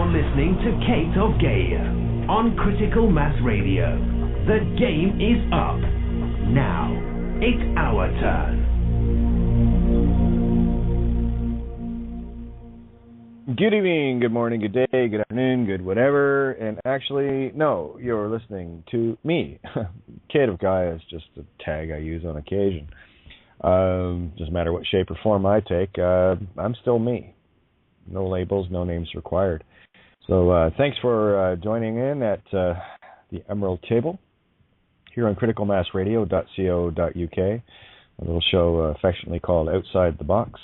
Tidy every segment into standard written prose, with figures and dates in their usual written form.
You're listening to Kate of Gaia on Critical Mass Radio. The game is up. Now, it's our turn. Good evening, good morning, good day, good afternoon, good whatever. And actually, no, you're listening to me. Kate of Gaia is just a tag I use on occasion. Doesn't matter what shape or form I take, I'm still me. No labels, no names required. So thanks for joining in at the Emerald Table here on criticalmassradio.co.uk, a little show affectionately called Outside the Box.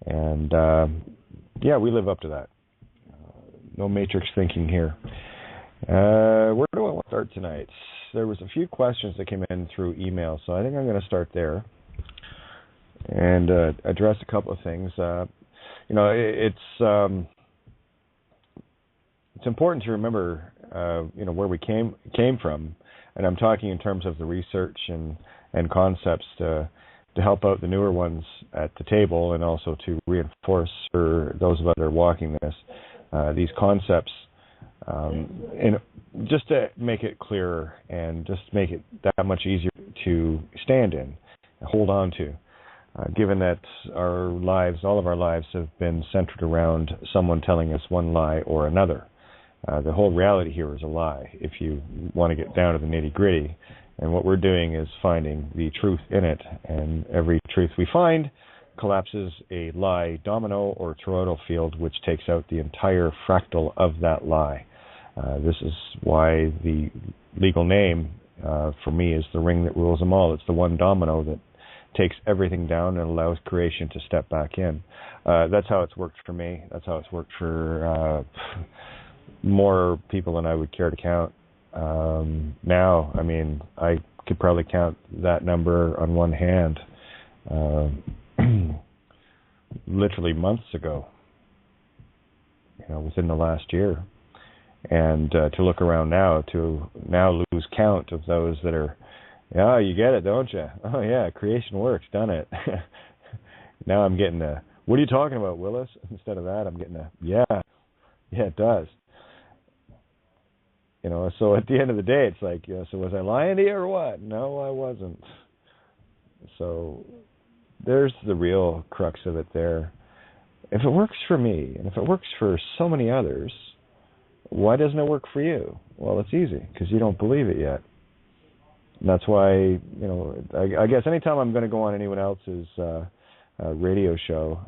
And yeah, we live up to that. No matrix thinking here. Where do I want to start tonight? There was a few questions that came in through email, so I think I'm going to start there and address a couple of things. It's important to remember, where we came from, and I'm talking in terms of the research and concepts to help out the newer ones at the table, and also to reinforce for those of us that are walking these concepts, and just to make it clearer and just make it that much easier to stand in and hold on to. Given that our lives, all of our lives, have been centered around someone telling us one lie or another. The whole reality here is a lie, if you want to get down to the nitty-gritty. And what we're doing is finding the truth in it. And every truth we find collapses a lie domino or toroidal field, which takes out the entire fractal of that lie. This is why the legal name for me is the ring that rules them all. It's the one domino that takes everything down and allows creation to step back in. That's how it's worked for me. That's how it's worked for more people than I would care to count. Now, I mean, I could probably count that number on one hand, literally months ago, within the last year. And to look around now, to now lose count of those that are, yeah, you get it, don't you? Oh, yeah, creation works, done it. Now I'm getting a, what are you talking about, Willis? Instead of that, I'm getting a, yeah, it does. So at the end of the day, it's like, so was I lying to you or what? No, I wasn't. So there's the real crux of it there. If it works for me, and if it works for so many others, why doesn't it work for you? Well, it's easy, because you don't believe it yet. And that's why, I guess anytime I'm going to go on anyone else's radio show,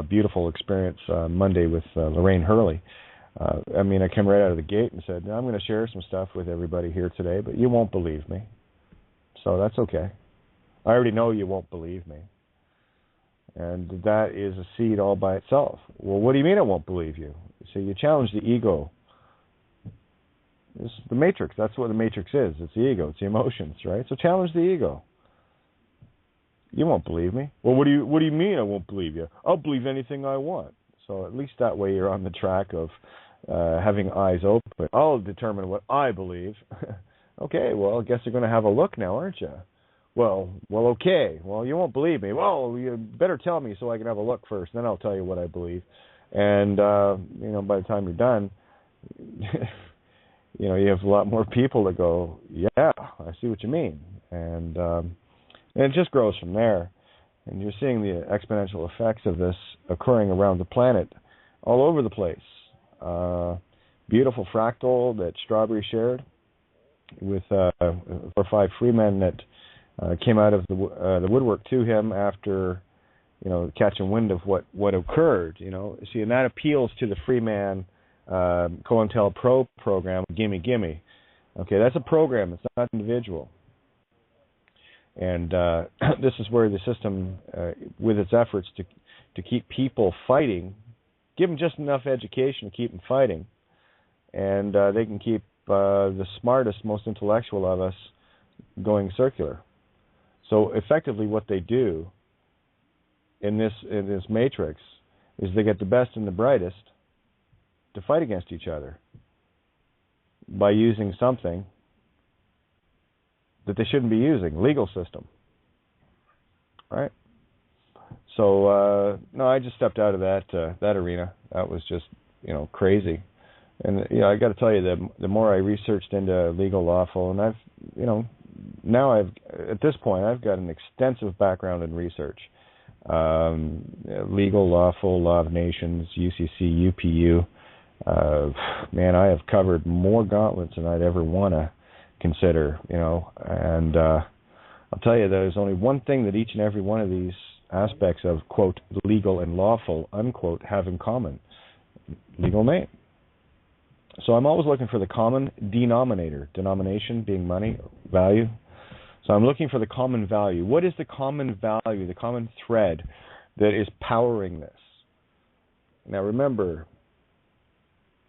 beautiful experience Monday with Lorraine Hurley. I came right out of the gate and said, I'm going to share some stuff with everybody here today, but you won't believe me. So that's okay. I already know you won't believe me. And that is a seed all by itself. Well, what do you mean I won't believe you? So you challenge the ego. It's the matrix. That's what the matrix is. It's the ego. It's the emotions, right? So challenge the ego. You won't believe me. Well, what do you mean I won't believe you? I'll believe anything I want. So at least that way you're on the track of having eyes open. I'll determine what I believe. Okay, well, I guess you're going to have a look now, aren't you? Well, okay. Well, you won't believe me. Well, you better tell me so I can have a look first. Then I'll tell you what I believe. And, by the time you're done, you have a lot more people that go, yeah, I see what you mean. And it just grows from there. And you're seeing the exponential effects of this occurring around the planet, all over the place. Beautiful fractal that Strawberry shared with 4 or 5 free men that came out of the woodwork to him after, catching wind of what occurred. See, and that appeals to the free man COINTELPRO program. Gimme. Okay, that's a program. It's not individual. And this is where the system, with its efforts to keep people fighting, give them just enough education to keep them fighting, and they can keep the smartest, most intellectual of us going circular. So effectively what they do in this matrix is they get the best and the brightest to fight against each other by using something that they shouldn't be using, legal system. Right? So, no, I just stepped out of that arena. That was just crazy. And I got to tell you, the more I researched into legal, lawful, and at this point I've got an extensive background in research. Legal, lawful, law of nations, UCC, UPU. Man, I have covered more gauntlets than I'd ever want to consider, and I'll tell you, there's only one thing that each and every one of these aspects of, quote, legal and lawful, unquote, have in common: legal name. So I'm always looking for the common denominator, denomination being money, value. So I'm looking for the common value. What is the common value, the common thread that is powering this? Now remember,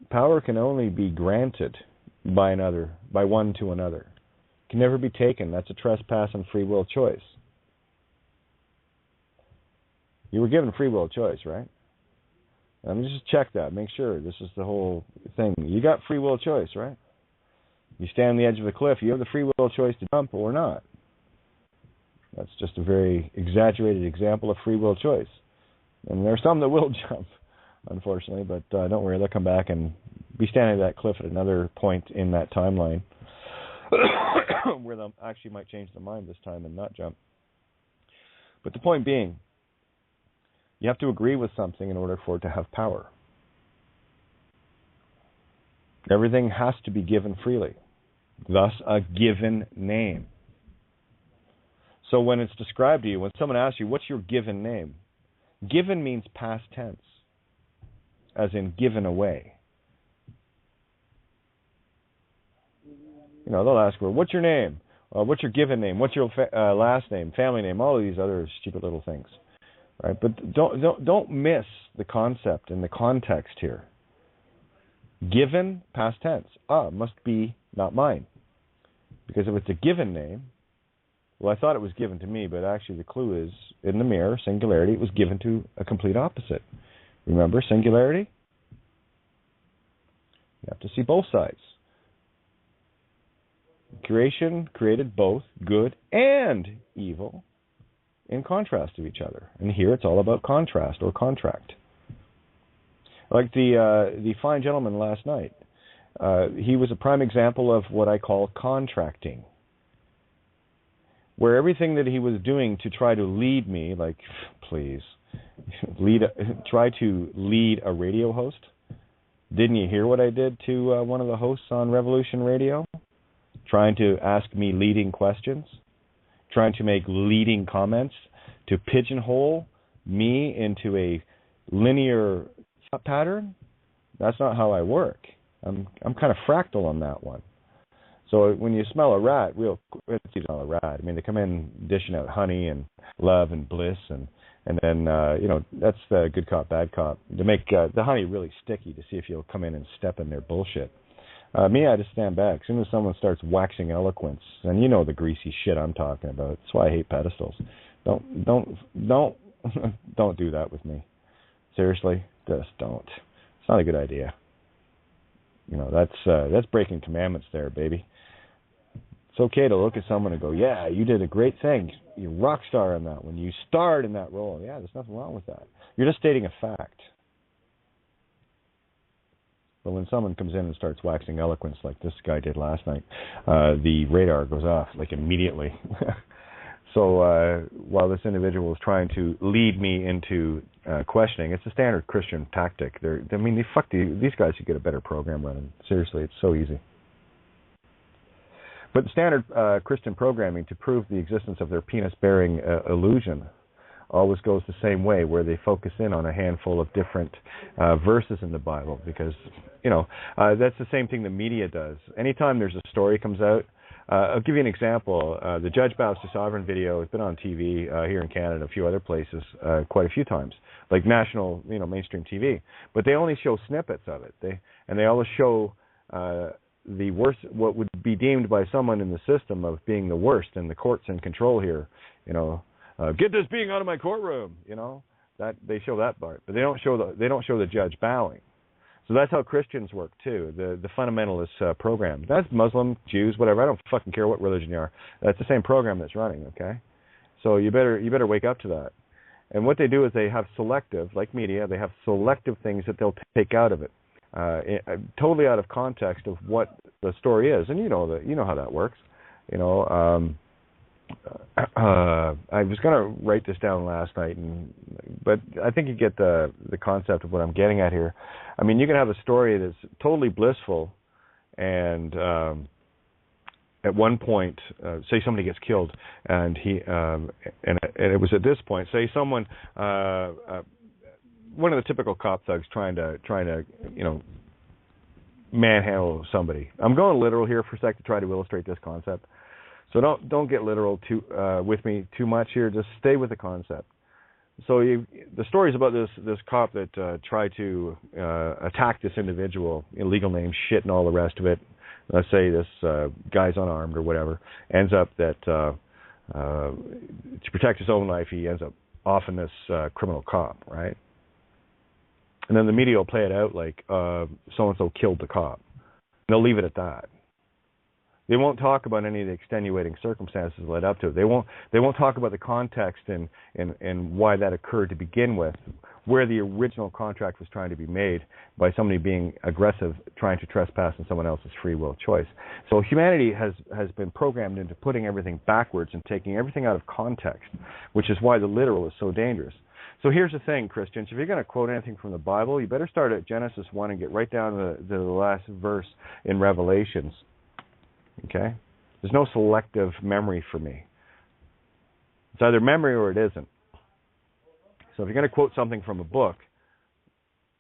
power can only be granted by one to another. It can never be taken. That's a trespass on free will choice. You were given free will choice, right? Let me just check that. Make sure this is the whole thing. You got free will choice, right? You stand on the edge of a cliff. You have the free will choice to jump or not. That's just a very exaggerated example of free will choice. And there are some that will jump, unfortunately, but don't worry. They'll come back and be standing at that cliff at another point in that timeline where they actually might change their mind this time and not jump. But the point being, you have to agree with something in order for it to have power. Everything has to be given freely. Thus, a given name. So when it's described to you, when someone asks you, what's your given name? Given means past tense, as in given away. They'll ask, well, what's your name? What's your given name? What's your last name, family name, all of these other stupid little things. Right? But don't miss the concept and the context here. Given, past tense. Must be not mine. Because if it's a given name, well, I thought it was given to me, but actually the clue is in the mirror, singularity, it was given to a complete opposite. Remember singularity? You have to see both sides. Creation created both good and evil in contrast to each other. And here it's all about contrast or contract. Like the fine gentleman last night. He was a prime example of what I call contracting. Where everything that he was doing to try to lead me, like, please, try to lead a radio host. Didn't you hear what I did to one of the hosts on Revolution Radio? Trying to ask me leading questions. Trying to make leading comments, to pigeonhole me into a linear thought pattern. That's not how I work. I'm kind of fractal on that one. So when you smell a rat, you smell a rat. I mean, they come in dishing out honey and love and bliss, and then that's the good cop, bad cop, to make the honey really sticky, to see if you'll come in and step in their bullshit. Me, I just stand back. As soon as someone starts waxing eloquence, and you know the greasy shit I'm talking about. That's why I hate pedestals. Don't do that with me. Seriously, just don't. It's not a good idea. That's breaking commandments there, baby. It's okay to look at someone and go, yeah, you did a great thing. You rock star in that one. You starred in that role. Yeah, there's nothing wrong with that. You're just stating a fact. But when someone comes in and starts waxing eloquence like this guy did last night, the radar goes off like immediately. So while this individual was trying to lead me into questioning, it's a standard Christian tactic. These guys should get a better program running. Seriously, it's so easy. But standard Christian programming to prove the existence of their penis-bearing illusion always goes the same way, where they focus in on a handful of different verses in the Bible, because, that's the same thing the media does. Anytime there's a story comes out, I'll give you an example. The Judge Bows to Sovereign video has been on TV here in Canada and a few other places quite a few times, like national, mainstream TV. But they only show snippets of it. They always show the worst, what would be deemed by someone in the system of being the worst, and the court's in control here. Get this being out of my courtroom. That they show that part, but they don't show the judge bowing. So that's how Christians work too. The fundamentalist program. That's Muslim, Jews, whatever. I don't fucking care what religion you are. That's the same program that's running. Okay, so you better wake up to that. And what they do is they have selective, like media, they have selective things that they'll take out of it. totally out of context of what the story is. And you know how that works. I was going to write this down last night, but I think you get the concept of what I'm getting at here. I mean, you can have a story that's totally blissful, and at one point, say somebody gets killed, and it was at this point, say someone, one of the typical cop thugs trying to manhandle somebody. I'm going literal here for a sec to try to illustrate this concept. So don't get literal with me too much here. Just stay with the concept. So the story is about this cop that tried to attack this individual, illegal name, shit, and all the rest of it. Let's say this guy's unarmed or whatever. Ends up that to protect his own life, he ends up offing this criminal cop, right? And then the media will play it out like so-and-so killed the cop. And they'll leave it at that. They won't talk about any of the extenuating circumstances that led up to it. They won't talk about the context and why that occurred to begin with, where the original contract was trying to be made by somebody being aggressive, trying to trespass on someone else's free will choice. So humanity has been programmed into putting everything backwards and taking everything out of context, which is why the literal is so dangerous. So here's the thing, Christians. If you're going to quote anything from the Bible, you better start at Genesis 1 and get right down to the last verse in Revelations. Okay? There's no selective memory for me. It's either memory or it isn't. So if you're going to quote something from a book,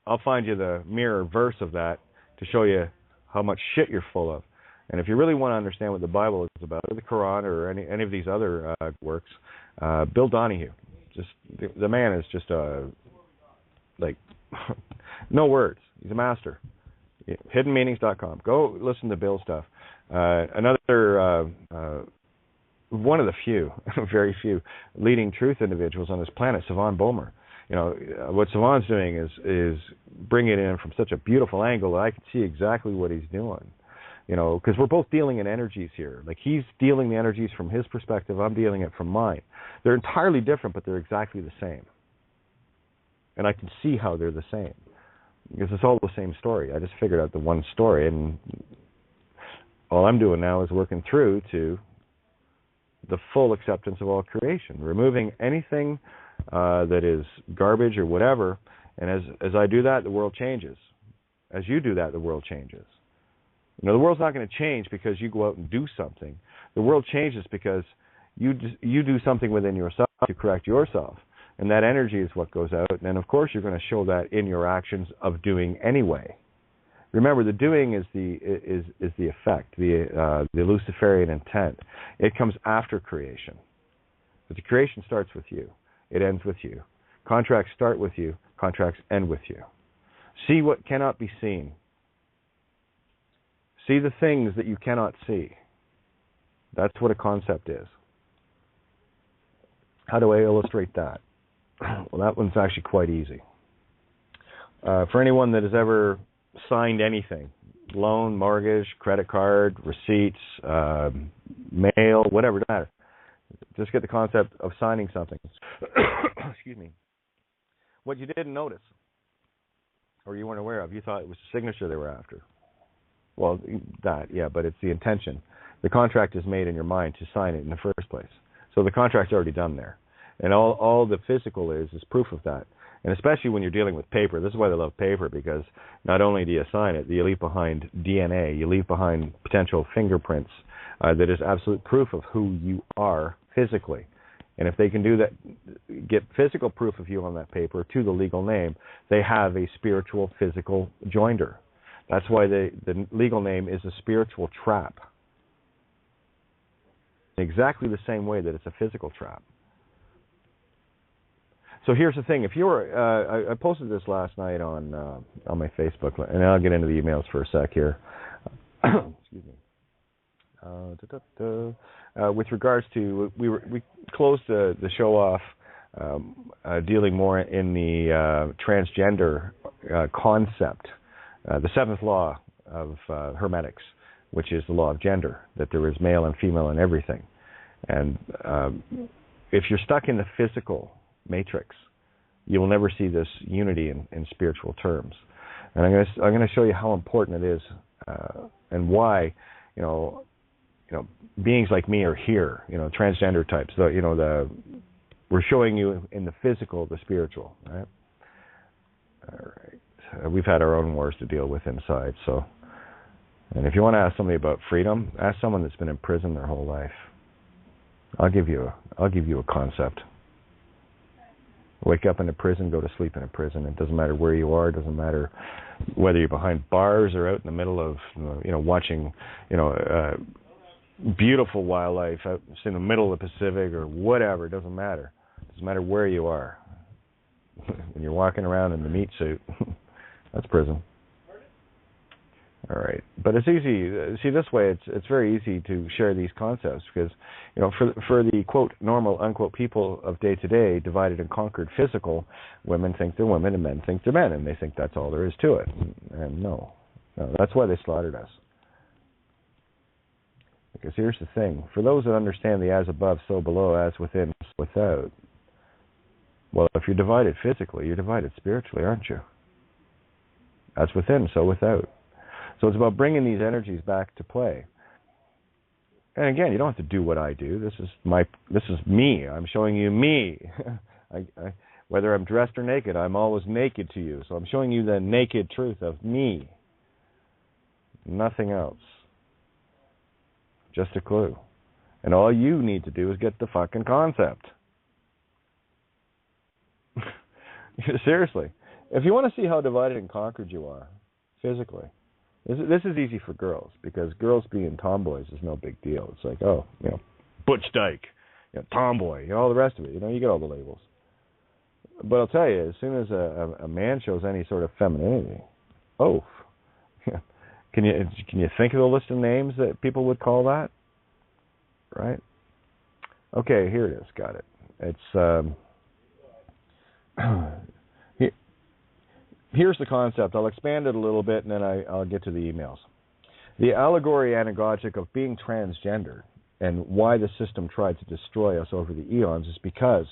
I'll find you the mirror verse of that to show you how much shit you're full of. And if you really want to understand what the Bible is about, or the Quran, or any of these other works, Bill Donahue. Just the man is just like no words. He's a master. Hiddenmeanings.com. Go listen to Bill's stuff. Another one of the few, very few, leading truth individuals on this planet, Savan Bomer. What Savan's doing is bringing it in from such a beautiful angle that I can see exactly what he's doing. Because we're both dealing in energies here. Like, he's dealing the energies from his perspective, I'm dealing it from mine. They're entirely different, but they're exactly the same. And I can see how they're the same. Because it's all the same story. I just figured out the one story, and all I'm doing now is working through to the full acceptance of all creation, removing anything that is garbage or whatever. And as I do that, the world changes. As you do that, the world changes. The world's not going to change because you go out and do something. The world changes because you do something within yourself to correct yourself. And that energy is what goes out. And of course, you're going to show that in your actions of doing anyway. Remember, the doing is the effect, the Luciferian intent. It comes after creation. But the creation starts with you. It ends with you. Contracts start with you. Contracts end with you. See what cannot be seen. See the things that you cannot see. That's what a concept is. How do I illustrate that? Well, that one's actually quite easy. For anyone that has ever signed anything, loan, mortgage, credit card, receipts, mail, whatever, it doesn't matter. Just get the concept of signing something. Excuse me. What you didn't notice, or you weren't aware of, you thought it was the signature they were after. Well, but it's the intention. The contract is made in your mind to sign it in the first place. So the contract's already done there. And all the physical is proof of that. And especially when you're dealing with paper. This is why they love paper, because not only do you sign it, you leave behind DNA, you leave behind potential fingerprints that is absolute proof of who you are physically. And if they can do that, get physical proof of you on that paper to the legal name, they have a spiritual physical joinder. That's why the legal name is a spiritual trap. Exactly the same way that it's a physical trap. So here's the thing. If you were, I posted this last night on my Facebook, and I'll get into the emails for a sec here. Excuse me. With regards to, we closed the show off dealing more in the transgender concept, the seventh law of hermetics, which is the law of gender, that there is male and female in everything. And if you're stuck in the physical matrix, you will never see this unity in spiritual terms. And I'm going to show you how important it is, and why, beings like me are here. Transgender types. We're showing you in the physical, the spiritual. Right. All right. We've had our own wars to deal with inside. So, and if you want to ask somebody about freedom, ask someone that's been in prison their whole life. I'll give you a concept. Wake up in a prison, go to sleep in a prison. It doesn't matter where you are. It doesn't matter whether you're behind bars or out in the middle of, watching, beautiful wildlife out in the middle of the Pacific or whatever. It doesn't matter. It doesn't matter where you are. When you're walking around in the meat suit, that's prison. All right, but it's easy. See, this way, it's very easy to share these concepts because, for the quote normal unquote people of day to day, divided and conquered physical, women think they're women and men think they're men, and they think that's all there is to it. And no, that's why they slaughtered us. Because here's the thing: for those that understand the as above, so below, as within, so without. Well, if you're divided physically, you're divided spiritually, aren't you? As within, so without. So it's about bringing these energies back to play. And again, you don't have to do what I do. This is me. I'm showing you me. Whether I'm dressed or naked, I'm always naked to you. So I'm showing you the naked truth of me. Nothing else. Just a clue. And all you need to do is get the fucking concept. Seriously. If you want to see how divided and conquered you are, physically, this is easy for girls, because girls being tomboys is no big deal. It's like, Butch Dyke, tomboy, all the rest of it. You get all the labels. But I'll tell you, as soon as a man shows any sort of femininity, can you think of the list of names that people would call that? Right? Okay, here it is. Got it. It's here's the concept. I'll expand it a little bit, and then I'll get to the emails. The allegory anagogic of being transgender and why the system tried to destroy us over the eons is because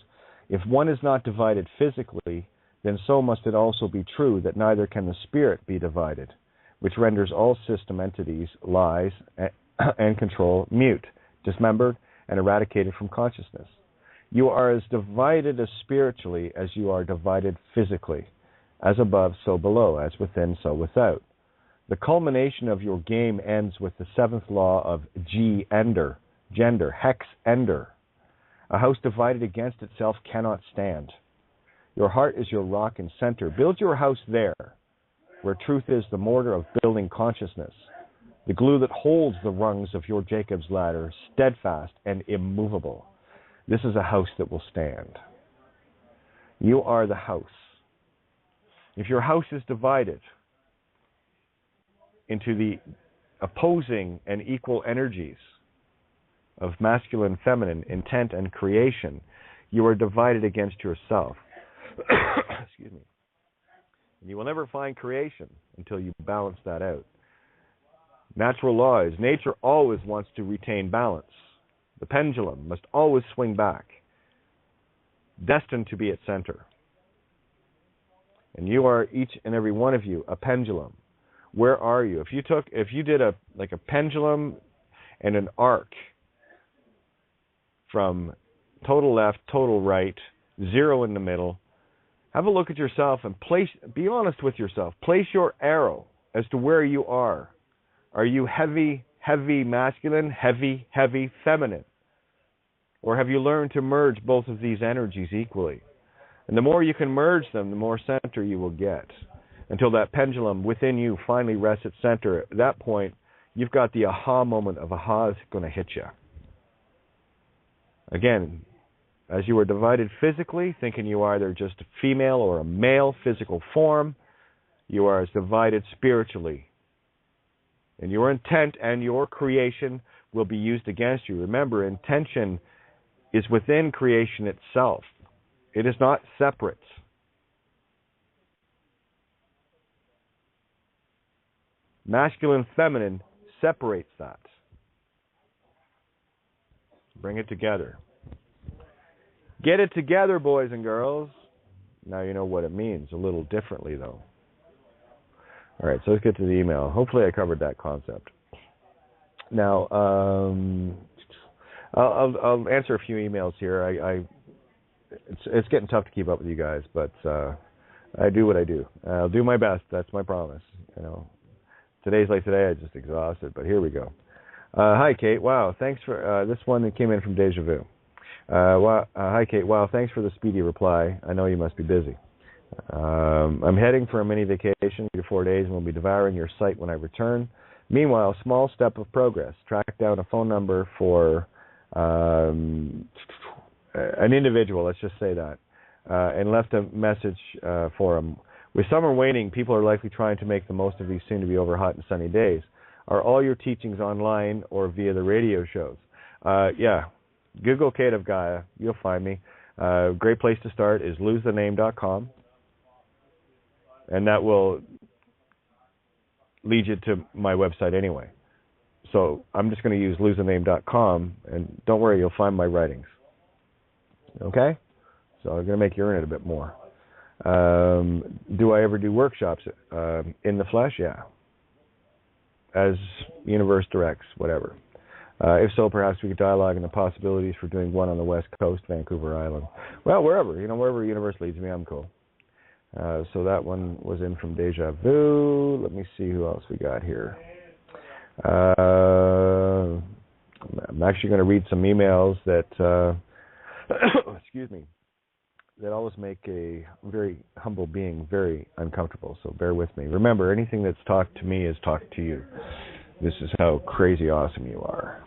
if one is not divided physically, then so must it also be true that neither can the spirit be divided, which renders all system entities, lies, and control mute, dismembered, and eradicated from consciousness. You are as divided as spiritually as you are divided physically. As above, so below. As within, so without. The culmination of your game ends with the seventh law of gender, hex ender. A house divided against itself cannot stand. Your heart is your rock and center. Build your house there, where truth is the mortar of building consciousness, the glue that holds the rungs of your Jacob's ladder, steadfast and immovable. This is a house that will stand. You are the house. If your house is divided into the opposing and equal energies of masculine, feminine, intent, and creation, you are divided against yourself. Excuse me. And you will never find creation until you balance that out. Natural law is nature always wants to retain balance. The pendulum must always swing back, destined to be its center. And you are, each and every one of you, a pendulum. Where are you? If you did a pendulum and an arc from total left, total right, zero in the middle, have a look at yourself and be honest with yourself. Place your arrow as to where you are. Are you heavy, heavy masculine, heavy, heavy feminine? Or have you learned to merge both of these energies equally? And the more you can merge them, the more center you will get, until that pendulum within you finally rests at center. At that point, you've got the aha moment of aha is going to hit you. Again, as you are divided physically, thinking you are either just a female or a male physical form, you are as divided spiritually. And your intent and your creation will be used against you. Remember, intention is within creation itself. It is not separate. Masculine, feminine separates that. Bring it together. Get it together, boys and girls. Now you know what it means, a little differently, though. All right, so let's get to the email. Hopefully I covered that concept. Now, I'll answer a few emails here. It's getting tough to keep up with you guys, but I do what I do. I'll do my best. That's my promise. Today's like today. I'm just exhausted, but here we go. Hi, Kate. Wow, thanks for this one that came in from Deja Vu. Hi, Kate. Wow, thanks for the speedy reply. I know you must be busy. I'm heading for a mini vacation, 3 to 4 days, and will be devouring your site when I return. Meanwhile, small step of progress. Track down a phone number for an individual, let's just say that, and left a message for him. With summer waning, people are likely trying to make the most of these soon-to-be over hot and sunny days. Are all your teachings online or via the radio shows? Yeah. Google Kate of Gaia. You'll find me. Great place to start is losethename.com. And that will lead you to my website anyway. So I'm just going to use losethename.com, and don't worry, you'll find my writings. Okay? So I'm going to make you earn it a bit more. Do I ever do workshops in the flesh? Yeah. As universe directs, whatever. If so, perhaps we could dialogue on the possibilities for doing one on the West Coast, Vancouver Island. Well, wherever the universe leads me, I'm cool. So that one was in from Deja Vu. Let me see who else we got here. I'm actually going to read some emails that, excuse me, that always make a very humble being very uncomfortable. So bear with me. Remember, anything that's talked to me is talked to you. This is how crazy awesome you are.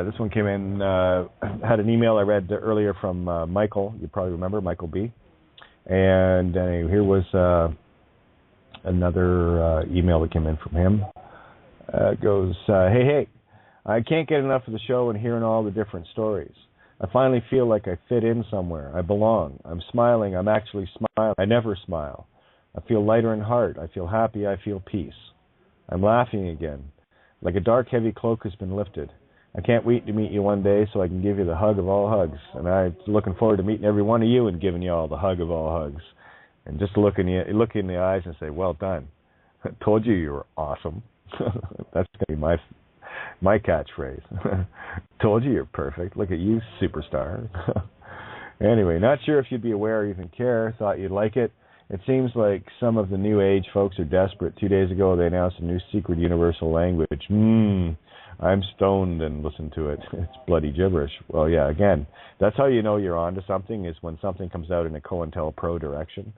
This one came in, had an email I read earlier from Michael. You probably remember, Michael B. And here was another email that came in from him. It goes, hey, I can't get enough of the show and hearing all the different stories. I finally feel like I fit in somewhere. I belong. I'm smiling. I'm actually smiling. I never smile. I feel lighter in heart. I feel happy. I feel peace. I'm laughing again. Like a dark, heavy cloak has been lifted. I can't wait to meet you one day so I can give you the hug of all hugs. And I'm looking forward to meeting every one of you and giving you all the hug of all hugs. And just look in the eyes and say, well done. I told you were awesome. That's going to be my catchphrase. Told you you're perfect. Look at you, superstar. Anyway, not sure if you'd be aware or even care. Thought you'd like it. It seems like some of the new age folks are desperate. 2 days ago, they announced a new secret universal language. I'm stoned and listened to it. It's bloody gibberish. Well, yeah, again, that's how you know you're onto something, is when something comes out in a COINTELPRO direction.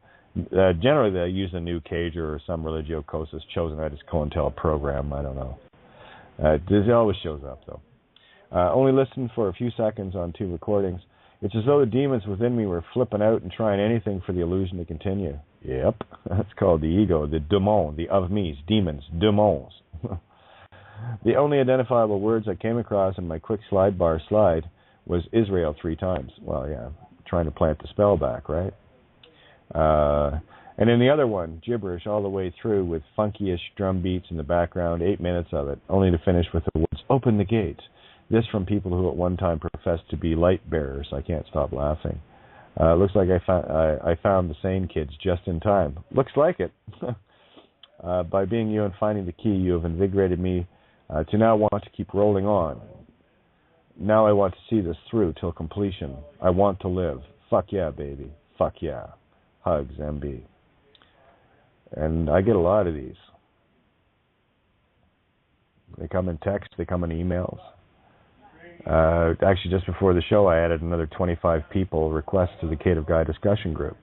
Generally, they use a new Cager or some religio cosus chosen out as COINTEL program. I don't know. It always shows up, though. Only listened for a few seconds on 2 recordings. It's as though the demons within me were flipping out and trying anything for the illusion to continue. Yep, that's called the ego, the démon, the of me's, demons, démons. The only identifiable words I came across in my quick slide was Israel 3 times. Well, yeah, trying to plant the spell back, right? And in the other one, gibberish all the way through with funky-ish drum beats in the background, 8 minutes of it, only to finish with the words, open the gate. This from people who at one time professed to be light bearers. I can't stop laughing. Looks like I found the sane kids just in time. Looks like it. By being you and finding the key, you have invigorated me to now want to keep rolling on. Now I want to see this through till completion. I want to live. Fuck yeah, baby. Fuck yeah. Hugs, MB. And I get a lot of these. They come in text, they come in emails. Actually, just before the show, I added another 25 people requests to the Kate of Gaia discussion group.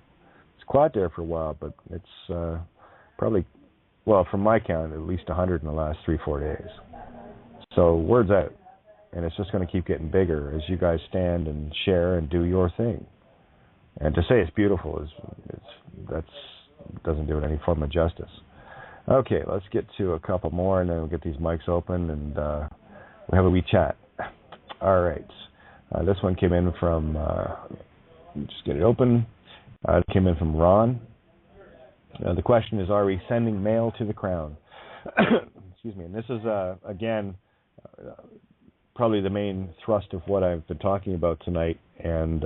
It's quiet there for a while, but it's probably, well, from my count, at least 100 in the last 3-4 days. So word's out, and it's just going to keep getting bigger as you guys stand and share and do your thing. And to say it's beautiful doesn't do it any form of justice. Okay, let's get to a couple more, and then we'll get these mics open, and we'll have a wee chat. All right. This one came in from, just get it open. It came in from Ron. The question is, are we sending mail to the crown? Excuse me. And this is, again, probably the main thrust of what I've been talking about tonight. And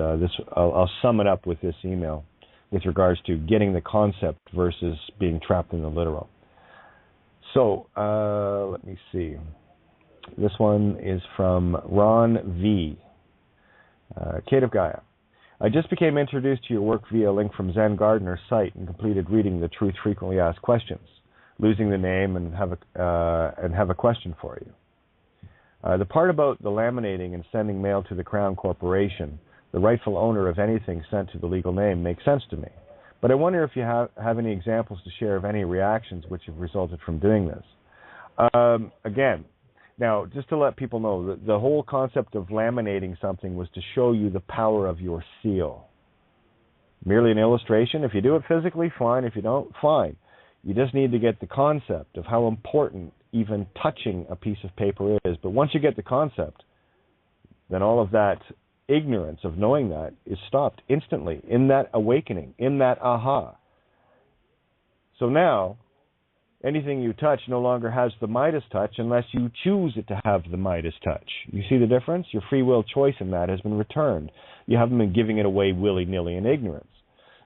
I'll sum it up with this email. with regards to getting the concept versus being trapped in the literal. So, let me see. This one is from Ron V. Kate of Gaia. I just became introduced to your work via a link from Zen Gardener's site and completed reading the Truth Frequently Asked Questions, losing the name and have a question for you. The part about the laminating and sending mail to the Crown Corporation, the rightful owner of anything sent to the legal name, makes sense to me. But I wonder if you have any examples to share of any reactions which have resulted from doing this. Again, now, just to let people know, the whole concept of laminating something was to show you the power of your seal. Merely an illustration. If you do it physically, fine. If you don't, fine. You just need to get the concept of how important even touching a piece of paper is. But once you get the concept, then all of that ignorance of knowing that is stopped instantly in that awakening, in that aha. So now, anything you touch no longer has the Midas touch unless you choose it to have the Midas touch. You see the difference? Your free will choice in that has been returned. You haven't been giving it away willy-nilly in ignorance.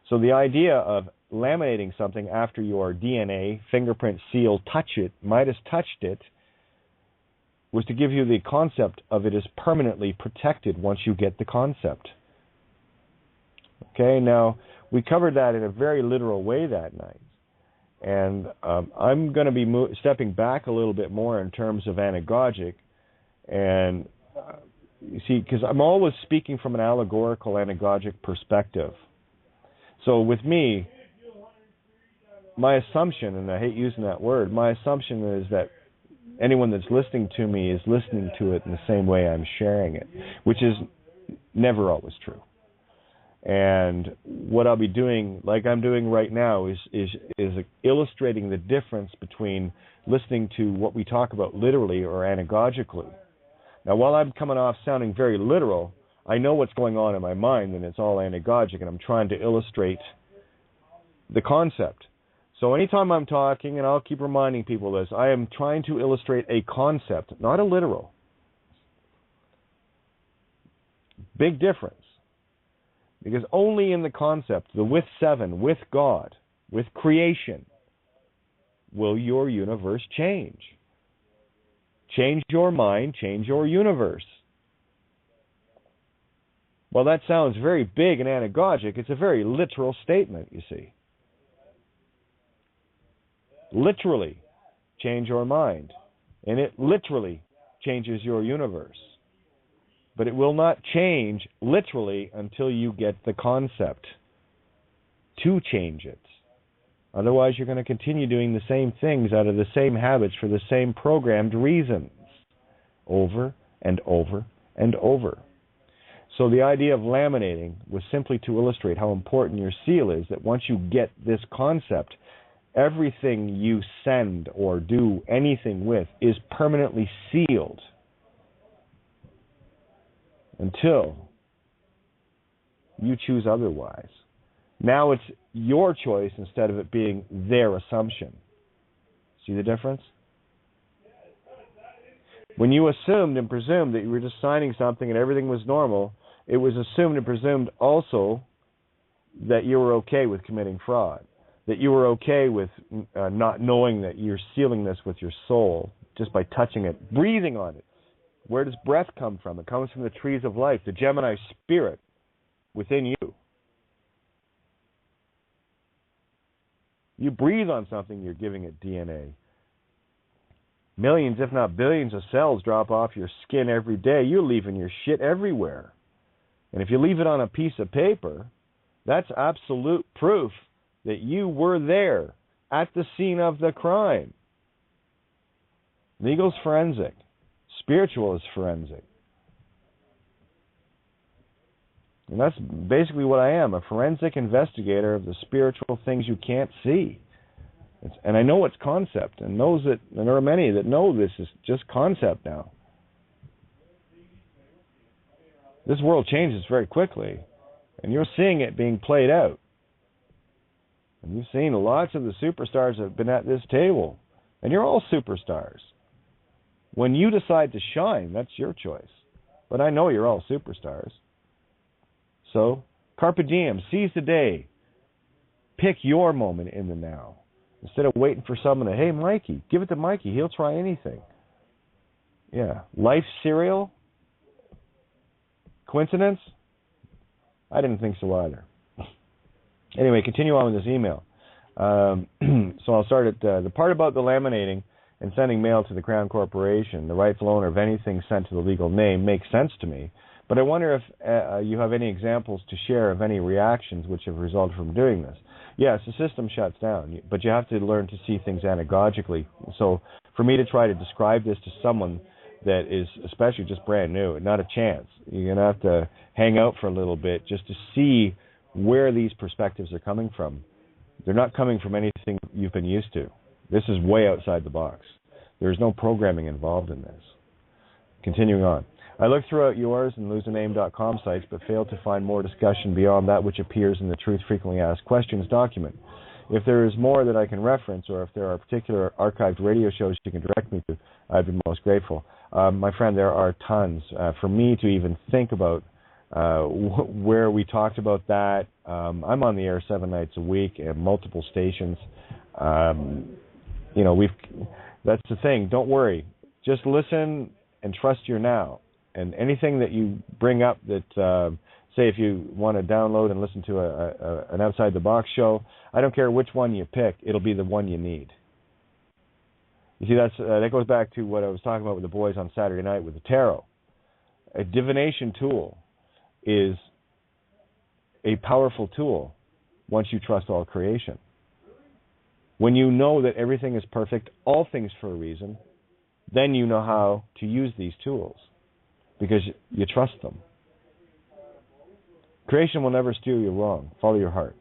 So the idea of laminating something after your DNA, fingerprint, seal, touch it, Midas touched it, was to give you the concept of it as permanently protected once you get the concept. Okay, now, we covered that in a very literal way that night. And I'm going to be stepping back a little bit more in terms of anagogic. And you see, because I'm always speaking from an allegorical anagogic perspective. So with me, my assumption, and I hate using that word, my assumption is that anyone that's listening to me is listening to it in the same way I'm sharing it, which is never always true. And what I'll be doing, like I'm doing right now, is illustrating the difference between listening to what we talk about literally or anagogically. Now, while I'm coming off sounding very literal, I know what's going on in my mind, and it's all anagogic, and I'm trying to illustrate the concept. So anytime I'm talking, and I'll keep reminding people this, I am trying to illustrate a concept, not a literal. Big difference. Because only in the concept, the with seven, with God, with creation, will your universe change. Change your mind, change your universe. Well, that sounds very big and anagogic. It's a very literal statement, you see. Literally change your mind. And it literally changes your universe. But it will not change literally until you get the concept to change it. Otherwise, you're going to continue doing the same things out of the same habits for the same programmed reasons over and over and over. So the idea of laminating was simply to illustrate how important your seal is, that once you get this concept, everything you send or do anything with is permanently sealed until you choose otherwise. Now it's your choice instead of it being their assumption. See the difference? When you assumed and presumed that you were just signing something and everything was normal, it was assumed and presumed also that you were okay with committing fraud, that you were okay with not knowing that you're sealing this with your soul just by touching it, breathing on it. Where does breath come from? It comes from the trees of life, the Gemini spirit within you. You breathe on something, you're giving it DNA. Millions, if not billions, of cells drop off your skin every day. You're leaving your shit everywhere. And if you leave it on a piece of paper, that's absolute proof that you were there at the scene of the crime. Legal's forensic. Spiritual is forensic. And that's basically what I am, a forensic investigator of the spiritual things you can't see. And I know it's concept, and knows that, and there are many that know this is just concept now. This world changes very quickly, and you're seeing it being played out. And you've seen lots of the superstars that have been at this table, and you're all superstars. When you decide to shine, that's your choice. But I know you're all superstars. So, carpe diem, seize the day. Pick your moment in the now. Instead of waiting for someone to, hey, Mikey, give it to Mikey. He'll try anything. Yeah. Life cereal? Coincidence? I didn't think so either. Anyway, continue on with this email. So I'll start at the part about the laminating and sending mail to the Crown Corporation, the rightful owner of anything sent to the legal name, makes sense to me. But I wonder if you have any examples to share of any reactions which have resulted from doing this. Yes, the system shuts down, but you have to learn to see things anagogically. So for me to try to describe this to someone that is especially just brand new, not a chance. You're going to have to hang out for a little bit just to see where these perspectives are coming from. They're not coming from anything you've been used to. This is way outside the box. There's no programming involved in this. Continuing on. I looked throughout yours and loseaname.com sites, but failed to find more discussion beyond that which appears in the Truth Frequently Asked Questions document. If there is more that I can reference, or if there are particular archived radio shows you can direct me to, I'd be most grateful. My friend, there are tons. For me to even think about where we talked about that, I'm on the air 7 nights a week at multiple stations. That's the thing. Don't worry. Just listen and trust your now. And anything that you bring up that, say if you want to download and listen to an outside-the-box show, I don't care which one you pick, it'll be the one you need. You see, that goes back to what I was talking about with the boys on Saturday night with the tarot. A divination tool is a powerful tool once you trust all creation. When you know that everything is perfect, all things for a reason, then you know how to use these tools because you trust them. Creation will never steer you wrong. Follow your heart.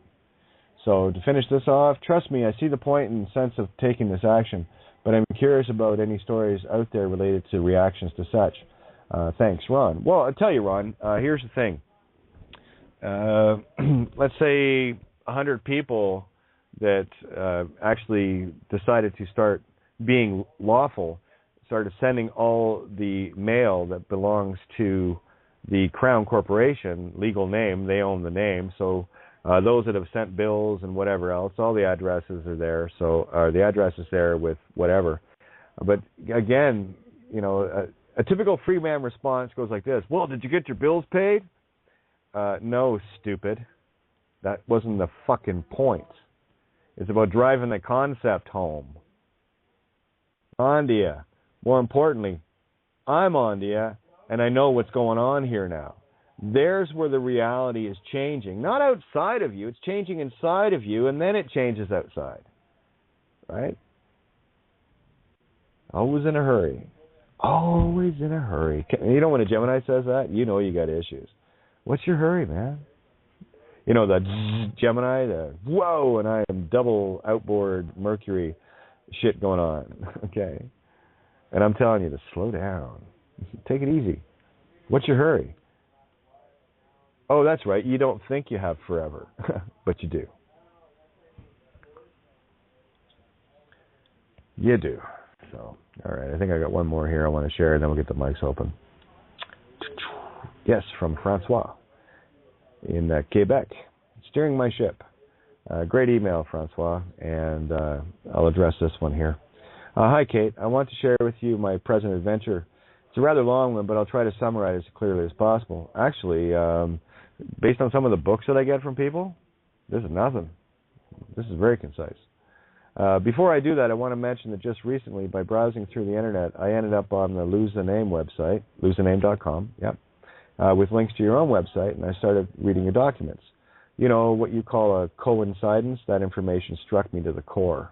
So to finish this off, trust me, I see the point and sense of taking this action, but I'm curious about any stories out there related to reactions to such. Thanks, Ron. Well, I'll tell you, Ron, here's the thing. Let's say 100 people that actually decided to start being lawful, started sending all the mail that belongs to the Crown Corporation, legal name, they own the name, so those that have sent bills and whatever else, all the addresses are there, so the address is there with whatever. But again, a typical free man response goes like this: well, did you get your bills paid? No, stupid. That wasn't the fucking point. It's about driving the concept home. On to you. More importantly, I'm on to you, and I know what's going on here now. There's where the reality is changing. Not outside of you. It's changing inside of you, and then it changes outside. Right? Always in a hurry. Always in a hurry. You know when a Gemini says that, you know you got issues. What's your hurry, man? You know, the Gemini, the whoa, and I am double outboard Mercury shit going on. Okay? And I'm telling you to slow down. Take it easy. What's your hurry? Oh, that's right. You don't think you have forever, but you do. You do. So, all right. I think I got one more here I want to share, and then we'll get the mics open. Yes, from Francois in Quebec. Steering my ship. Great email, Francois, and I'll address this one here. Hi, Kate. I want to share with you my present adventure. It's a rather long one, but I'll try to summarize as clearly as possible. Actually, based on some of the books that I get from people, this is nothing. This is very concise. Before I do that, I want to mention that just recently, by browsing through the Internet, I ended up on the Lose the Name website, loseaname.com, yep, with links to your own website, and I started reading your documents. You know, what you call a coincidence, that information struck me to the core.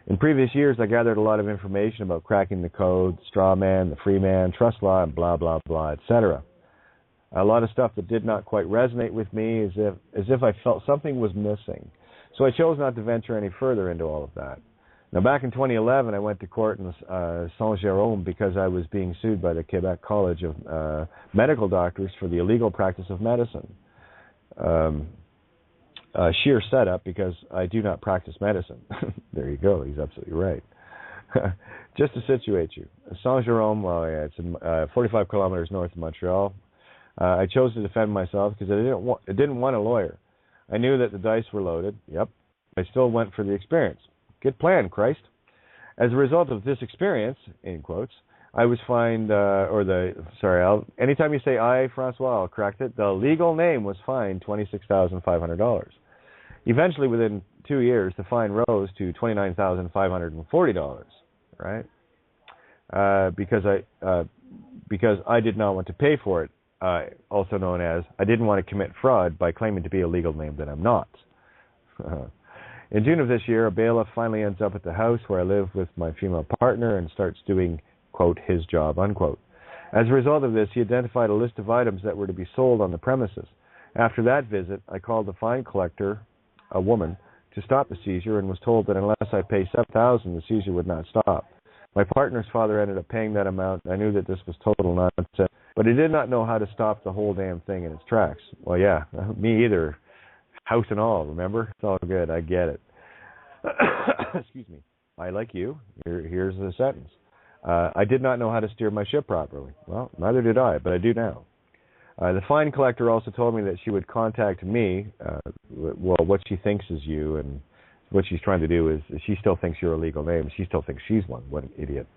In previous years, I gathered a lot of information about cracking the code, straw man, the free man, trust law, and blah, blah, blah, etc. A lot of stuff that did not quite resonate with me, as if I felt something was missing. So I chose not to venture any further into all of that. Now, back in 2011, I went to court in Saint-Jérôme because I was being sued by the Quebec College of Medical Doctors for the illegal practice of medicine. Sheer setup because I do not practice medicine. There you go. He's absolutely right. Just to situate you, Saint-Jérôme, it's 45 kilometers north of Montreal. I chose to defend myself because I didn't want a lawyer. I knew that the dice were loaded. Yep. I still went for the experience. Good plan, Christ. As a result of this experience, in quotes, I was fined, anytime you say I, Francois, I'll correct it, the legal name was fined $26,500. Eventually, within 2 years, the fine rose to $29,540, right? Because I did not want to pay for it, also known as I didn't want to commit fraud by claiming to be a legal name that I'm not. In June of this year, a bailiff finally ends up at the house where I live with my female partner and starts doing, quote, his job, unquote. As a result of this, he identified a list of items that were to be sold on the premises. After that visit, I called the fine collector, a woman, to stop the seizure and was told that unless I pay $7,000, the seizure would not stop. My partner's father ended up paying that amount. I knew that this was total nonsense, but he did not know how to stop the whole damn thing in its tracks. Well, yeah, me either. House and all, remember? It's all good. I get it. Excuse me. I, like you, here's the sentence. I did not know how to steer my ship properly. Well, neither did I, but I do now. The fine collector also told me that she would contact me. What she thinks is you, and what she's trying to do is she still thinks you're a legal name. She still thinks she's one. What an idiot.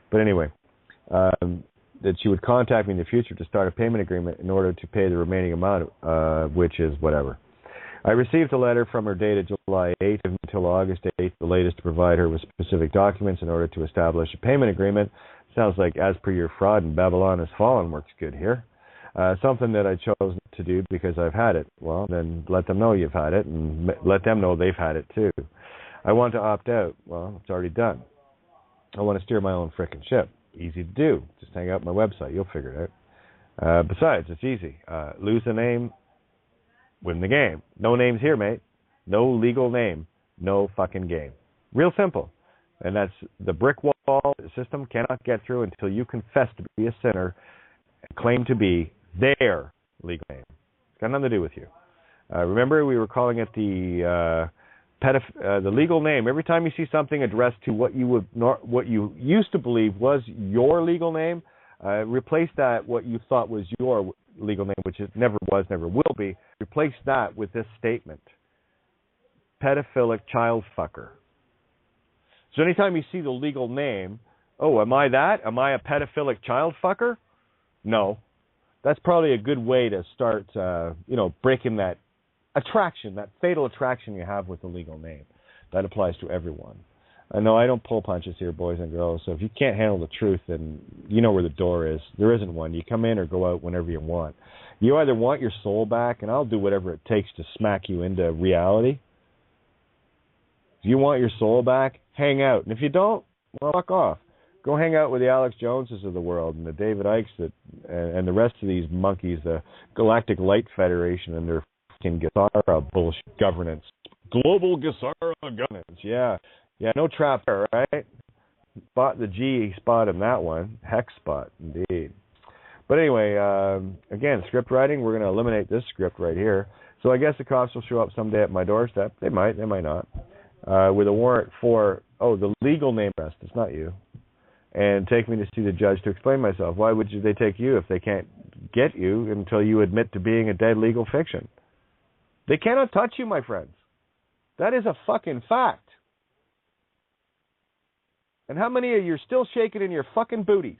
But anyway, that she would contact me in the future to start a payment agreement in order to pay the remaining amount, which is whatever. I received a letter from her dated July 8th until August 8th, the latest, to provide her with specific documents in order to establish a payment agreement. Sounds like as per your fraud and Babylon has fallen works good here. Something that I chose to do because I've had it. Well, then let them know you've had it and let them know they've had it too. I want to opt out. Well, it's already done. I want to steer my own frickin' ship. Easy to do. Just hang out my website. You'll figure it out. Besides, it's easy. Lose a name, win the game. No names here, mate. No legal name. No fucking game. Real simple. And that's the brick wall the system cannot get through until you confess to be a sinner and claim to be their legal name. It's got nothing to do with you. Remember, we were calling it the legal name. Every time you see something addressed to what you used to believe was your legal name, replace that what you thought was your legal name, which it never was, never will be. Replace that with this statement: pedophilic child fucker. So anytime you see the legal name, oh, am I that? Am I a pedophilic child fucker? No. That's probably a good way to start, breaking that attraction, that fatal attraction you have with the legal name. That applies to everyone. I know I don't pull punches here, boys and girls, so if you can't handle the truth, then you know where the door is. There isn't one. You come in or go out whenever you want. You either want your soul back, and I'll do whatever it takes to smack you into reality. If you want your soul back, hang out. And if you don't, well, fuck off. Go hang out with the Alex Joneses of the world and the David Ikes and the rest of these monkeys, the Galactic Light Federation and their fucking Gassara bullshit governance. Global Gassara governance, yeah. Yeah, no trap there, right? Spot the G spot in that one. Hex spot, indeed. But anyway, again, script writing, we're going to eliminate this script right here. So I guess the cops will show up someday at my doorstep. They might not. With a warrant for, the legal name arrest. It's not you. And take me to see the judge to explain myself. Why would they take you if they can't get you until you admit to being a dead legal fiction? They cannot touch you, my friends. That is a fucking fact. And how many of you are still shaking in your fucking booties?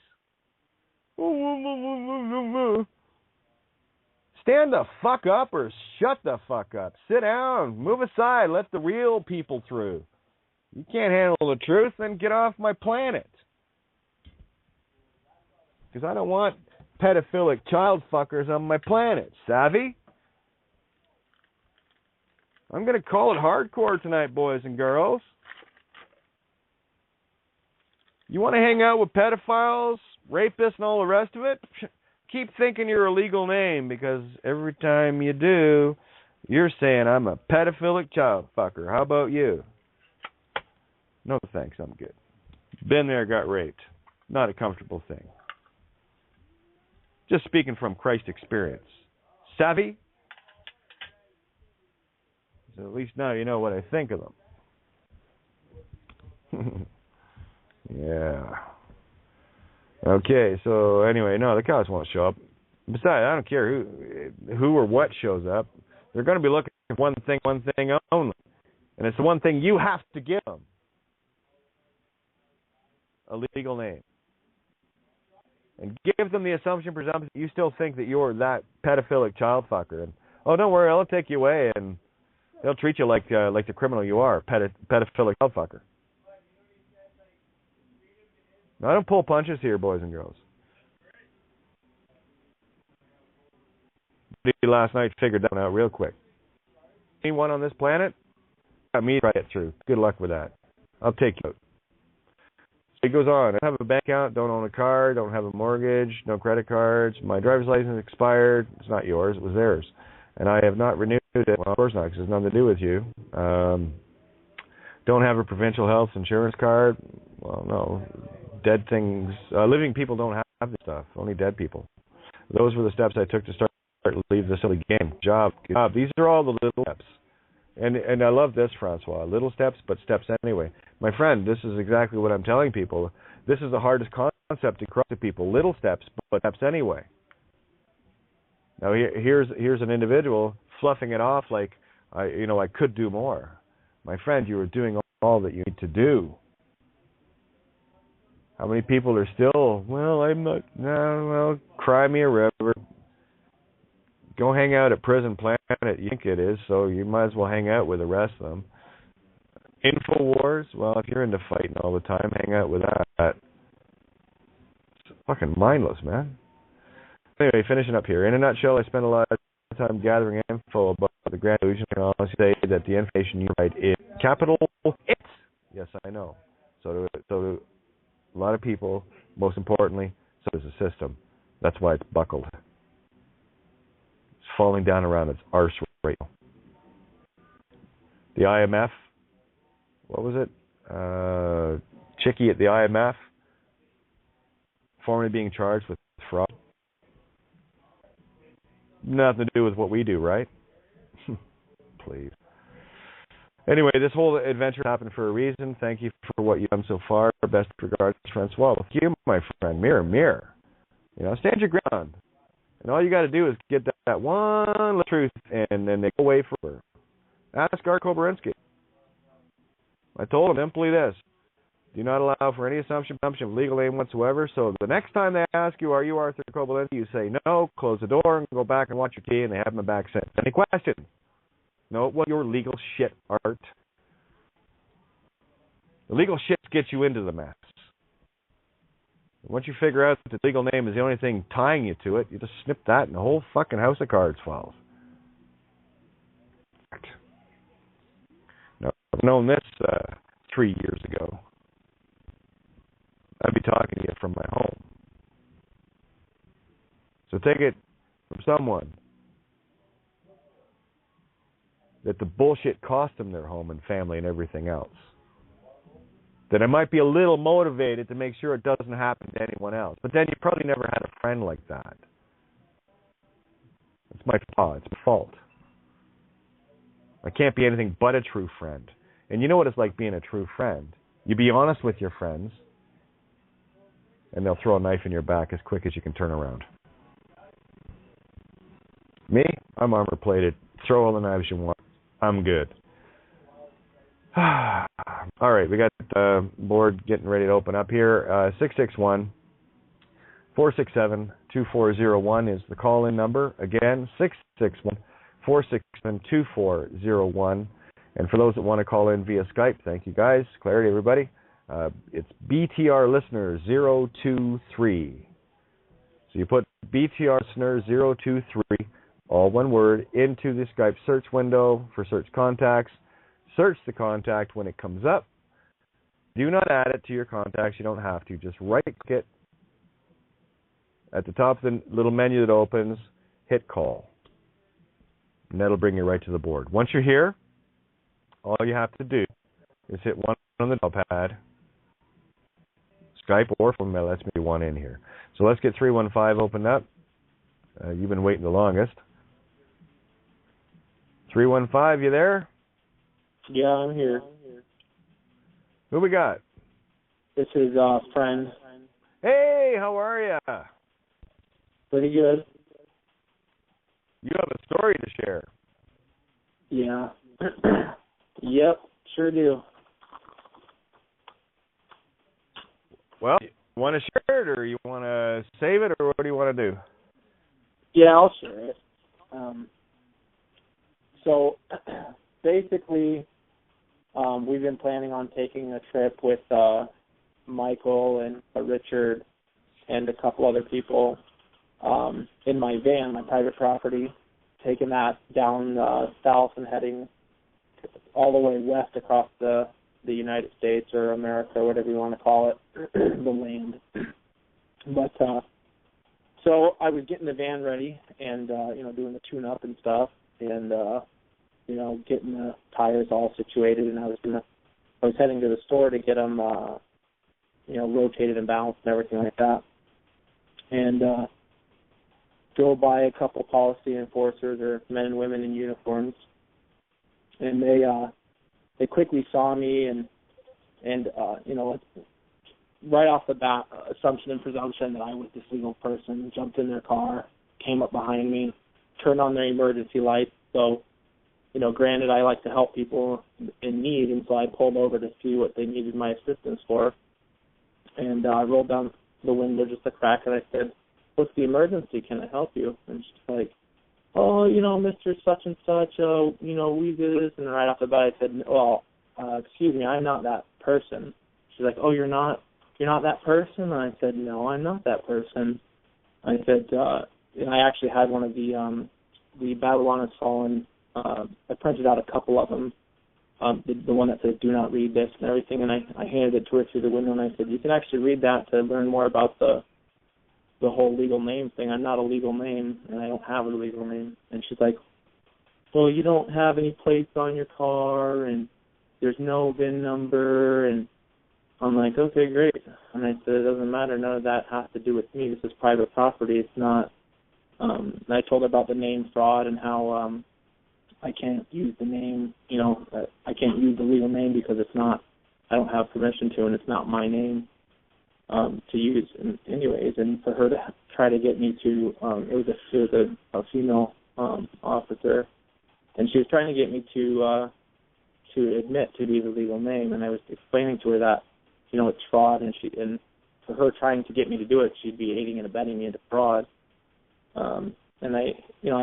Stand the fuck up or shut the fuck up. Sit down. Move aside. Let the real people through. You can't handle the truth, then get off my planet. Because I don't want pedophilic child fuckers on my planet. Savvy? I'm going to call it hardcore tonight, boys and girls. You want to hang out with pedophiles, rapists, and all the rest of it? Keep thinking you're a legal name, because every time you do, you're saying I'm a pedophilic child fucker. How about you? No thanks, I'm good. Been there, got raped. Not a comfortable thing. Just speaking from Christ experience. Savvy? So at least now you know what I think of them. Yeah. Okay, so anyway, no, the cops won't show up. Besides, I don't care who or what shows up. They're going to be looking one thing only. And it's the one thing you have to give them. A legal name. And give them the assumption, presumption, that you still think that you're that pedophilic child fucker. And, oh, don't worry, I'll take you away, and they'll treat you like the criminal you are, pedophilic child fucker. Now, I don't pull punches here, boys and girls. Last night figured that one out real quick. Anyone on this planet? Got me to try it through. Good luck with that. I'll take you out. So he goes on. I don't have a bank account, don't own a car, don't have a mortgage, no credit cards. My driver's license expired. It's not yours. It was theirs. And I have not renewed it. Well, of course not, because it's nothing to do with you. Don't have a provincial health insurance card. Well, no. Dead things. Living people don't have this stuff. Only dead people. Those were the steps I took to start leave the silly game. Job. These are all the little steps. And I love this, Francois. Little steps, but steps anyway. My friend, this is exactly what I'm telling people. This is the hardest concept to cross to people. Little steps, but steps anyway. Now here's an individual fluffing it off like I could do more. My friend, you are doing all that you need to do. How many people are still, cry me a river. Go hang out at Prison Planet, you think it is, so you might as well hang out with the rest of them. InfoWars, well, if you're into fighting all the time, hang out with that. It's fucking mindless, man. Anyway, finishing up here. In a nutshell, I spent a lot of time gathering info about the grand illusion. I'll say that the information you write is capital IT. Yes, I know. So do a lot of people, most importantly, so does the system. That's why it's buckled. Falling down around its arse right now. The IMF, what was it? Chickie at the IMF, formerly being charged with fraud. Nothing to do with what we do, right? Please. Anyway, this whole adventure happened for a reason. Thank you for what you've done so far. Best regards, Francois. With you, my friend. Mirror. Stand your ground. And all you got to do is get that one little truth, and then they go away forever. Ask Art Koborinsky. I told him simply this: do not allow for any assumption of legal name whatsoever. So the next time they ask you, "Are you Arthur Koborinsky?" you say no. Close the door and go back and watch your tea, and they have them back sent. Any questions? No, what your legal shit, Art? The legal shit gets you into the mess. Once you figure out that the legal name is the only thing tying you to it, you just snip that and the whole fucking house of cards falls. Now, I've known this 3 years ago. I'd be talking to you from my home. So take it from someone that the bullshit cost them their home and family and everything else. That I might be a little motivated to make sure it doesn't happen to anyone else. But then you probably never had a friend like that. It's my fault. It's my fault. I can't be anything but a true friend. And you know what it's like being a true friend. You be honest with your friends, and they'll throw a knife in your back as quick as you can turn around. Me, I'm armor-plated. Throw all the knives you want. I'm good. All right, we got the board getting ready to open up here. 661-467-2401 is the call-in number. Again, 661-467-2401. And for those that want to call in via Skype, thank you guys. Clarity, everybody. It's BTR listener 023. So you put BTR listener 023, all one word, into the Skype search window for search contacts. Search the contact when it comes up. Do not add it to your contacts. You don't have to. Just right-click it. At the top of the little menu that opens, hit call. And that'll bring you right to the board. Once you're here, all you have to do is hit one on the dial pad. Skype or phone mail lets me one in here. So let's get 315 opened up. You've been waiting the longest. 315, you there? Yeah, I'm here. Who we got? This is friend. Hey, how are ya? Pretty good. You have a story to share. Yeah. Yep, sure do. Well, you want to share it, or you want to save it, or what do you want to do? Yeah, I'll share it. So basically, we've been planning on taking a trip with Michael and Richard and a couple other people in my van, my private property, taking that down south and heading all the way west across the United States or America, whatever you want to call it, the land. But so I was getting the van ready and doing the tune-up and stuff, and getting the tires all situated, and I was heading to the store to get them rotated and balanced and everything like that. And drove by a couple policy enforcers, or men and women in uniforms, and they quickly saw me and right off the bat, assumption and presumption that I was this legal person, jumped in their car, came up behind me, turned on their emergency lights. So, granted, I like to help people in need, and so I pulled over to see what they needed my assistance for. And I rolled down the window just a crack, and I said, "What's the emergency? Can I help you?" And she's like, "Oh, Mr. Such and Such, we did this." And right off the bat, I said, "Well, excuse me, I'm not that person." She's like, "Oh, you're not that person?" And I said, "No, I'm not that person." I said, and I actually had one of the Babylon Has Fallen. I printed out a couple of them, the one that says "Do not read this" and everything, and I handed it to her through the window, and I said, "You can actually read that to learn more about the whole legal name thing. I'm not a legal name, and I don't have a legal name." And she's like, "Well, you don't have any plates on your car, and there's no VIN number." And I'm like, "Okay, great." And I said, "It doesn't matter. None of that has to do with me. This is private property. It's not." And I told her about the name fraud and how I can't use the name, I can't use the legal name because it's not, I don't have permission to, and it's not my name to use. And anyways, and for her to try to get me to, it was a female officer, and she was trying to get me to admit to be the legal name, and I was explaining to her that, it's fraud, and for her trying to get me to do it, she'd be aiding and abetting me into fraud. And I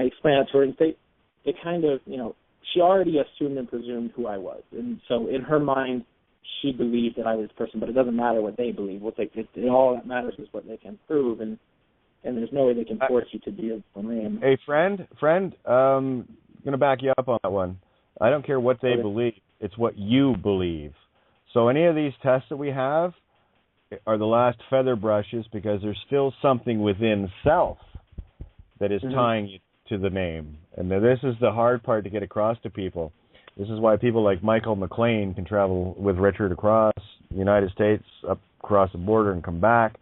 explained that to her, and it kind of, she already assumed and presumed who I was. And so in her mind, she believed that I was this person, but it doesn't matter what they believe. All that matters is what they can prove, and there's no way they can force you to be a name. Hey, friend, I'm going to back you up on that one. I don't care what they believe. It's what you believe. So any of these tests that we have are the last feather brushes, because there's still something within self that is tying you to the name. And this is the hard part to get across to people. This is why people like Michael McLean can travel with Richard across the United States, up across the border, and come back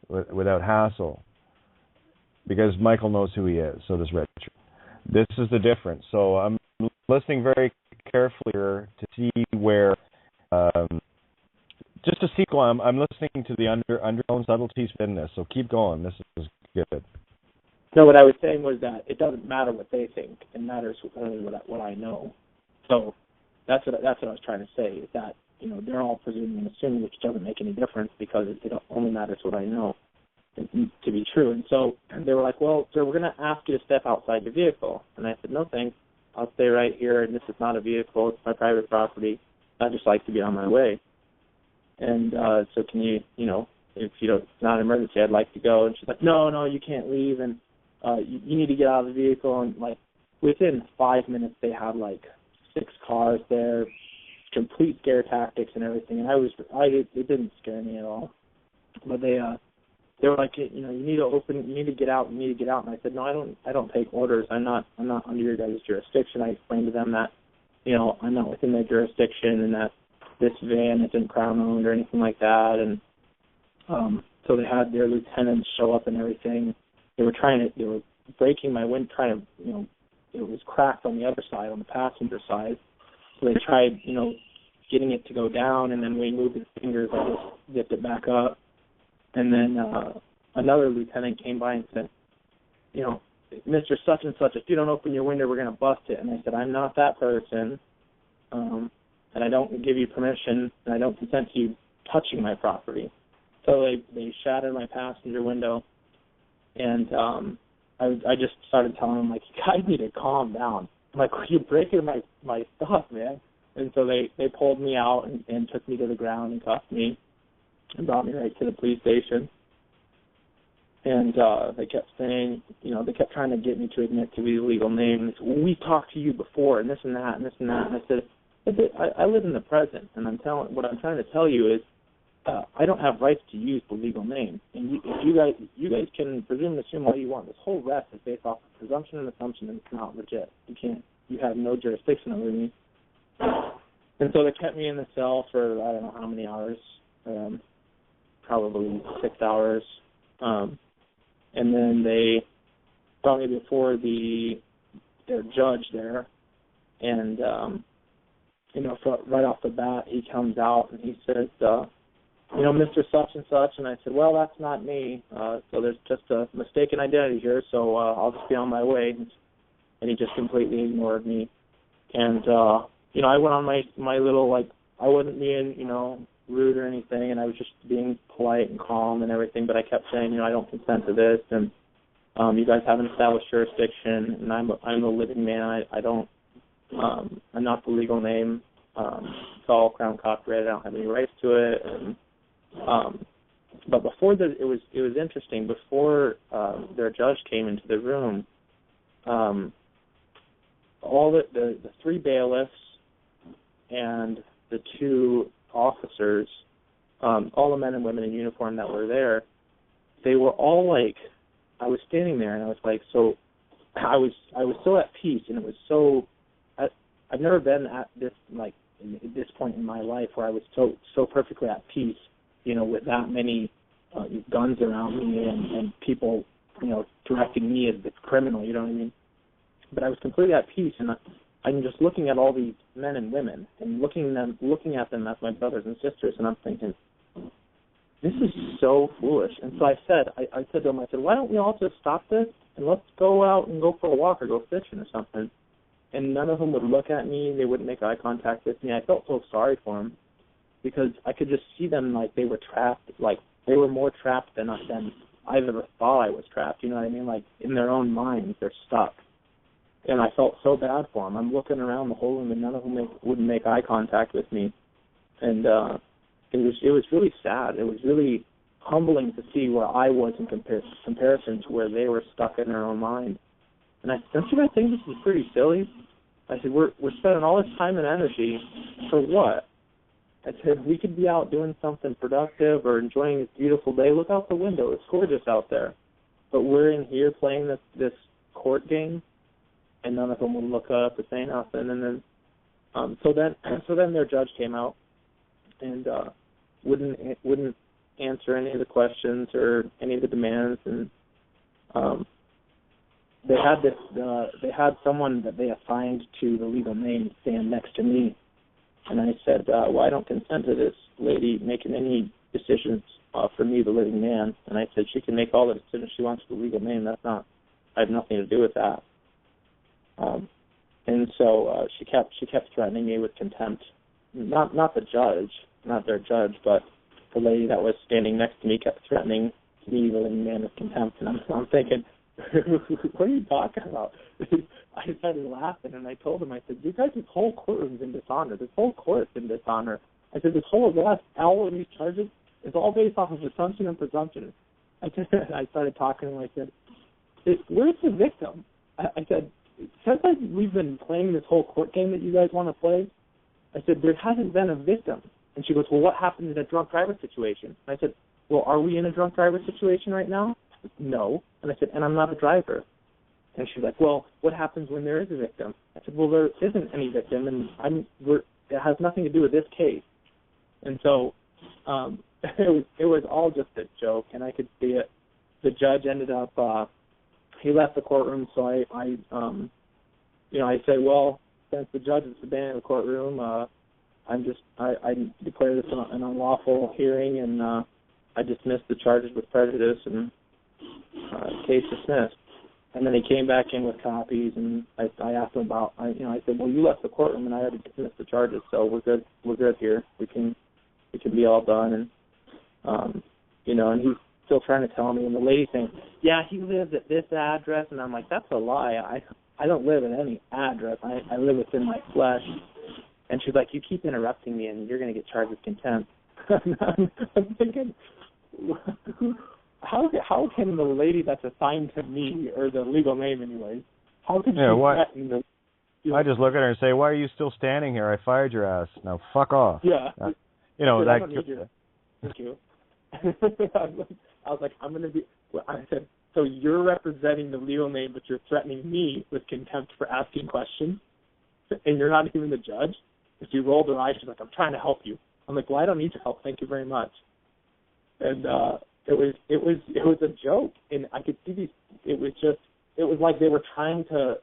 without hassle. Because Michael knows who he is, so does Richard. This is the difference. So I'm listening very carefully here to see where, just a sequel, I'm listening to the undertone subtleties in this, so keep going. This is good. No, what I was saying was that it doesn't matter what they think. It matters only what I know. So that's what I was trying to say, is that, they're all presuming and assuming, which doesn't make any difference, because it only matters what I know to be true. And so they were like, "Well, sir, we're going to ask you to step outside your vehicle." And I said, "No, thanks. I'll stay right here, and this is not a vehicle. It's my private property. I just like to be on my way. And so can you, if it's not an emergency, I'd like to go." And she's like, No, you can't leave, and you need to get out of the vehicle. And within 5 minutes, they had 6 cars there, complete scare tactics and everything. And it didn't scare me at all. But they were like, you need to open, you need to get out. And I said, "No, I don't take orders. I'm not under your guys' jurisdiction." I explained to them that, I'm not within their jurisdiction, and that this van isn't Crown owned or anything like that. And so they had their lieutenants show up and everything. They were breaking my wind, it was cracked on the other side, on the passenger side. So they tried, getting it to go down, and then when he moved his fingers, I just zipped it back up. And then another lieutenant came by and said, Mr. Such and Such, if you don't open your window, we're going to bust it. And I said, I'm not that person, and I don't give you permission, and I don't consent to you touching my property. So they shattered my passenger window, and I just started telling them, like, you guys need to calm down. I'm like, you're breaking my stuff, man. And so they pulled me out and took me to the ground and cuffed me and brought me right to the police station. And they kept saying, they kept trying to get me to admit to the illegal name. They said, well, we talked to you before, and this and that, and this and that. And I said, I live in the present, and what I'm trying to tell you is I don't have rights to use the legal name. And you guys can presume and assume all you want. This whole rest is based off of presumption and assumption, and it's not legit. You have no jurisdiction over me. And so they kept me in the cell for I don't know how many hours, probably 6 hours. And then they brought me before their judge there, and right off the bat, he comes out and he says, Mr. Such and Such, and I said, well, that's not me. So there's just a mistaken identity here, so I'll just be on my way. And he just completely ignored me. And I went on my little, like, I wasn't being rude or anything, and I was just being polite and calm and everything, but I kept saying, I don't consent to this, and you guys haven't established jurisdiction, and I'm a living man. I don't, I'm not the legal name. It's all Crown copyright. I don't have any rights to it. And but before it was interesting. Before their judge came into the room, all the three bailiffs and the two officers, all the men and women in uniform that were there, they were all like, I was standing there and I was like, so I was so at peace, and it was so, I've never been at this, like, at this point in my life where I was so perfectly at peace, with that many guns around me and people, directing me as the criminal, you know what I mean? But I was completely at peace, and I'm just looking at all these men and women and looking at them as my brothers and sisters, and I'm thinking, this is so foolish. And so I said to them, why don't we all just stop this and let's go out and go for a walk or go fishing or something? And none of them would look at me. They wouldn't make eye contact with me. I felt so sorry for them because I could just see them like they were trapped, like they were more trapped than I ever thought I was trapped. You know what I mean? Like in their own minds, they're stuck. And I felt so bad for them. I'm looking around the whole room, and none of them wouldn't make eye contact with me. And it was really sad. It was really humbling to see where I was in comparison to where they were stuck in their own mind. And I said, don't you guys think this is pretty silly? I said, we're spending all this time and energy for what? I said, we could be out doing something productive or enjoying this beautiful day. Look out the window. It's gorgeous out there. But we're in here playing this court game, and none of them would look up or say nothing. And then, so then their judge came out and wouldn't answer any of the questions or any of the demands. And they had someone that they assigned to the legal name stand next to me. And I said, well, I don't consent to this lady making any decisions for me, the living man. And I said, she can make all the decisions she wants for the legal name. I have nothing to do with that. And so she kept threatening me with contempt. Not the judge, not their judge, but the lady that was standing next to me kept threatening me, the living man, with contempt. And I'm thinking, what are you talking about? I started laughing, and I told him, I said, you guys, this whole courtroom's in dishonor. This whole court's in dishonor. I said, this whole arrest, all of these charges, is all based off of assumption and presumption. I started talking to him. I said, where's the victim? I said, since we've been playing this whole court game that you guys want to play, I said, there hasn't been a victim. And she goes, well, what happened in a drunk driver situation? And I said, well, are we in a drunk driver situation right now? No. And I said, and I'm not a driver. And she's like, well, what happens when there is a victim? I said, well, there isn't any victim, and it has nothing to do with this case. And so it was all just a joke, and I could see it. The judge ended up, he left the courtroom, so I said, well, since the judge is abandoning the courtroom, I declare this an unlawful hearing, and I dismissed the charges with prejudice, and case dismissed. And then they came back in with copies, and I asked them about, I said, well, you left the courtroom, and I already dismissed the charges, so we're good here. We can be all done. And, and he's still trying to tell me, and the lady saying, yeah, he lives at this address, and I'm like, that's a lie. I don't live at any address. I live within my flesh. And she's like, you keep interrupting me, and you're going to get charged with contempt. I'm thinking, how can the lady that's assigned to me, or the legal name anyway, how can she threaten the... I just look at her and say, why are you still standing here? I fired your ass. Now fuck off. Yeah. Thank you. I was like, I'm going to be... I said, so you're representing the legal name, but you're threatening me with contempt for asking questions, and you're not even the judge? If she rolled her eyes, she's like, I'm trying to help you. I'm like, well, I don't need your help. Thank you very much. And it was a joke, and I could see these. It was like they were trying to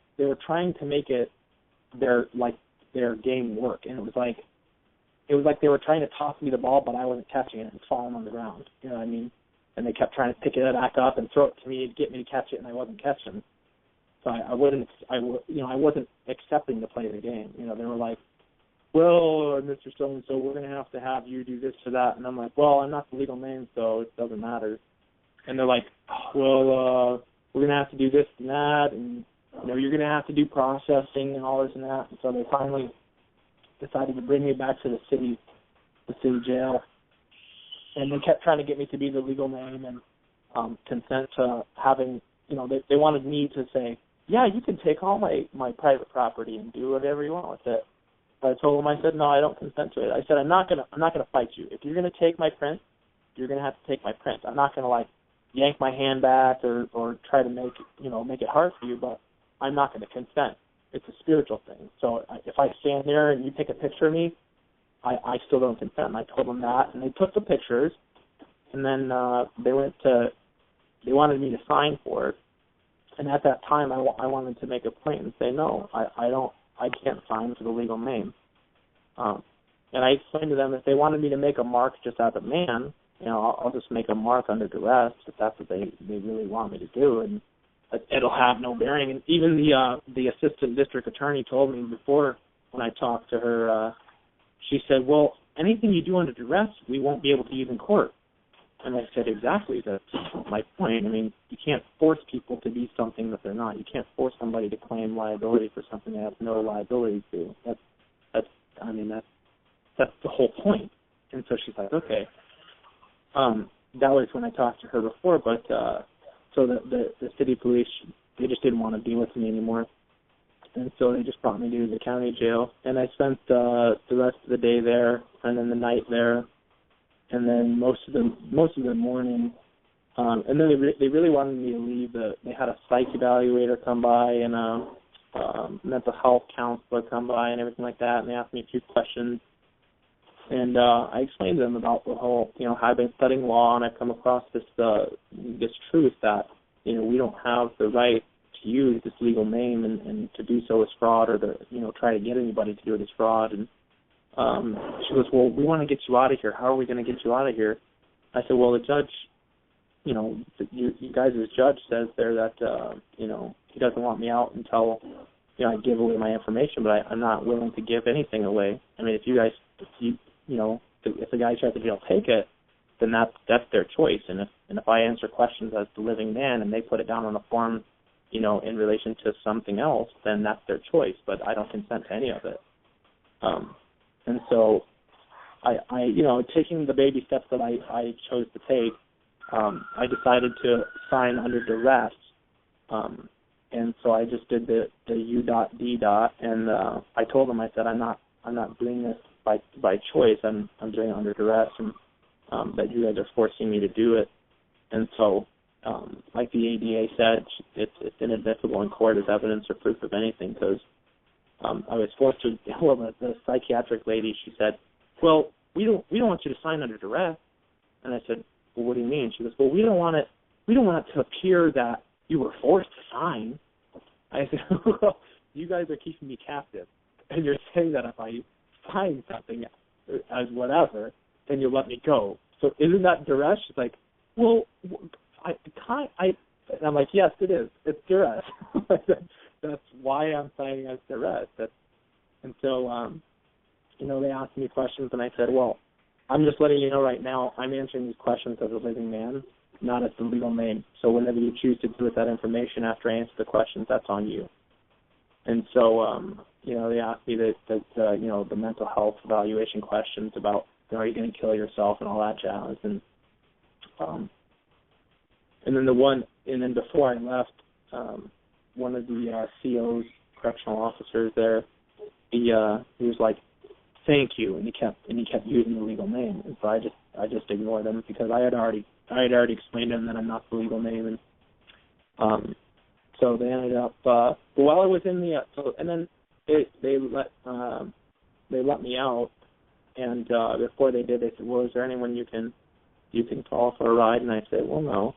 make it their game work, and it was like they were trying to toss me the ball, but I wasn't catching it. It was falling on the ground. You know what I mean? And they kept trying to pick it back up and throw it to me and get me to catch it, and I wasn't catching. So I wasn't accepting to play the game. They were like, well, Mr. So-and-so, we're going to have you do this or that. And I'm like, well, I'm not the legal name, so it doesn't matter. And they're like, well, we're going to have to do this and that, and, you're going to have to do processing and all this and that. And so they finally decided to bring me back to the city jail. And they kept trying to get me to be the legal name and consent to having, they wanted me to say, yeah, you can take all my private property and do whatever you want with it. I told him, I said, no, I don't consent to it. I said, I'm not gonna fight you. If you're gonna take my print, you're gonna have to take my print. I'm not gonna yank my hand back or try to make it hard for you, but I'm not gonna consent. It's a spiritual thing. So if I stand there and you take a picture of me, I still don't consent. And I told them that, and they took the pictures, and then they wanted me to sign for it. And at that time, I wanted to make a point and say, no, I can't sign for the legal name. And I explained to them if they wanted me to make a mark just as a man, I'll just make a mark under duress if that's what they really want me to do, and it'll have no bearing. And even the assistant district attorney told me before when I talked to her, she said, well, anything you do under duress, we won't be able to use in court. And I said, exactly, that's my point. I mean, you can't force people to be something that they're not. You can't force somebody to claim liability for something they have no liability to. That's the whole point. And so she's like, okay. That was when I talked to her before, but so the city police, they just didn't want to be with me anymore. And so they just brought me to the county jail. And I spent the rest of the day there and then the night there. And then most of the morning, and then they really wanted me to leave. They had a psych evaluator come by and a mental health counselor come by and everything like that. And they asked me a few questions, and I explained to them about the whole, how I've been studying law and I've come across this truth that we don't have the right to use this legal name and to do so as fraud or to try to get anybody to do it as fraud. And she goes, well, we want to get you out of here. How are we going to get you out of here? I said, well, the judge, you guys' judge says there that, he doesn't want me out until, I give away my information, but I'm not willing to give anything away. I mean, if the guys at the jail take it, then that's their choice. And if I answer questions as the living man and they put it down on a form, in relation to something else, then that's their choice. But I don't consent to any of it. And so I taking the baby steps that I chose to take, I decided to sign under duress. And so I just did the U.D. and I told them, I said, I'm not doing this by choice. I'm doing it under duress, and that you guys are forcing me to do it. And so, like the ADA said, it's inadmissible in court as evidence or proof of anything, because I was forced to. Well, the psychiatric lady, she said, well, we don't want you to sign under duress. And I said, well, what do you mean? She goes, well, we don't want it to appear that you were forced to sign. I said, well, you guys are keeping me captive, and you're saying that if I sign something as whatever, then you'll let me go. So isn't that duress? She's like, well, And I'm like, yes, it is. It's duress. That's why I'm signing as duress. And so, they asked me questions, and I said, well, I'm just letting you know right now, I'm answering these questions as a living man, not as the legal name. So whatever you choose to do with that information after I answer the questions, that's on you. And so, they asked me that the mental health evaluation questions about, are you going to kill yourself and all that jazz. And then before I left, one of the COs, correctional officers there, he was like, thank you, and he kept using the legal name, and so I just ignored him because I had already explained to him that I'm not the legal name, and so they ended up while I was in the and then they let me out, and before they did, they said, well, is there anyone you can call for a ride? And I said, well, no.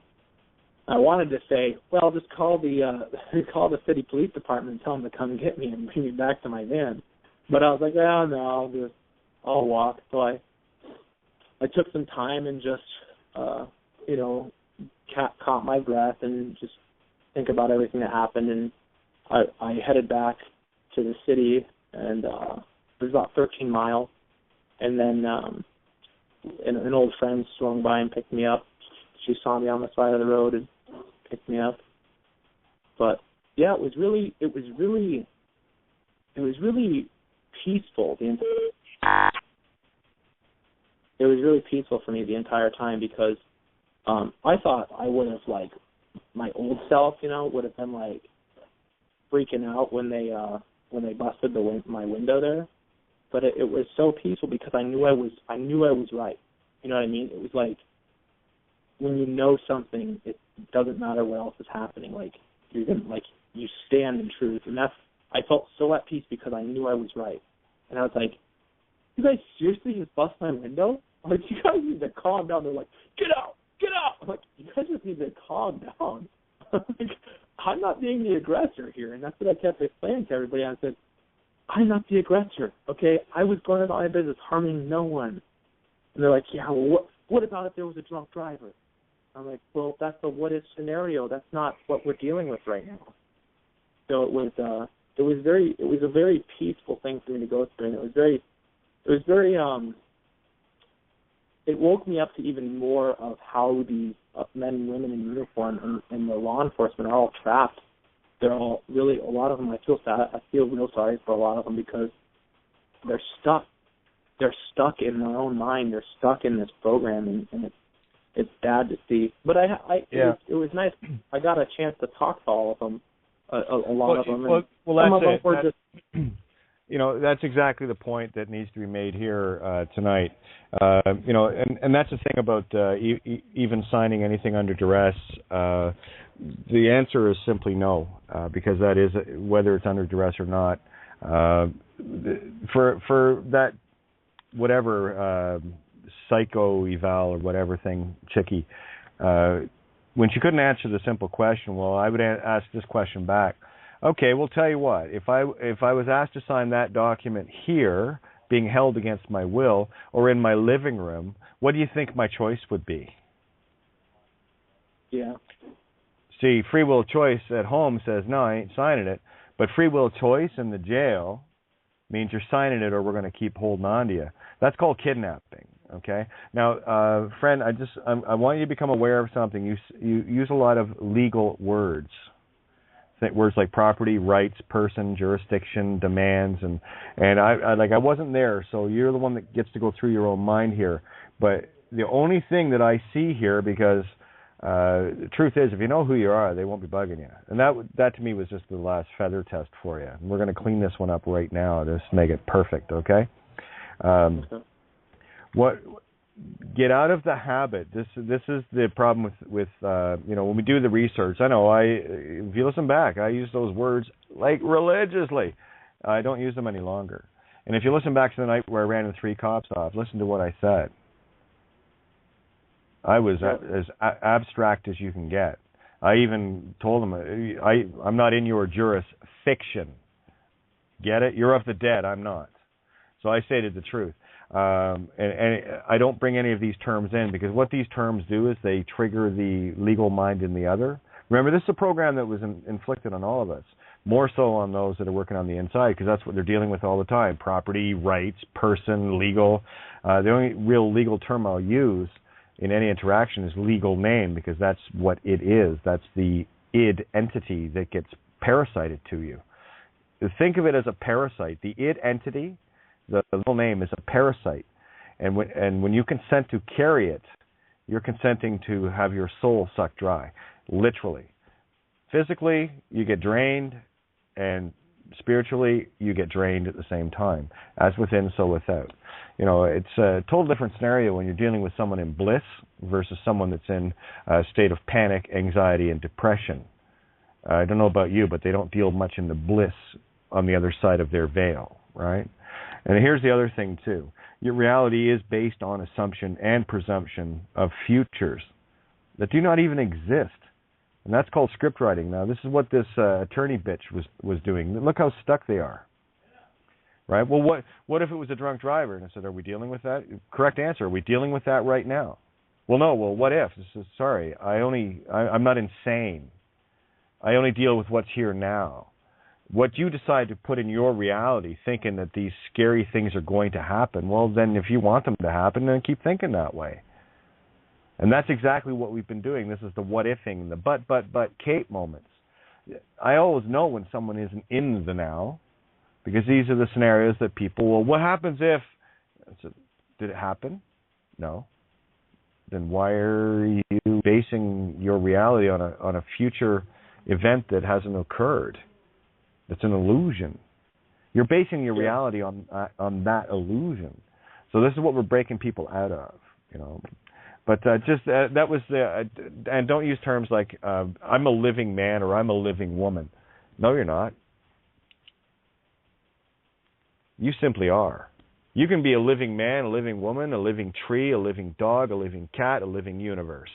I wanted to say, well, just call the city police department and tell them to come get me and bring me back to my van. But I was like, oh, no, I'll walk. So I took some time and just, caught my breath and just think about everything that happened. And I headed back to the city, and it was about 13 miles. And then an old friend swung by and picked me up. She saw me on the side of the road and picked me up. But yeah, it was really peaceful. It was really peaceful for me the entire time because I thought I would have, like, my old self, would have been like freaking out when they busted my window there. But it was so peaceful because I knew I was right. You know what I mean? It was like when you know something, it doesn't matter what else is happening. Like you stand in truth, and I felt so at peace because I knew I was right. And I was like, you guys seriously just bust my window? Like, you guys need to calm down. They're like, get out. I'm like, you guys just need to calm down. Like, I'm not being the aggressor here. And that's what I kept explaining to everybody. I said, I'm not the aggressor, okay? I was going about my business, harming no one. And they're like, yeah, well, what about if there was a drunk driver? I'm like, well, that's a what-if scenario. That's not what we're dealing with right now. So it was a very peaceful thing for me to go through, and it woke me up to even more of how these men and women in uniform and the law enforcement are all trapped. They're all really, a lot of them, I feel real sorry for a lot of them because they're stuck. They're stuck in their own mind. They're stuck in this program, and it's bad to see. But it was nice. I got a chance to talk to all of them, a lot of them. Well, some of them were just. That's exactly the point that needs to be made here tonight. And that's the thing about even signing anything under duress. The answer is simply no, because that is, whether it's under duress or not, for that whatever psycho eval or whatever thing, Chickie, when she couldn't answer the simple question, well, I would ask this question back. Okay, well, tell you what, if I was asked to sign that document here, being held against my will, or in my living room, what do you think my choice would be? Yeah. See, free will choice at home says, no, I ain't signing it. But free will choice in the jail means you're signing it or we're going to keep holding on to you. That's called kidnapping, okay? Now, friend, I want you to become aware of something. You use a lot of legal words. Words like property, rights, person, jurisdiction, demands, and I wasn't there, so you're the one that gets to go through your own mind here. But the only thing that I see here, because the truth is, if you know who you are, they won't be bugging you. And that to me was just the last feather test for you. And we're going to clean this one up right now, just make it perfect, okay? Get out of the habit. This is the problem with when we do the research. I know if you listen back, I use those words like religiously. I don't use them any longer. And if you listen back to the night where I ran the 3 cops off, listen to what I said. I was as abstract as you can get. I even told them, I'm not in your jurisdiction. Get it? You're of the dead. I'm not. So I stated the truth. And I don't bring any of these terms in because what these terms do is they trigger the legal mind in the other. Remember, this is a program that was inflicted on all of us, more so on those that are working on the inside, because that's what they're dealing with all the time: property, rights, person, legal. The only real legal term I'll use in any interaction is legal name, because that's what it is. That's the id entity that gets parasited to you. Think of it as a parasite. The id entity, the legal name, is a parasite. And when you consent to carry it, you're consenting to have your soul sucked dry, literally. Physically, you get drained, and spiritually, you get drained at the same time. As within, so without. You know, it's a total different scenario when you're dealing with someone in bliss versus someone that's in a state of panic, anxiety, and depression. I don't know about you, but they don't deal much in the bliss on the other side of their veil, right? And here's the other thing, too. Your reality is based on assumption and presumption of futures that do not even exist. And that's called script writing. Now, this is what this attorney bitch was doing. Look how stuck they are. Right? Well, what if it was a drunk driver? And I said, are we dealing with that? Correct answer. Are we dealing with that right now? Well, no. Well, what if? This is, sorry, I'm not insane. I only deal with what's here now. What you decide to put in your reality, thinking that these scary things are going to happen, well, then if you want them to happen, then keep thinking that way. And that's exactly what we've been doing. This is the what-ifing, the but, Kate moments. I always know when someone isn't in the now, because these are the scenarios that people, well, what happens if? So, did it happen? No. Then why are you basing your reality on a future event that hasn't occurred? It's an illusion. You're basing your reality on that illusion. So this is what we're breaking people out of, you know. But that was the and don't use terms like I'm a living man or I'm a living woman. No, you're not. You simply are. You can be a living man, a living woman, a living tree, a living dog, a living cat, a living universe.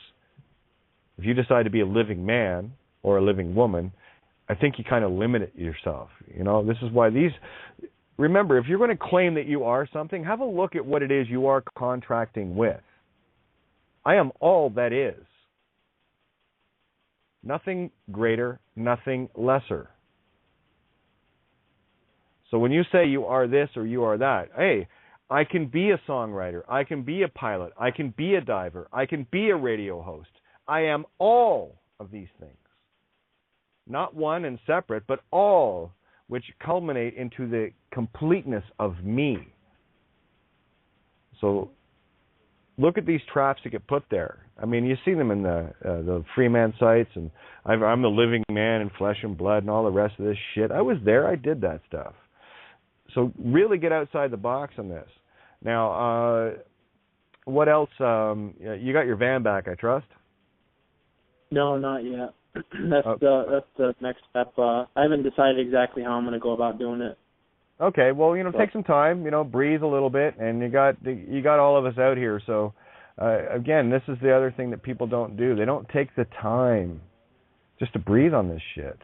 If you decide to be a living man or a living woman, I think you kind of limit it yourself. You know, this is why remember, if you're going to claim that you are something, have a look at what it is you are contracting with. I am all that is. Nothing greater, nothing lesser. So when you say you are this or you are that, hey, I can be a songwriter, I can be a pilot, I can be a diver, I can be a radio host. I am all of these things. Not one and separate, but all, which culminate into the completeness of me. So look at these traps that get put there. I mean, you see them in the Freeman sites, and I'm the living man in flesh and blood and all the rest of this shit. I was there. I did that stuff. So really get outside the box on this. Now, what else? You got your van back, I trust? No, not yet. That's the next step. I haven't decided exactly how I'm going to go about doing it. Okay, well, take some time, breathe a little bit, and you got all of us out here. So, again, this is the other thing that people don't do. They don't take the time just to breathe on this shit.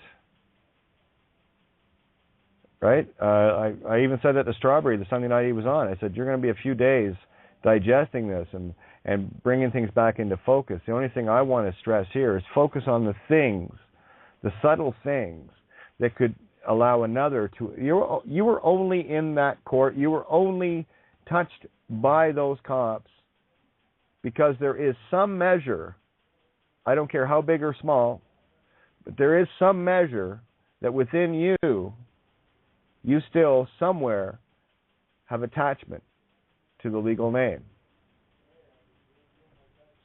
Right? I even said that to Strawberry the Sunday night he was on. I said, you're going to be a few days digesting this and bringing things back into focus. The only thing I want to stress here is focus on the things, the subtle things that could allow another to... You were only in that court. You were only touched by those cops because there is some measure, I don't care how big or small, but there is some measure that within you still somewhere have attachment to the legal name.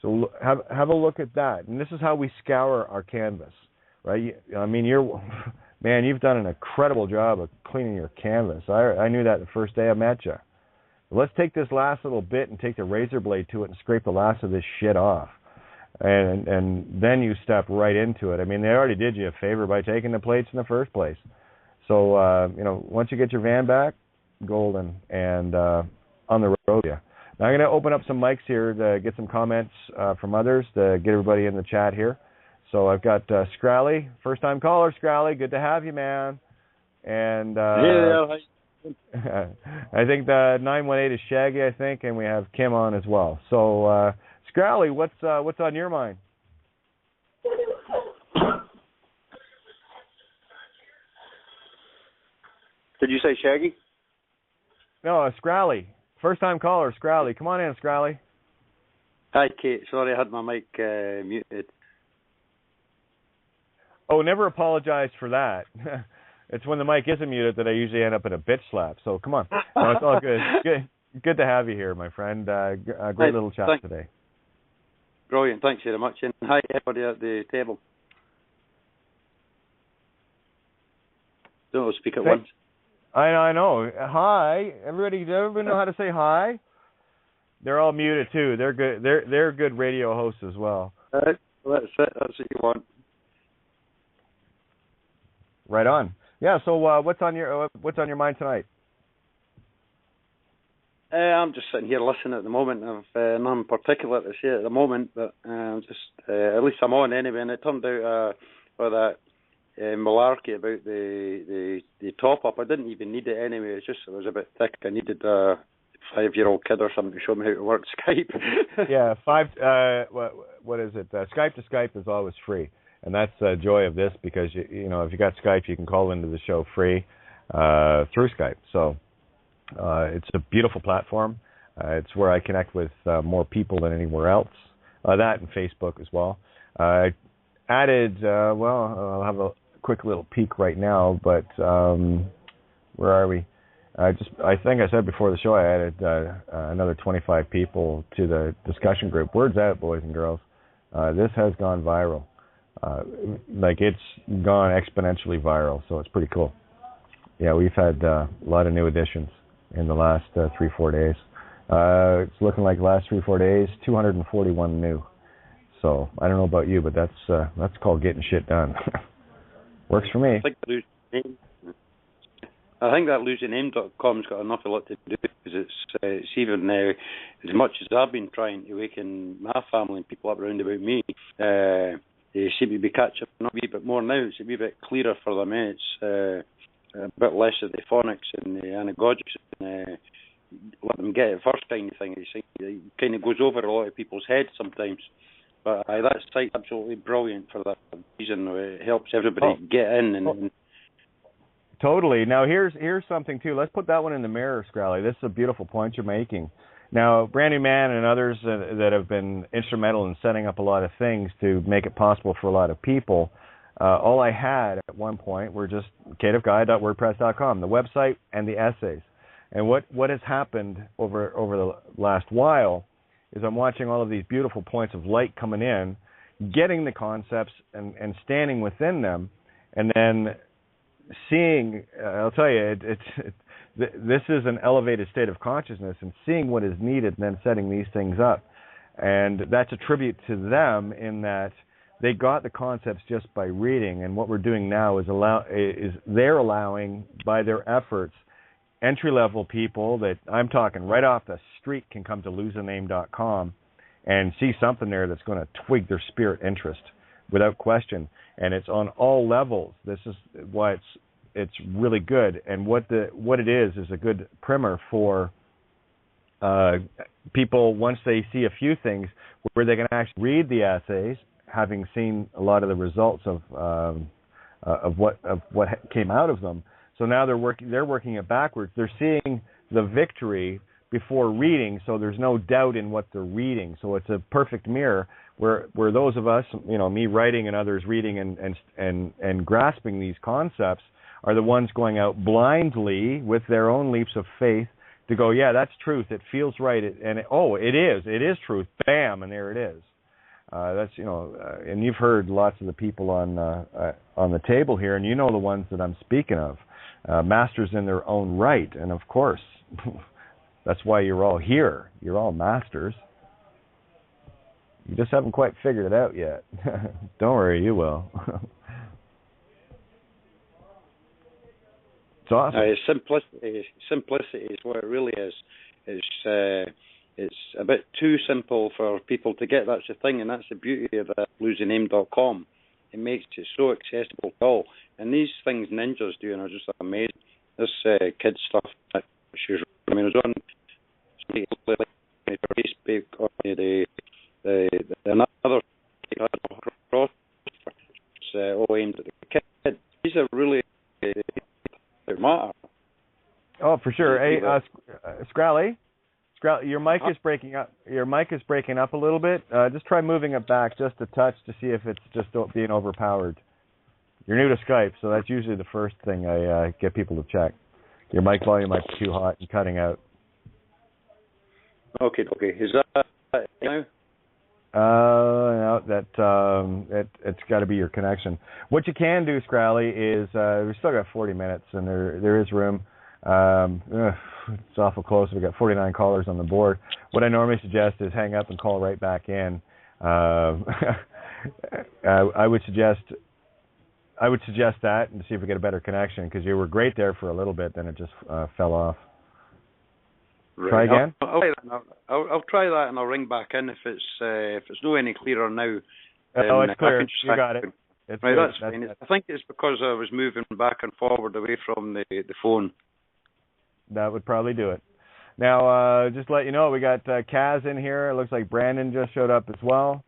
So have a look at that. And this is how we scour our canvas, right? I mean, you've done an incredible job of cleaning your canvas. I knew that the first day I met you. Let's take this last little bit and take the razor blade to it and scrape the last of this shit off. And then you step right into it. I mean, they already did you a favor by taking the plates in the first place. So, once you get your van back, golden, and on the road, yeah. Now I'm going to open up some mics here to get some comments from others to get everybody in the chat here. So I've got Scrally, first-time caller, Scrally. Good to have you, man. And I think the 918 is Shaggy, I think, and we have Kim on as well. So, Scrally, what's on your mind? Did you say Shaggy? No, Scrally. First-time caller, Scrally. Come on in, Scrally. Hi, Kate. Sorry, I had my mic muted. Oh, never apologize for that. It's when the mic isn't muted that I usually end up in a bitch slap. So come on. No, it's all good. Good to have you here, my friend. A great little chat today. Brilliant. Thanks very much. And hi, everybody at the table. Don't speak at once. I know. Hi, everybody. Does everybody know how to say hi? They're all muted too. They're good. They're good radio hosts as well. That's it. That's what you want. Right on. Yeah. So what's on your mind tonight? I'm just sitting here listening at the moment. I've nothing particular to say at the moment, but at least I'm on anyway. And it turned out with that malarkey about the top up. I didn't even need it anyway. It's just it was a bit thick. I needed a 5-year-old kid or something to show me how to work Skype. Yeah, what is it? Skype to Skype is always free, and that's the joy of this because you know if you got Skype, you can call into the show free through Skype. So it's a beautiful platform. It's where I connect with more people than anywhere else. That and Facebook as well. I added. I'll have a quick little peek right now, but where are we? I think I said before the show I added another 25 people to the discussion group. Word's out, boys and girls. This has gone viral. It's gone exponentially viral, so it's pretty cool. Yeah, we've had a lot of new additions in the last 3-4 days. It's looking like the last 3-4 days, 241 new. So I don't know about you, but that's called getting shit done. Works for me. I think that losingnames.com's got an awful lot to do because it's even now, as much as I've been trying to waken my family and people up around about me, they seem to be catching up a wee bit more now. It's a wee bit clearer for them. It's a bit less of the phonics and the anagogics and let them get it first kind of thing. It kind of goes over a lot of people's heads sometimes. But that site's absolutely brilliant for that reason. It helps everybody get in and Totally. Now, here's something, too. Let's put that one in the mirror, Scrally. This is a beautiful point you're making. Now, Brand New Man and others that have been instrumental in setting up a lot of things to make it possible for a lot of people, all I had at one point were just cateofgaia.wordpress.com, the website and the essays. And what has happened over the last while is I'm watching all of these beautiful points of light coming in, getting the concepts and standing within them, and then seeing, I'll tell you, this is an elevated state of consciousness and seeing what is needed and then setting these things up. And that's a tribute to them in that they got the concepts just by reading. And what we're doing now is they're allowing, by their efforts, entry-level people that I'm talking right off the street can come to loseaname.com and see something there that's going to twig their spirit interest without question. And it's on all levels. This is why it's really good. And what it is a good primer for people once they see a few things where they can actually read the essays, having seen a lot of the results of what came out of them. So now they're working it backwards. They're seeing the victory before reading, so there's no doubt in what they're reading. So it's a perfect mirror where those of us, me writing and others reading and grasping these concepts are the ones going out blindly with their own leaps of faith to go, yeah, that's truth. It feels right. It is truth. Bam, and there it is. That's and you've heard lots of the people on the table here, and you know the ones that I'm speaking of, masters in their own right, and of course, that's why you're all here. You're all masters. You just haven't quite figured it out yet. Don't worry, you will. It's awesome. Simplicity is what it really is. It's a bit too simple for people to get. That's the thing, and that's the beauty of losingname.com. It makes it so accessible to all. And these things ninjas doing are just amazing. This kid stuff, she's on Facebook, on another cross, it's all aimed at the kid. These are really matter. for sure. Hey, Scrally, your mic is breaking up. Your mic is breaking up a little bit. Just try moving it back just a touch to see if it's just being overpowered. You're new to Skype, so that's usually the first thing I get people to check. Your mic volume might be too hot and cutting out. Okay. Is that now? No, it's got to be your connection. What you can do, Scrally, is we've still got 40 minutes, and there is room. It's awful close. We've got 49 callers on the board. What I normally suggest is hang up and call right back in. I would suggest that and see if we get a better connection, because you were great there for a little bit, then it just fell off. Right. Try again. I'll try that, and I'll ring back in if it's no any clearer now. Oh, it's clear. You got it. It's right, good. that's fine. I think it's because I was moving back and forward away from the phone. That would probably do it. Now, just to let you know, we got Kaz in here. It looks like Brandon just showed up as well.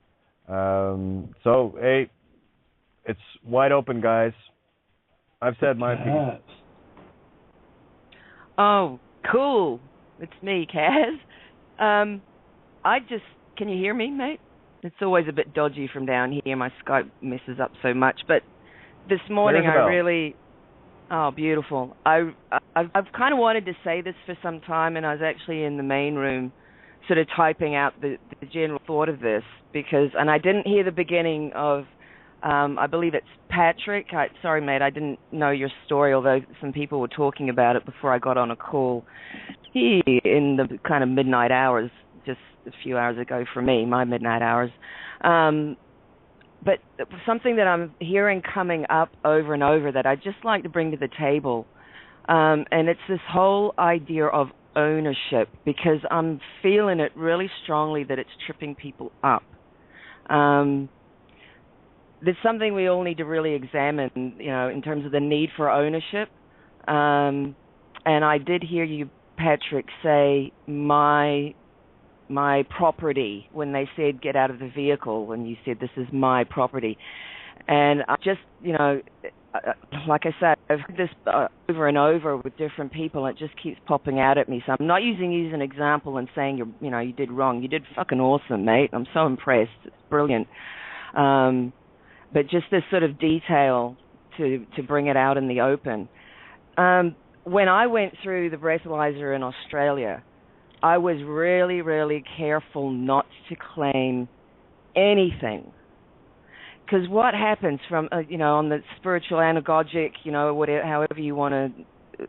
So, hey, it's wide open, guys. I've said my piece. Oh, cool. It's me, Kaz. Can you hear me, mate? It's always a bit dodgy from down here. My Skype messes up so much. But this morning oh, beautiful. I've kind of wanted to say this for some time, and I was actually in the main room sort of typing out the general thought of this, and I didn't hear the beginning of, I believe it's Patrick. Sorry, mate, I didn't know your story, although some people were talking about it before I got on a call here in the kind of midnight hours, just a few hours ago for me, my midnight hours. But something that I'm hearing coming up over and over that I'd just like to bring to the table, and it's this whole idea of ownership, because I'm feeling it really strongly that it's tripping people up. There's something we all need to really examine, in terms of the need for ownership. And I did hear you, Patrick, say my property when they said get out of the vehicle, when you said this is my property. And I just, like I said, I've heard this over and over with different people, and it just keeps popping out at me. So I'm not using you as an example and saying you did wrong. You did fucking awesome, mate. I'm so impressed. It's brilliant. But just this sort of detail to bring it out in the open. When I went through the breathalyzer in Australia, I was really, really careful not to claim anything. Because what happens from, on the spiritual anagogic, however you want to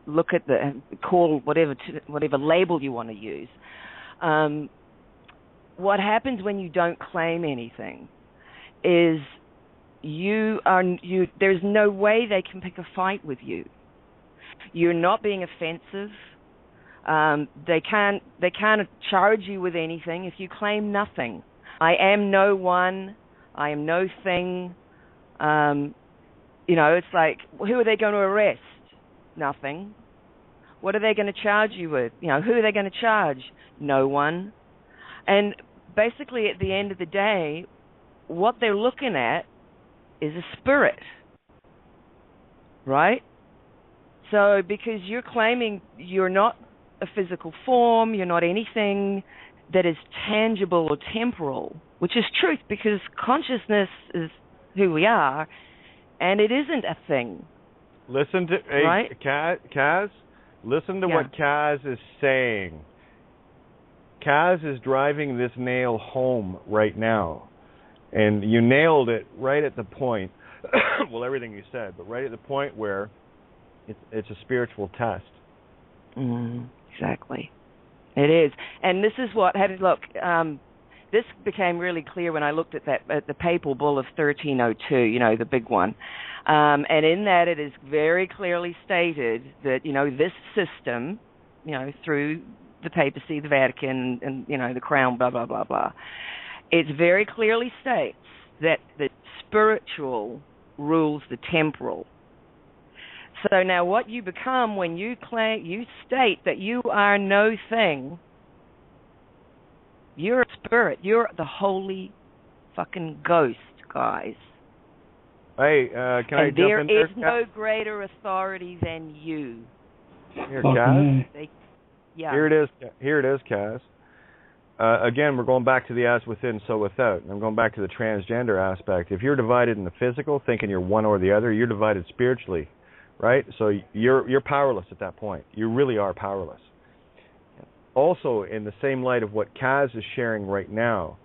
look at whatever label you want to use, what happens when you don't claim anything is there's no way they can pick a fight with you. You're not being offensive. They can't charge you with anything if you claim nothing. I am no one. I am no thing. It's like, who are they going to arrest? Nothing. What are they going to charge you with? Who are they going to charge? No one. And basically, at the end of the day, what they're looking at is a spirit, right? So because you're claiming you're not a physical form, you're not anything that is tangible or temporal, which is truth, because consciousness is who we are, and it isn't a thing. Listen to right? Kaz. Listen to what Kaz is saying. Kaz is driving this nail home right now, and you nailed it right at the point. Well, everything you said, but right at the point where it's a spiritual test. Exactly. It is. And this is what had look. This became really clear when I looked at the papal bull of 1302. The big one. And in that, it is very clearly stated that this system, through the papacy, the Vatican, and the crown, blah blah blah blah. It very clearly states that the spiritual rules the temporal. So now what you become when you state that you are no thing, you're a spirit. You're the holy fucking ghost, guys. Hey, can I jump in there? There is no greater authority than you. Here, Kaz. Yeah. Here it is, Kaz. Again, we're going back to the as within, so without. And I'm going back to the transgender aspect. If you're divided in the physical, thinking you're one or the other, you're divided spiritually, right? So you're powerless at that point. You really are powerless. Also, in the same light of what Kaz is sharing right now,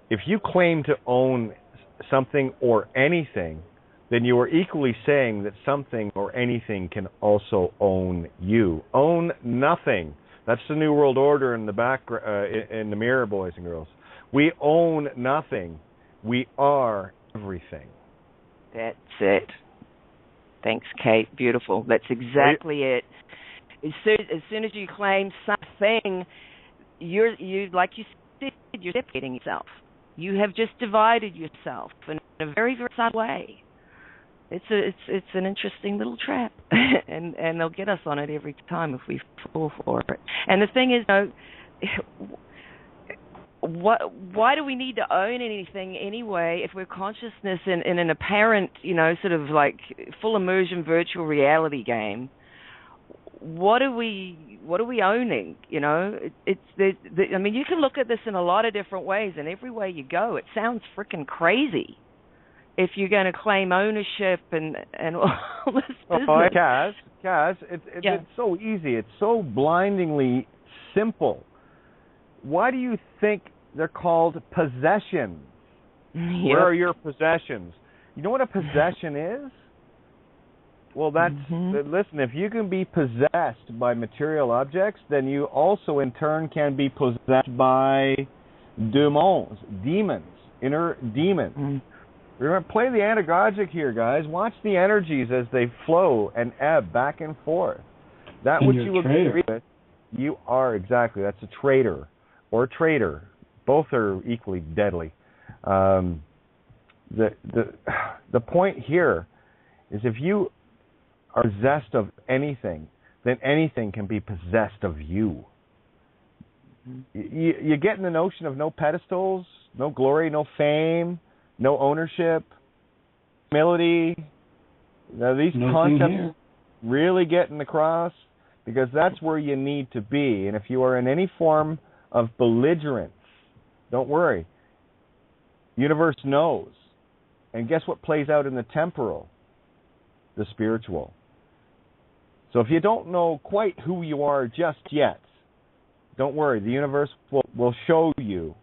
if you claim to own something or anything, then you are equally saying that something or anything can also own you. Own nothing. That's the New World Order in the back, in the mirror, boys and girls. We own nothing. We are everything. That's it. Thanks, Kate. Beautiful. That's exactly it. As soon as you claim something, you like you said, you're separating yourself. You have just divided yourself in a very, very sad way. It's an interesting little trap, and they'll get us on it every time if we fall for it. And the thing is, why do we need to own anything anyway if we're consciousness in an apparent, sort of like full immersion virtual reality game? What are we owning? It's I mean, you can look at this in a lot of different ways, and every way you go, it sounds freaking crazy. If you're going to claim ownership and all this business. Oh, Kaz, it's so easy. It's so blindingly simple. Why do you think they're called possessions? Yep. Where are your possessions? You know what a possession is? Well, that's, listen, if you can be possessed by material objects, then you also in turn can be possessed by demons, inner demons. Remember, play the anagogic here, guys. Watch the energies as they flow and ebb back and forth. That which you agree with, you are exactly. That's a traitor or traitor. Both are equally deadly. The point here is if you are possessed of anything, then anything can be possessed of you. You get in the notion of no pedestals, no glory, no fame, no ownership, humility. Now these concepts really getting across, because that's where you need to be. And if you are in any form of belligerence, don't worry. Universe knows. And guess what plays out in the temporal? The spiritual. So if you don't know quite who you are just yet, don't worry. The universe will show you.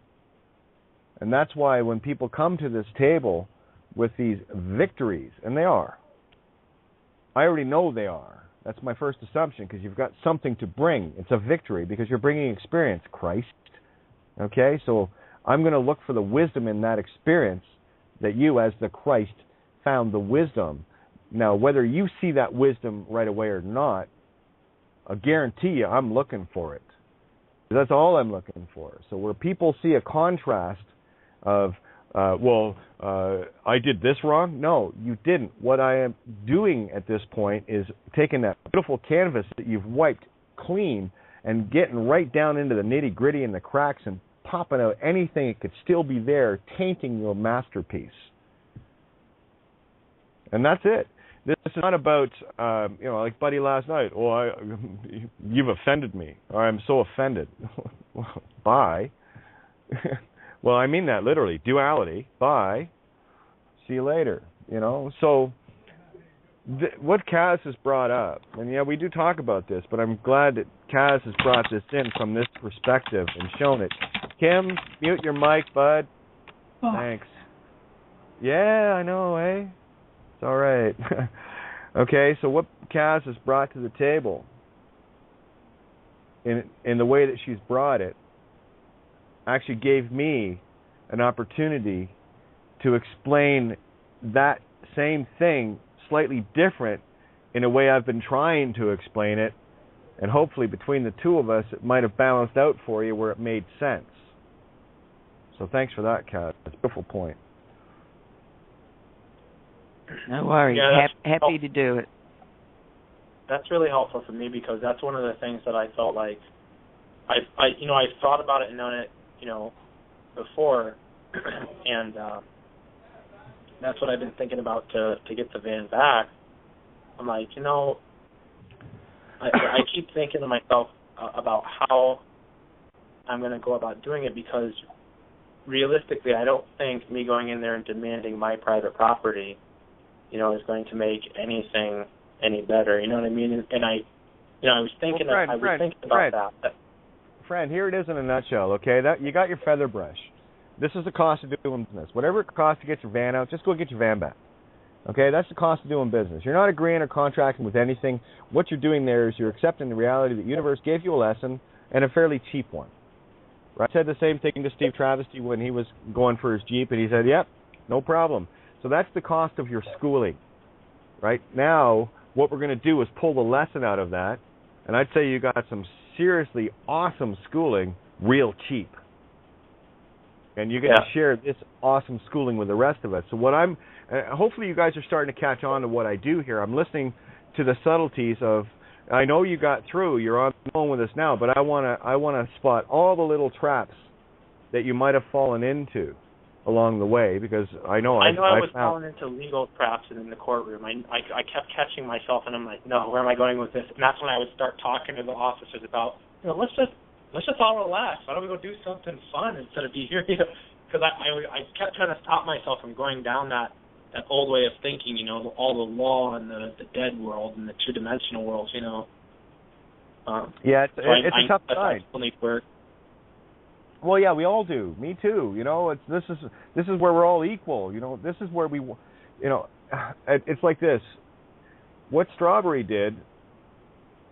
And that's why when people come to this table with these victories, and they are, I already know they are. That's my first assumption, because you've got something to bring. It's a victory because you're bringing experience, Christ. Okay? So I'm going to look for the wisdom in that experience that you, as the Christ, found the wisdom. Now, whether you see that wisdom right away or not, I guarantee you I'm looking for it. That's all I'm looking for. So where people see a contrast of, I did this wrong. No, you didn't. What I am doing at this point is taking that beautiful canvas that you've wiped clean and getting right down into the nitty-gritty and the cracks and popping out anything that could still be there, tainting your masterpiece. And that's it. This is not about, like Buddy last night. Oh, you've offended me. Or I'm so offended. Bye. Well, I mean that literally. Duality. Bye. See you later. So what Kaz has brought up, and yeah, we do talk about this, but I'm glad that Kaz has brought this in from this perspective and shown it. Kim, mute your mic, bud. Oh. Thanks. Yeah, I know, eh? It's all right. Okay, so what Kaz has brought to the table, in the way that she's brought it, actually gave me an opportunity to explain that same thing slightly different in a way I've been trying to explain it, and hopefully between the two of us it might have balanced out for you where it made sense. So thanks for that, Kaz. That's a beautiful point. No worries. Yeah, happy to do it. That's really helpful for me, because that's one of the things that I felt like I thought about it and known it, before, and that's what I've been thinking about to get the van back. I'm like, I keep thinking to myself about how I'm going to go about doing it, because realistically, I don't think me going in there and demanding my private property, is going to make anything any better. You know what I mean? And I was thinking, about that. Friend, here it is in a nutshell. Okay, that you got your feather brush. This is the cost of doing business. Whatever it costs to get your van out, just go get your van back. Okay, that's the cost of doing business. You're not agreeing or contracting with anything. What you're doing there is you're accepting the reality that the universe gave you a lesson, and a fairly cheap one. Right? I said the same thing to Steve Travesty when he was going for his Jeep, and he said, yep, no problem. So that's the cost of your schooling. Right? Now, what we're going to do is pull the lesson out of that, and I'd say you got some seriously awesome schooling real cheap. And you're going to share this awesome schooling with the rest of us. So what hopefully you guys are starting to catch on to what I do here. I'm listening to the subtleties of, I know you got through, you're on the phone with us now, but I want to spot all the little traps that you might have fallen into along the way, because I was falling into legal traps in the courtroom. I kept catching myself, and I'm like, no, where am I going with this? And that's when I would start talking to the officers about, let's just all relax. Why don't we go do something fun instead of be here? Because I kept trying to stop myself from going down that old way of thinking, all the law and the dead world and the two-dimensional worlds, Yeah, it's a tough side. Work. Well, yeah, we all do. Me too. This is where we're all equal. This is where we, it's like this. What Strawberry did,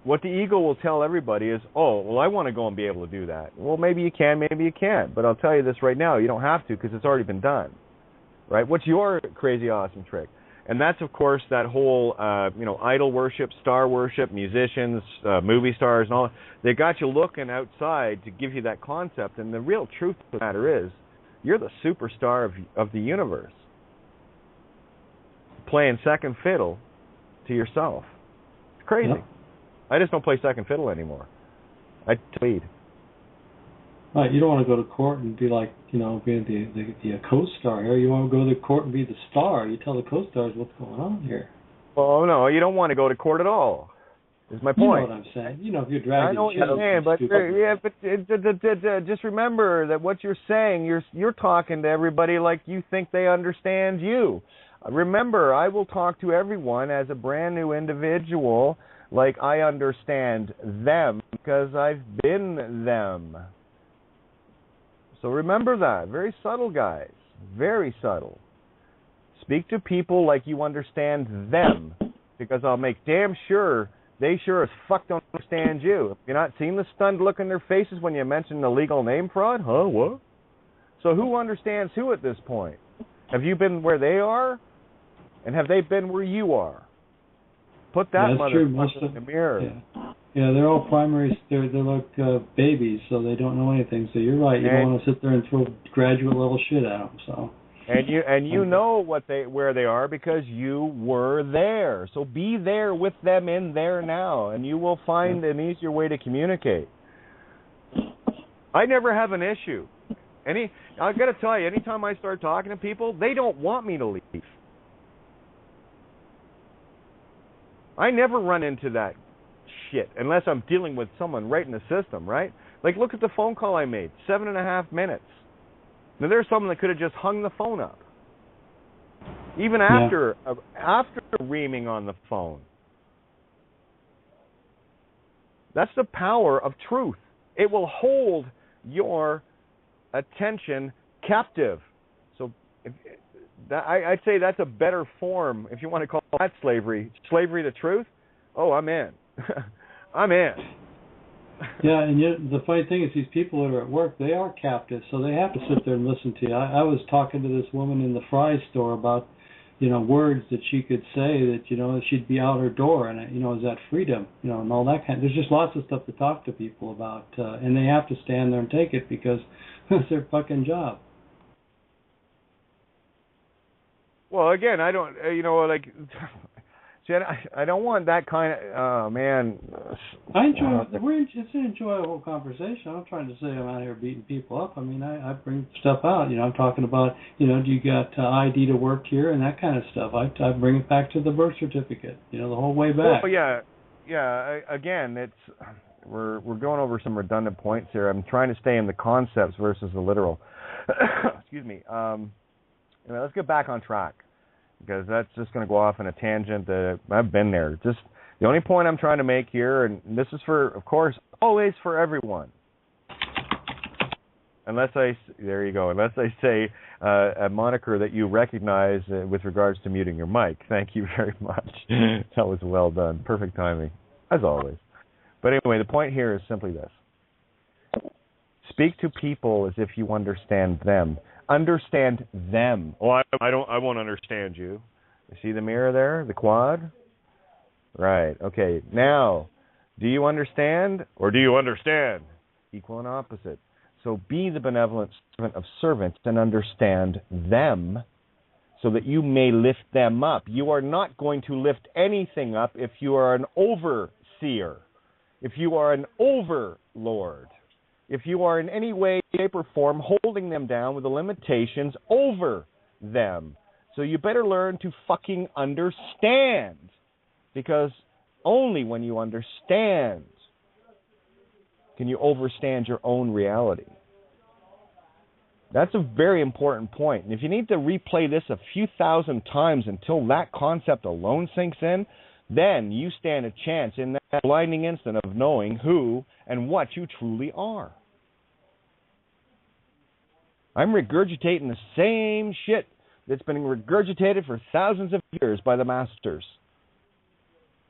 what the ego will tell everybody is, oh, well, I want to go and be able to do that. Well, maybe you can, maybe you can't. But I'll tell you this right now, you don't have to, because it's already been done. Right? What's your crazy awesome trick? And that's, of course, that whole, idol worship, star worship, musicians, movie stars, and all. They got you looking outside to give you that concept. And the real truth of the matter is, you're the superstar of the universe, playing second fiddle to yourself. It's crazy. Yeah. I just don't play second fiddle anymore. I lead. Right, you don't want to go to court and be like, being the co-star here. You want to go to court and be the star. You tell the co-stars what's going on here. Well, no, you don't want to go to court at all. Is my point. You know what I'm saying. If you're dragging. I know what you're saying, but just remember that what you're saying, you're talking to everybody like you think they understand you. Remember, I will talk to everyone as a brand new individual, like I understand them because I've been them. So remember that. Very subtle, guys. Very subtle. Speak to people like you understand them, because I'll make damn sure they sure as fuck don't understand you. Have you not seen the stunned look in their faces when you mention illegal name fraud? Huh? What? So who understands who at this point? Have you been where they are? And have they been where you are? Put that motherfucker in the mirror. Yeah, they're all primaries. They're like babies, so they don't know anything. So you're right. You don't want to sit there and throw graduate level shit at them. So. And you know where they are because you were there. So be there with them in there now, and you will find an easier way to communicate. I never have an issue. I got to tell you, anytime I start talking to people, they don't want me to leave. I never run into that shit unless I'm dealing with someone right in the system, right? Like, look at the phone call I made, 7.5 minutes. Now, there's someone that could have just hung the phone up, even after reaming on the phone. That's the power of truth. It will hold your attention captive. So I'd say that's a better form, if you want to call that slavery. Slavery to truth? Oh, I'm in. I'm in. Yeah, and yet the funny thing is these people that are at work, they are captive, so they have to sit there and listen to you. I was talking to this woman in the fry store about, words that she could say that, she'd be out her door, and, is that freedom, and all that kind of, there's just lots of stuff to talk to people about, and they have to stand there and take it because it's their fucking job. Well, again, I don't, see, I don't want that kind of, oh, man. I enjoy it's an enjoyable conversation. I'm not trying to say I'm out here beating people up. I mean, I bring stuff out. I'm talking about, do you got ID to work here and that kind of stuff. I bring it back to the birth certificate, the whole way back. Oh, yeah. Again, we're going over some redundant points here. I'm trying to stay in the concepts versus the literal. Excuse me. Let's get back on track, because that's just going to go off in a tangent that I've been there. Just the only point I'm trying to make here, and this is for, of course, always for everyone. Unless I say a moniker that you recognize with regards to muting your mic. Thank you very much. That was well done. Perfect timing, as always. But anyway, the point here is simply this. Speak to people as if you understand them. Understand them. Oh, I won't understand you. You see the mirror there, the quad? Right. Okay. Now, do you understand or do you understand? Equal and opposite. So be the benevolent servant of servants and understand them so that you may lift them up. You are not going to lift anything up if you are an overseer, if you are an overlord, if you are in any way, shape, or form holding them down with the limitations over them. So you better learn to fucking understand, because only when you understand can you overstand your own reality. That's a very important point. And if you need to replay this a few thousand times until that concept alone sinks in, then you stand a chance in that blinding instant of knowing who and what you truly are. I'm regurgitating the same shit that's been regurgitated for thousands of years by the masters.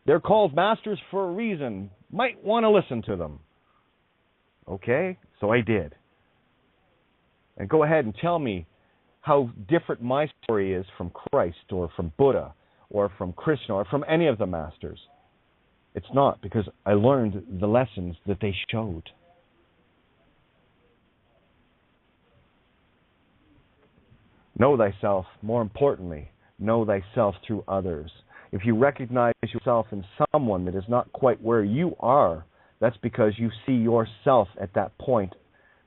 They're called masters for a reason. Might want to listen to them. Okay, so I did. And go ahead and tell me how different my story is from Christ or from Buddha or from Krishna or from any of the masters. It's not, because I learned the lessons that they showed. Know thyself, more importantly, know thyself through others. If you recognize yourself in someone that is not quite where you are, that's because you see yourself at that point.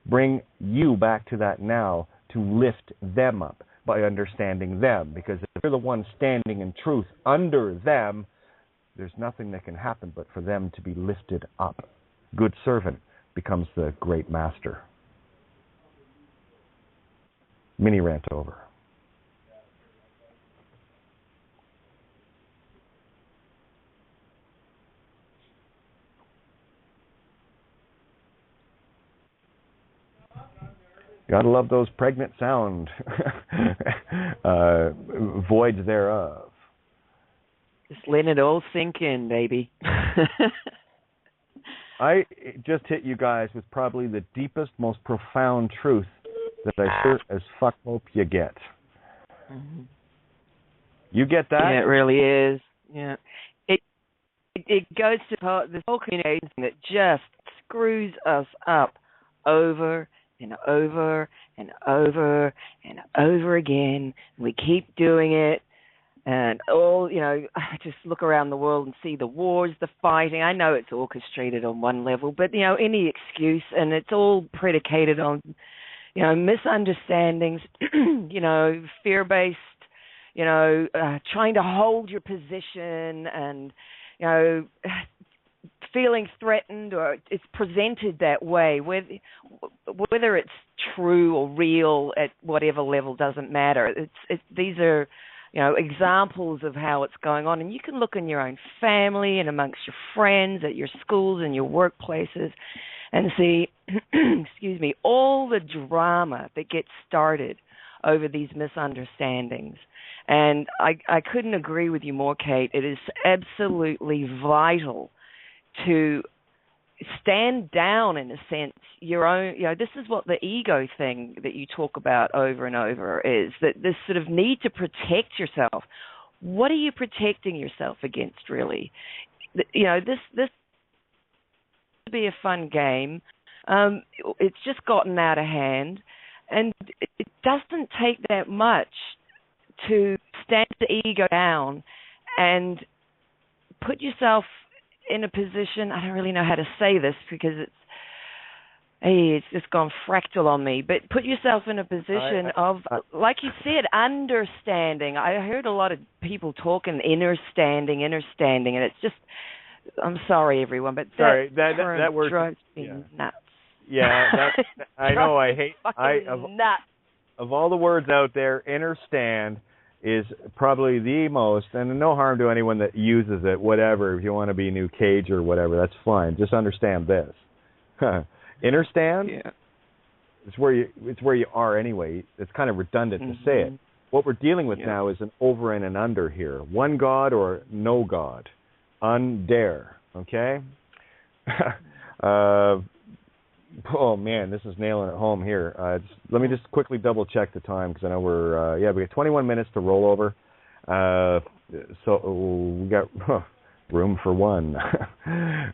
Bring you back to that now to lift them up by understanding them. Because if you're the one standing in truth under them, there's nothing that can happen but for them to be lifted up. Good servant becomes the great master. Mini rant over. Gotta love those pregnant sound voids thereof. Just letting it all sink in, baby. I just hit you guys with probably the deepest, most profound truth that I sure as fuck hope you get. Mm-hmm. You get that? Yeah, it really is. Yeah. It goes to this whole communication that just screws us up over and over and over and over again. We keep doing it, and I just look around the world and see the wars, the fighting. I know it's orchestrated on one level, but any excuse, and it's all predicated on misunderstandings, fear-based, trying to hold your position, and feeling threatened, or it's presented that way. Whether it's true or real at whatever level doesn't matter. These are examples of how it's going on, and you can look in your own family and amongst your friends, at your schools and your workplaces, and see, excuse me, all the drama that gets started over these misunderstandings. And I couldn't agree with you more, Kate. It is absolutely vital to stand down, in a sense, your own, this is what the ego thing that you talk about over and over is, that this sort of need to protect yourself. What are you protecting yourself against, really? This would be a fun game. It's just gotten out of hand, and it doesn't take that much to stand the ego down and put yourself in a position. I don't really know how to say this because it's just gone fractal on me, but put yourself in a position of, like you said, understanding. I heard a lot of people talking understanding, and it's just I'm sorry, everyone, but sorry, that word drives me nuts. Yeah, I know. I hate. Nuts. Of all the words out there, understand is probably the most, and no harm to anyone that uses it. Whatever, if you want to be New Cage or whatever, that's fine. Just understand this. Understand? Yeah. It's where you are anyway. It's kind of redundant to say it. What we're dealing with now is an over and an under here. One God or no God. Undare. Okay? Oh, man, this is nailing it home here. Let me just quickly double-check the time because I know we got 21 minutes to roll over. So we got room for one.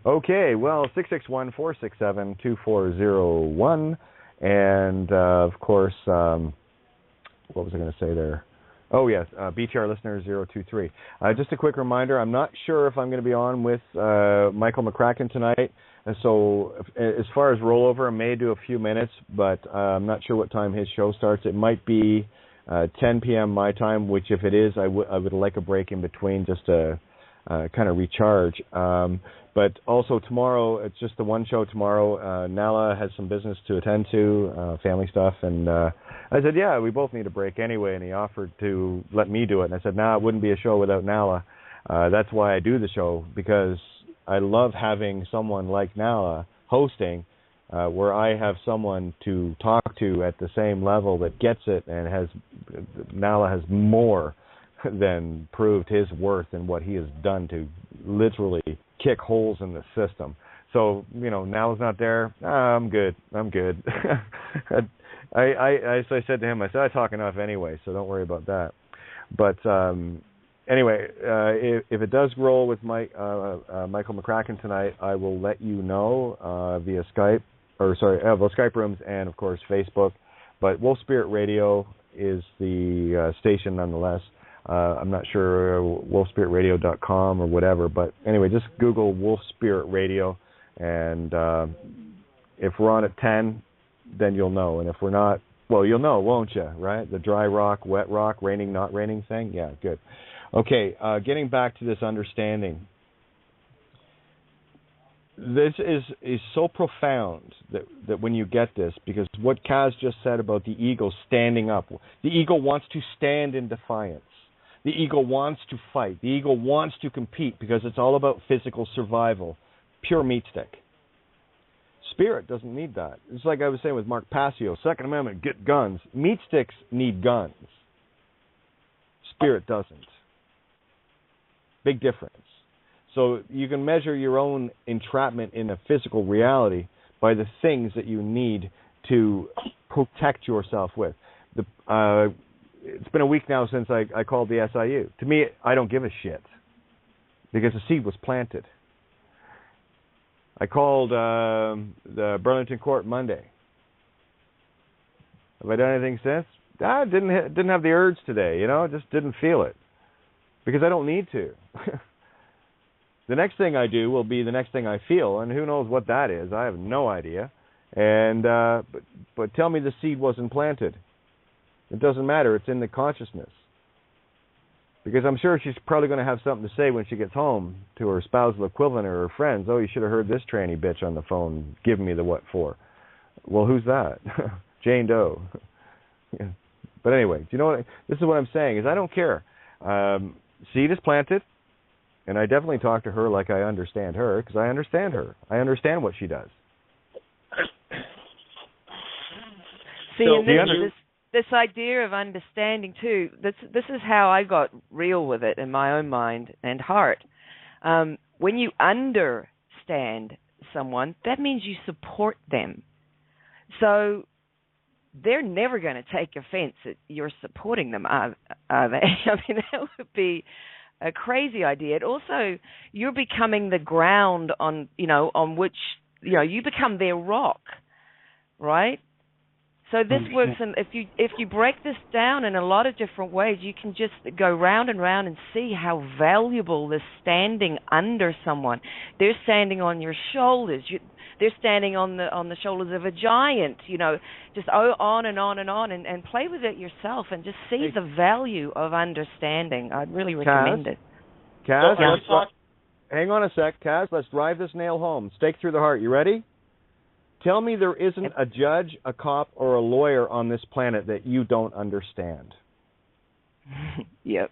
Okay, well, 661-467-2401. And, of course, what was I going to say there? Oh, yes, BTR listener 023. Just a quick reminder, I'm not sure if I'm going to be on with Michael McCracken tonight. And so as far as rollover, I may do a few minutes, but I'm not sure what time his show starts. It might be 10 p.m. my time, which if it is, I would like a break in between just to kind of recharge. But also tomorrow, it's just the one show tomorrow. Nala has some business to attend to, family stuff. And I said, yeah, we both need a break anyway. And he offered to let me do it. And I said, it wouldn't be a show without Nala. That's why I do the show, because I love having someone like Nala hosting where I have someone to talk to at the same level that gets it and Nala has more than proved his worth and what he has done to literally kick holes in the system. So, Nala's not there. I'm good. So I said to him, I talk enough anyway, so don't worry about that. But anyway, if it does roll with Michael McCracken tonight, I will let you know via Skype, Skype rooms and, of course, Facebook. But Wolf Spirit Radio is the station nonetheless. I'm not sure wolfspiritradio.com or whatever, but anyway, just Google Wolf Spirit Radio, and if we're on at 10, then you'll know. And if we're not, well, you'll know, won't you, right? The dry rock, wet rock, raining, not raining thing? Yeah, good. Okay, getting back to this understanding. This is so profound that when you get this, because what Kaz just said about the ego standing up, the ego wants to stand in defiance. The ego wants to fight. The ego wants to compete because it's all about physical survival, pure meat stick. Spirit doesn't need that. It's like I was saying with Mark Passio, Second Amendment, get guns. Meat sticks need guns. Spirit doesn't. Big difference. So you can measure your own entrapment in a physical reality by the things that you need to protect yourself with. It's been a week now since I called the SIU. To me, I don't give a shit because the seed was planted. I called the Burlington Court Monday. Have I done anything since? I didn't have the urge today, just didn't feel it because I don't need to. The next thing I do will be the next thing I feel, and who knows what that is. I have no idea. And but tell me the seed wasn't planted. It doesn't matter. It's in the consciousness. Because I'm sure she's probably going to have something to say when she gets home to her spousal equivalent or her friends. Oh, you should have heard this tranny bitch on the phone giving me the what for. Well, who's that? Jane Doe. Yeah. But anyway, do you know what? This is what I'm saying is I don't care. Seed is planted, and I definitely talk to her like I understand her because I understand her. I understand what she does. See, so, and this idea of understanding too, this is how I got real with it in my own mind and heart. When you understand someone, that means you support them. So they're never going to take offense that you're supporting them, are they? I mean, that would be a crazy idea. And also, you're becoming the ground on which, you become their rock, right? So this works, and if you break this down in a lot of different ways, you can just go round and round and see how valuable this standing under someone. They're standing on your shoulders. They're standing on the shoulders of a giant. Just on and on and on, and play with it yourself, and just see the value of understanding. I'd really recommend it. Kaz, hang on a sec, Kaz. Let's drive this nail home. Stake through the heart. You ready? Tell me there isn't a judge, a cop, or a lawyer on this planet that you don't understand. Yep.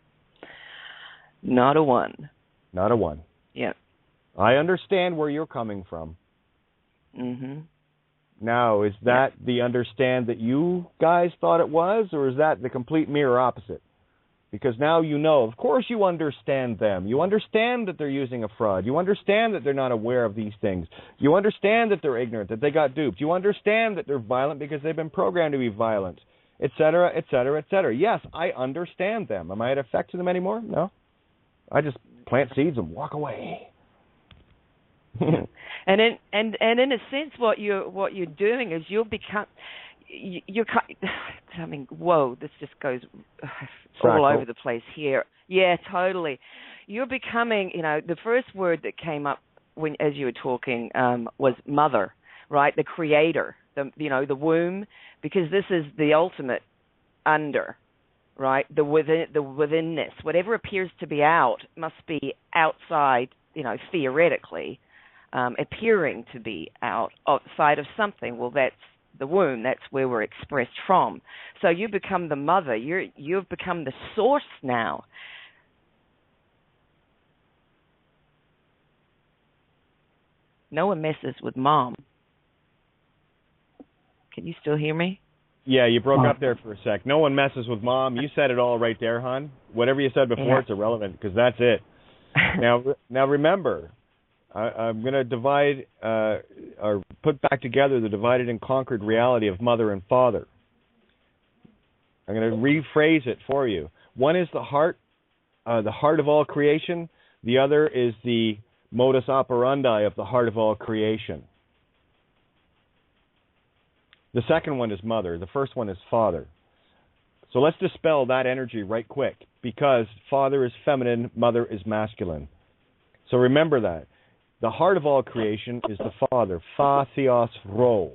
Not a one. Not a one. Yep. I understand where you're coming from. Mm-hmm. Now, is that the understand that you guys thought it was, or is that the complete mirror opposite? Because now you know, of course you understand them. You understand that they're using a fraud. You understand that they're not aware of these things. You understand that they're ignorant, that they got duped. You understand that they're violent because they've been programmed to be violent, et cetera, et cetera, et cetera. Yes, I understand them. Am I affecting them anymore? No. I just plant seeds and walk away. And in a sense, what you're doing is you're I mean, whoa, this just goes all over the place here. Yeah, totally. You're becoming, the first word that came up as you were talking was mother, right? The creator, the womb, because this is the ultimate under, right? The withinness. Whatever appears to be out must be outside, theoretically, appearing to be outside of something. Well, that's the womb. That's where we're expressed from. So you become the mother. You've become the source now. No one messes with mom. Can you still hear me? Yeah, you broke up there for a sec. No one messes with mom. You said it all right there, hon. Whatever you said before, It's irrelevant because that's it. Now remember, I'm going to divide or put back together the divided and conquered reality of mother and father. I'm going to rephrase it for you. One is the heart of all creation. The other is the modus operandi of the heart of all creation. The second one is mother. The first one is father. So let's dispel that energy right quick, because father is feminine, mother is masculine. So remember that. The heart of all creation is the father, fa, theos, rho.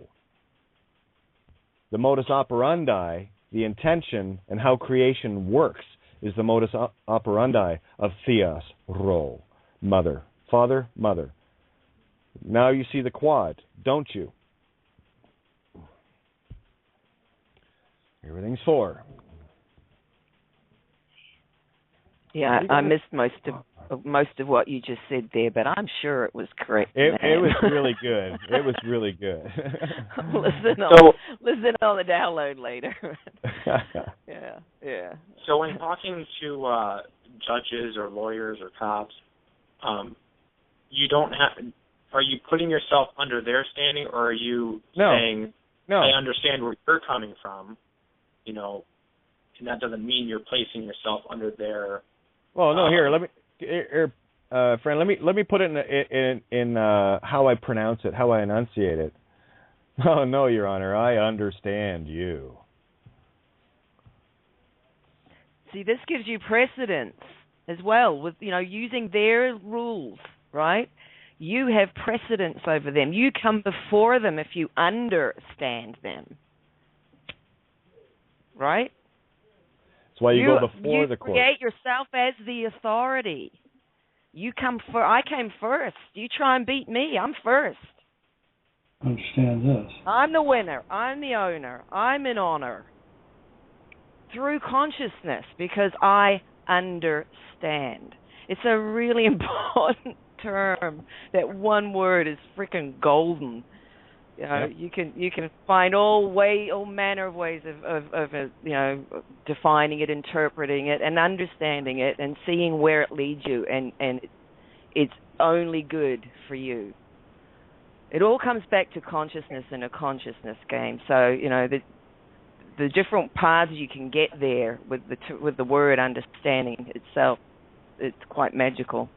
The modus operandi, the intention, and how creation works is the modus operandi of theos, rho, mother. Father, mother. Now you see the quad, don't you? Everything's four. Yeah, I missed most of what you just said there, but I'm sure it was correct. It was really good. It was really good. Listen on the download later. Yeah. So when talking to judges or lawyers or cops, you don't have. Are you putting yourself under their standing, or are you saying, "No, I understand where you're coming from," and that doesn't mean you're placing yourself under their. Well, no. Friend, let me put it in how I pronounce it, how I enunciate it. Oh no, Your Honor, I understand you. See, this gives you precedence as well with using their rules, right? You have precedence over them. You come before them if you understand them, right? That's why you go before the court. You create yourself as the authority. I came first. You try and beat me, I'm first. Understand this. I'm the winner. I'm the owner. I'm in honor. Through consciousness, because I understand. It's a really important term. That one word is freaking golden. You can find all manner of ways of defining it, interpreting it, and understanding it, and seeing where it leads you, and it's only good for you. It all comes back to consciousness and a consciousness game. So the different paths you can get there with the word understanding itself, it's quite magical.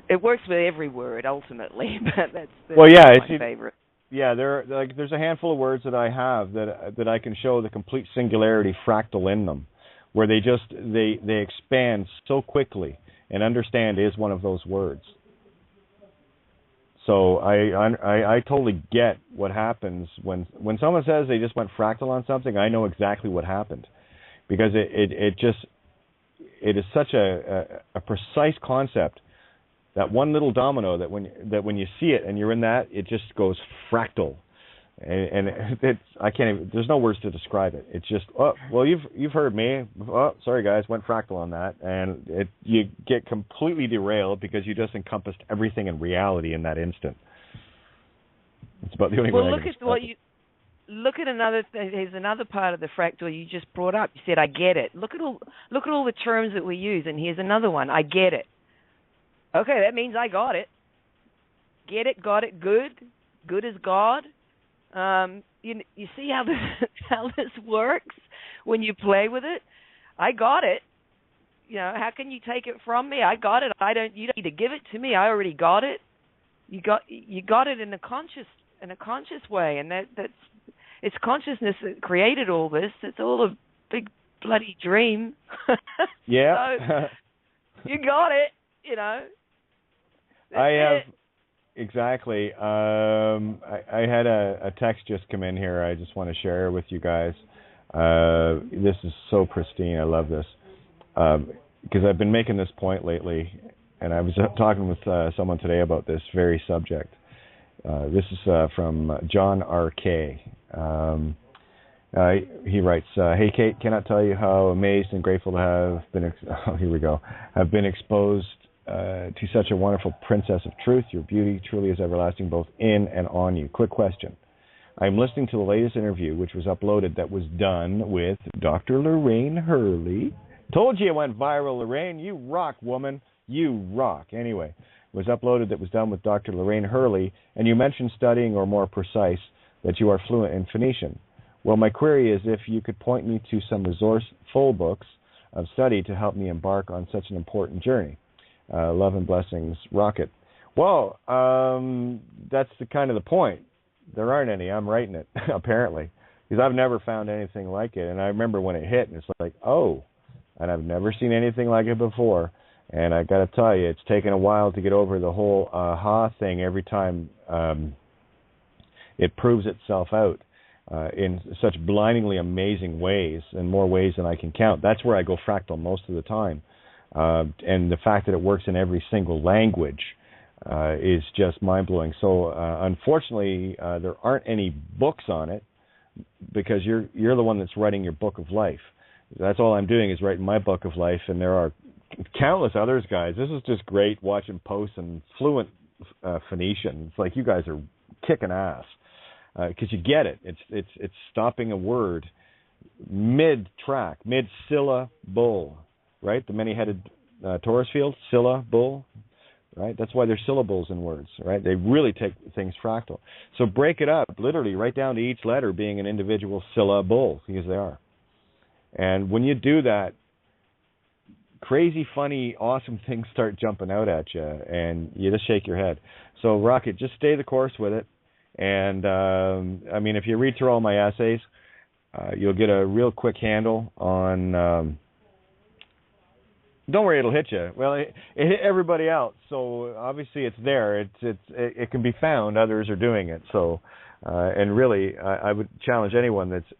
It works with every word ultimately, but that's my favorite. Yeah, there's a handful of words that I have that I can show the complete singularity fractal in them, where they expand so quickly, and understand is one of those words. So I totally get what happens when someone says they just went fractal on something. I know exactly what happened, because it is such a precise concept, that one little domino that when you see it and you're in that, it just goes fractal. And it's I can't even, there's no words to describe it. It's just, oh, well, you've heard me. Oh, sorry guys, went fractal on that, and you get completely derailed because you just encompassed everything in reality in that instant. It's about the only way. Well, look at another. There's another part of the fractal you just brought up. You said, "I get it." Look at all the terms that we use, and here's another one. I get it. Okay, that means I got it. Get it, got it. Good as God. You see how this works when you play with it? I got it. You know, how can you take it from me? I got it. You don't need to give it to me. I already got it. You got it in a conscious way, and that's it's consciousness that created all this. It's all a big bloody dream. Yeah. So, you got it, you know. Exactly. I had a text just come in here. I just want to share with you guys. This is so pristine. I love this because I've been making this point lately, and I was talking with someone today about this very subject. This is from John R.K. He writes, "Hey Kate, cannot tell you how amazed and grateful to have been. Have been exposed to such a wonderful princess of truth. Your beauty truly is everlasting, both in and on you. Quick question. I'm listening to the latest interview, which was uploaded, that was done with Dr. Lorraine Hurley. Told you it went viral, Lorraine. You rock, woman. You rock. Anyway, it was uploaded that was done with Dr. Lorraine Hurley, and you mentioned studying, or more precise, that you are fluent in Phoenician. Well, my query is if you could point me to some resourceful books of study to help me embark on such an important journey. Love and blessings, Rocket." Well, that's the kind of the point. There aren't any. I'm writing it, apparently, because I've never found anything like it. And I remember when it hit, and it's like, oh, and I've never seen anything like it before. And I got to tell you, it's taken a while to get over the whole aha thing every time it proves itself out in such blindingly amazing ways, and more ways than I can count. That's where I go fractal most of the time. And the fact that it works in every single language is just mind-blowing. So, unfortunately, there aren't any books on it because you're the one that's writing your book of life. That's all I'm doing is writing my book of life, and there are countless others, guys. This is just great watching posts and fluent Phoenician. It's like you guys are kicking ass because you get it. It's stopping a word mid-track, mid-syllable. Right, the many-headed torus field, syllable, right? That's why there's syllables in words, right? They really take things fractal. So break it up, literally, right down to each letter being an individual syllable, because they are. And when you do that, crazy, funny, awesome things start jumping out at you, and you just shake your head. So, Rocket, just stay the course with it. And, I mean, if you read through all my essays, you'll get a real quick handle on... don't worry, it'll hit you. Well, it hit everybody else, so obviously it's there. It can be found. Others are doing it. So, and really, I would challenge anyone that's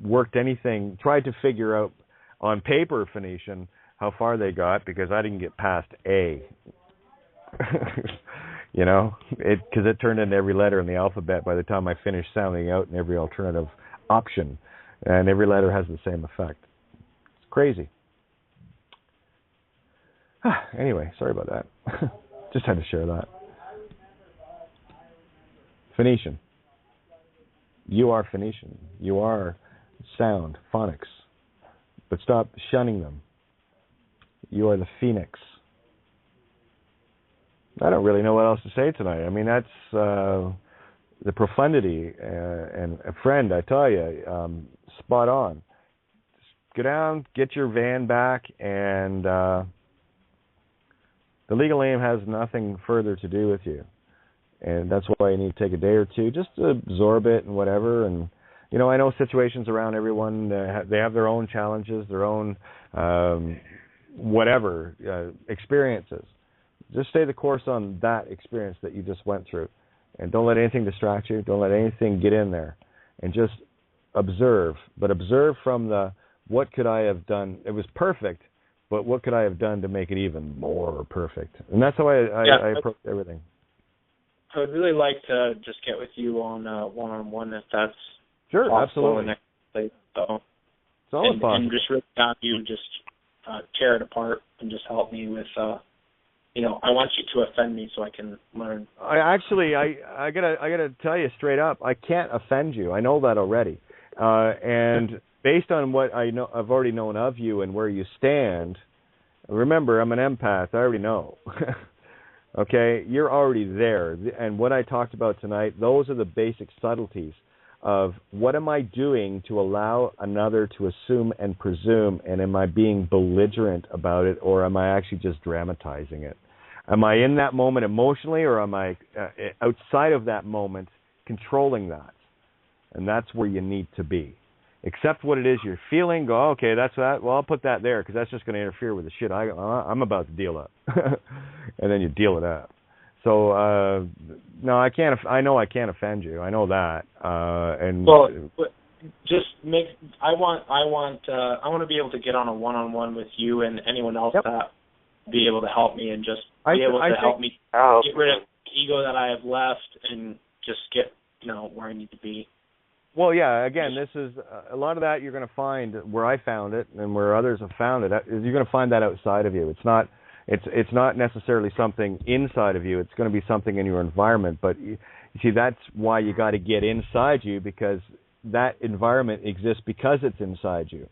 worked anything, tried to figure out on paper Phoenician how far they got, because I didn't get past A. You know, because it turned into every letter in the alphabet by the time I finished sounding out in every alternative option, and every letter has the same effect. It's crazy. Anyway, sorry about that. Just had to share that. Phoenician. You are Phoenician. You are sound, phonics. But stop shunning them. You are the phoenix. I don't really know what else to say tonight. I mean, that's the profundity. And a friend, I tell you, spot on. Just go down, get your van back, and... the legal aim has nothing further to do with you. And that's why you need to take a day or two just to absorb it and whatever. And, you know, I know situations around everyone, they have their own challenges, their own experiences. Just stay the course on that experience that you just went through. And don't let anything distract you. Don't let anything get in there. And just observe. But observe from the, what could I have done? It was perfect, but what could I have done to make it even more perfect? And that's how I approach everything. I would really like to just get with you on one-on-one if that's sure, possible. absolutely. Next place, so. It's always possible. And just really have you just tear it apart and just help me with, I want you to offend me so I can learn. I gotta tell you straight up, I can't offend you. I know that already. And based on what I've already known of you and where you stand, remember, I'm an empath. I already know. Okay? You're already there. And what I talked about tonight, those are the basic subtleties of what am I doing to allow another to assume and presume, and am I being belligerent about it, or am I actually just dramatizing it? Am I in that moment emotionally, or am I outside of that moment controlling that? And that's where you need to be. Accept what it is you're feeling. Go, okay, that's that. Well, I'll put that there because that's just going to interfere with the shit I'm about to deal up. And then you deal it up. So no, I can't. I know I can't offend you. I know that. And well, just make. I want to be able to get on a one-on-one with you and anyone else that be able to help me and just be able to help me get rid of the ego that I have left and just get where I need to be. Well, yeah. Again, this is a lot of that you're going to find where I found it and where others have found it. You're going to find that outside of you. It's not. It's not necessarily something inside of you. It's going to be something in your environment. But you see, that's why you got to get inside you, because that environment exists because it's inside you.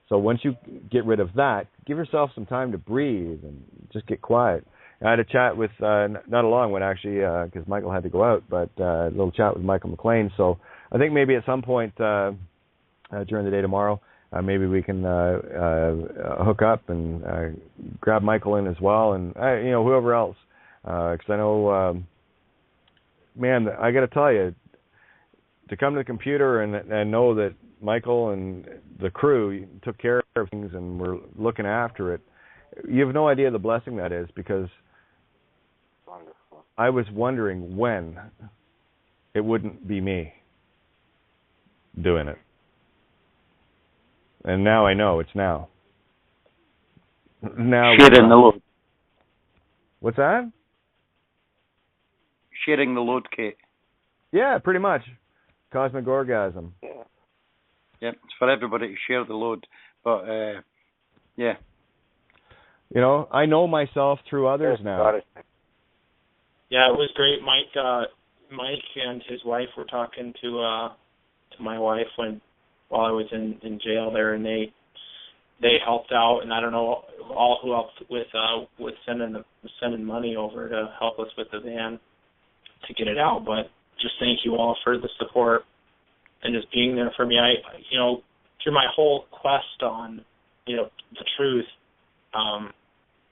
So once you get rid of that, give yourself some time to breathe and just get quiet. I had a chat with, not a long one actually, because Michael had to go out, but a little chat with Michael McLean. So I think maybe at some point during the day tomorrow, maybe we can hook up and grab Michael in as well, and whoever else, because I know, man, I got to tell you, to come to the computer and know that Michael and the crew took care of things and were looking after it, you have no idea the blessing that is, because wonderful. I was wondering when it wouldn't be me doing it. And now I know it's now. Now sharing the load. What's that? Sharing the load, Kate. Yeah, pretty much. Cosmic orgasm. Yeah. Yeah, it's for everybody to share the load. But yeah. I know myself through others now. Yeah, it was great. Mike and his wife were talking to my wife while I was in jail there, and they helped out, and I don't know all who helped with sending money over to help us with the van to get it out. But just thank you all for the support and just being there for me. I through my whole quest on the truth,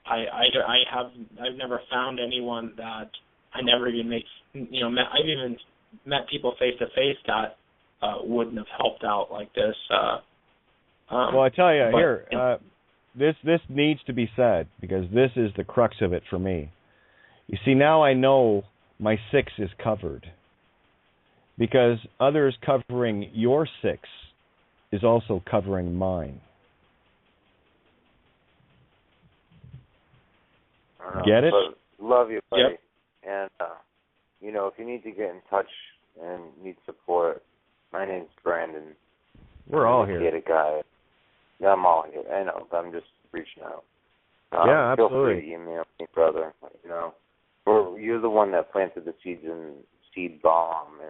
I've never found anyone that I never even met. I've even met people face to face that wouldn't have helped out like this. Well, I tell you, this needs to be said, because this is the crux of it for me. You see, now I know my 6 is covered, because others covering your 6 is also covering mine. Get it? Love you, buddy. Yep. And, if you need to get in touch and need support, my name's Brandon. We're all here. Get a guy. Yeah, I'm all here. I know, but I'm just reaching out. Yeah, absolutely. Feel free to email me, brother. You're the one that planted the seed bomb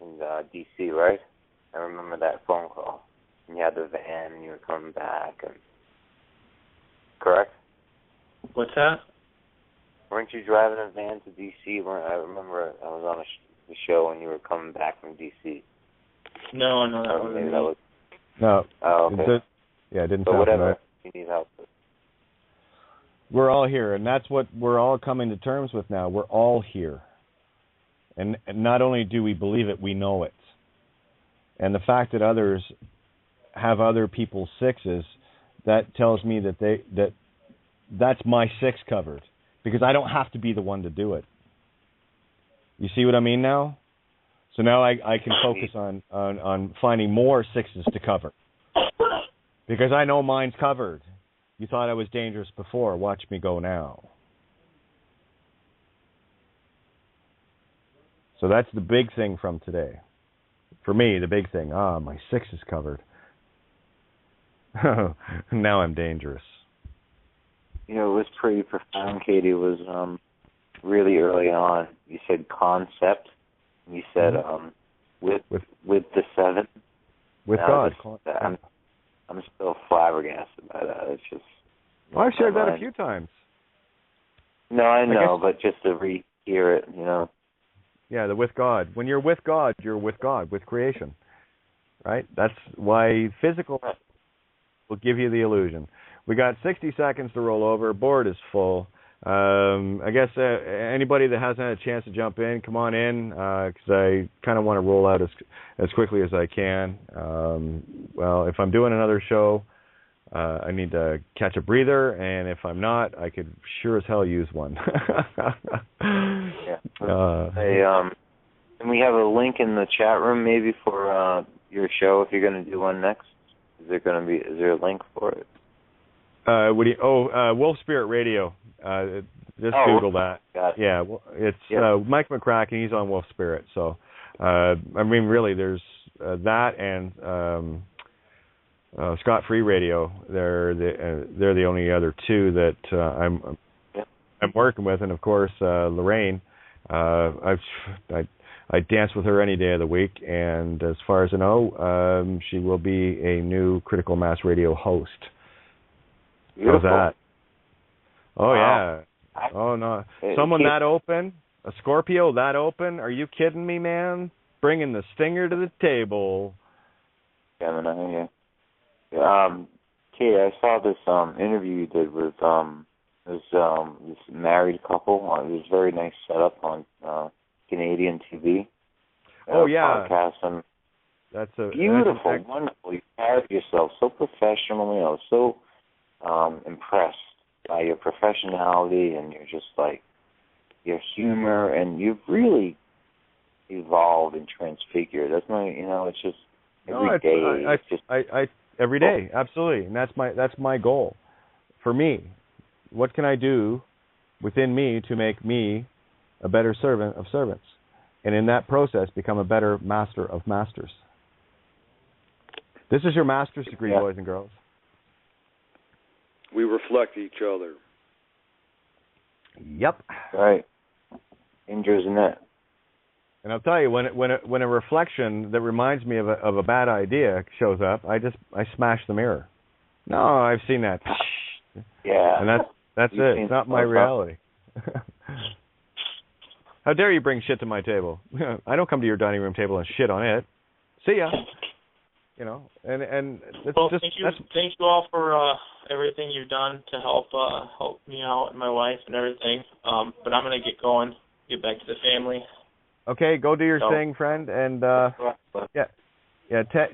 in D.C., right? I remember that phone call. And you had the van, and you were coming back, and correct? What's that? Weren't you driving a van to D.C.? I remember I was on the show and you were coming back from D.C. No, that wasn't me. No. Oh, okay. It didn't so sound whatever right. you need help with. We're all here, and that's what we're all coming to terms with now. We're all here. And not only do we believe it, we know it. And the fact that others have other people's 6s, that tells me that that's my 6 covered, because I don't have to be the one to do it. You see what I mean now? So now I can focus on finding more 6s to cover, because I know mine's covered. You thought I was dangerous before. Watch me go now. So that's the big thing from today. For me, the big thing. My 6 is covered. Now I'm dangerous. You know, it was pretty profound, Katie. It was really early on. You said concept. You said with the 7. With God. I'm still flabbergasted by that. It's just. Well, I've shared that a few times. No, I know, but just to re-hear it, you know. Yeah, the with God. When you're with God, with creation. Right? That's why physical will give you the illusion. We got 60 seconds to roll over. Board is full. I guess anybody that hasn't had a chance to jump in, come on in, because I kind of want to roll out as quickly as I can. Well, if I'm doing another show, I need to catch a breather, and if I'm not, I could sure as hell use one. And we have a link in the chat room maybe for your show if you're going to do one next. Is there a link for it? Wolf Spirit Radio. Just Google that. Got it. Yeah, well, it's Mike McCracken. He's on Wolf Spirit. So, I mean, really, there's that and Scott Free Radio. They're the only other two that I'm working with, and of course Lorraine. I dance with her any day of the week, and as far as I know, she will be a new Critical Mass Radio host. Beautiful. How's that? Oh, wow. Yeah. Oh, no. Someone that open? A Scorpio that open? Are you kidding me, man? Bringing the stinger to the table. Gemini, yeah. Kate, I saw this interview you did with this married couple. It was a very nice setup on Canadian TV. Oh, yeah. Podcast, and that's beautiful, wonderful. You carried yourself so professionally. I was so impressed by your professionality and your humor, and you've really evolved and transfigured. That's it's just every day. Every day, absolutely, and that's my goal. For me, what can I do within me to make me a better servant of servants, and in that process become a better master of masters? This is your master's degree, boys and girls. We reflect each other. Yep. Right. Injures in that. And I'll tell you, when a reflection that reminds me of a bad idea shows up, I smash the mirror. No, I've seen that. Yeah. And that's it. It's not my reality. How dare you bring shit to my table? I don't come to your dining room table and shit on it. See ya. You know, and it's just. Thank you all for everything you've done to help me out and my wife and everything. But I'm gonna get going, get back to the family. Okay, go do your thing, friend, and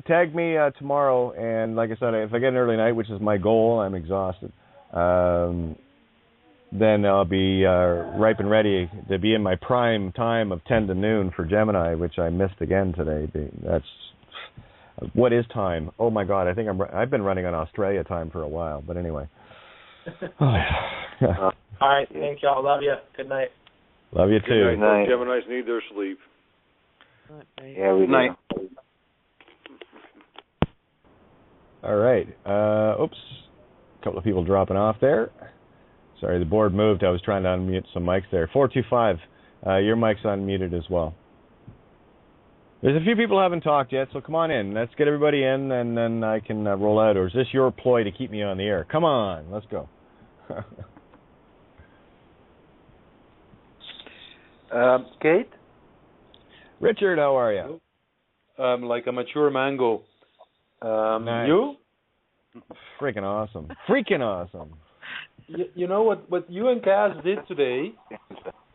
tag me tomorrow. And like I said, if I get an early night, which is my goal, I'm exhausted. Then I'll be ripe and ready to be in my prime time of 10 to noon for Gemini, which I missed again today. That's what is time? Oh my God, I think I've been running on Australia time for a while. But anyway. All right, thank y'all. Love you. Good night. Love you too. Good night. Geminis need their sleep. Yeah, we do. All right. Oops. A couple of people dropping off there. Sorry, the board moved. I was trying to unmute some mics there. 425, your mic's unmuted as well. There's a few people who haven't talked yet, so come on in. Let's get everybody in, and then I can roll out. Or is this your ploy to keep me on the air? Come on, let's go. Kate? Richard, how are you? Like a mature mango. Nice. You? Freaking awesome. Freaking awesome. You know what you and Kaz did today,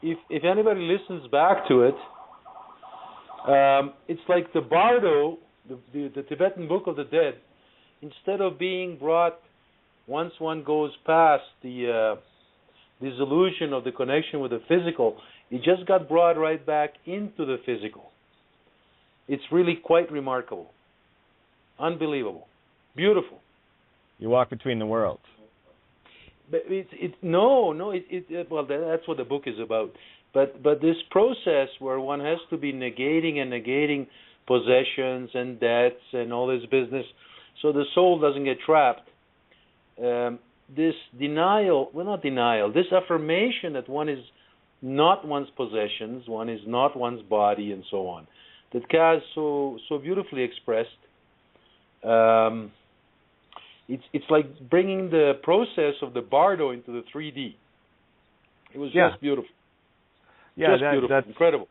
if anybody listens back to it, it's like the Bardo, the Tibetan Book of the Dead, instead of being brought once one goes past the dissolution of the connection with the physical, it just got brought right back into the physical. It's really quite remarkable. Unbelievable. Beautiful. You walk between the worlds. But that's what the book is about. But this process where one has to be negating possessions and debts and all this business, so the soul doesn't get trapped. This this affirmation that one is not one's possessions, one is not one's body, and so on, that Kaz so beautifully expressed. It's like bringing the process of the Bardo into the 3D. It was just beautiful. Yeah, beautiful. That's incredible.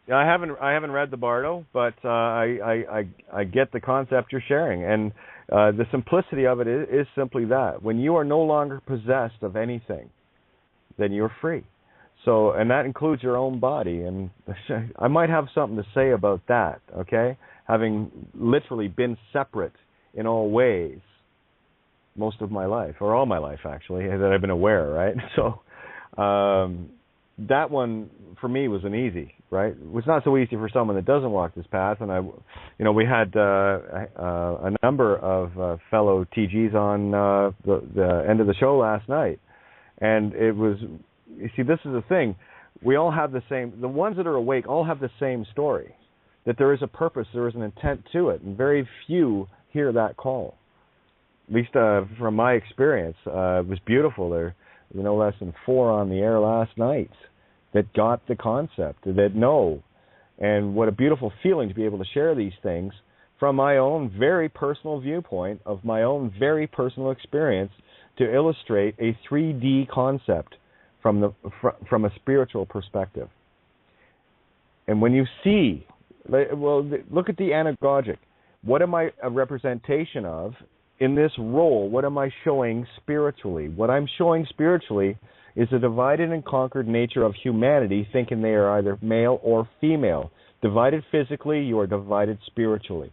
Yeah, I haven't read the Bardo, but I get the concept you're sharing, and the simplicity of it is simply that when you are no longer possessed of anything, then you're free. So, and that includes your own body. And I might have something to say about that. Okay, having literally been separate in all ways most of my life, or all my life actually, that I've been aware. Right, so. That one for me was an easy, right? It was not so easy for someone that doesn't walk this path. And we had a number of fellow TGs on the end of the show last night, and it was. You see, this is the thing. We all have the same. The ones that are awake all have the same story. That there is a purpose, there is an intent to it, and very few hear that call. At least from my experience, it was beautiful. There were no less than 4 on the air last night that got the concept, that know. And what a beautiful feeling to be able to share these things from my own very personal viewpoint of my own very personal experience to illustrate a 3D concept from a spiritual perspective. And when you see, look at the anagogic. What am I a representation of? In this role, what am I showing spiritually? What I'm showing spiritually is the divided and conquered nature of humanity, thinking they are either male or female. Divided physically, you are divided spiritually.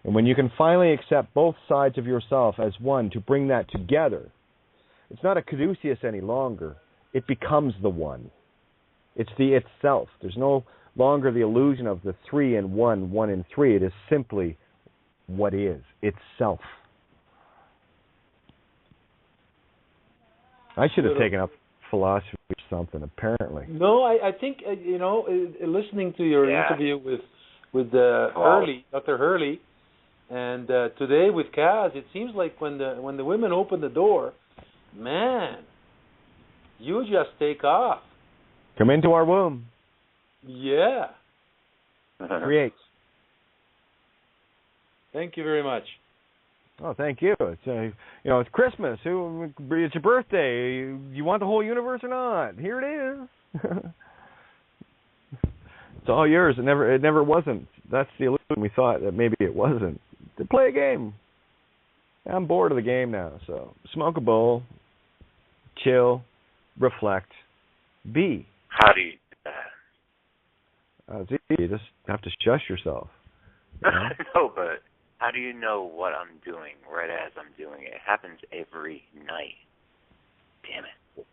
And when you can finally accept both sides of yourself as one to bring that together, it's not a caduceus any longer. It becomes the one. It's the itself. There's no longer the illusion of the 3 and 1, 1 and 3. It is simply what is, itself. I should have taken up philosophy or something, apparently. No, I think, listening to your interview with Hurley, Dr. Hurley, and today with Kaz, it seems like when the women open the door, man, you just take off. Come into our womb. Yeah. Create. Thank you very much. Oh, thank you. It's it's Christmas. It's your birthday. You want the whole universe or not? Here it is. It's all yours. It never wasn't. That's the illusion. We thought that maybe it wasn't. To play a game. I'm bored of the game now. So smoke a bowl, chill, reflect, be. How do you do that? It's easy. You just have to shush yourself. You know? No, but how do you know what I'm doing right as I'm doing it? It happens every night. Damn it.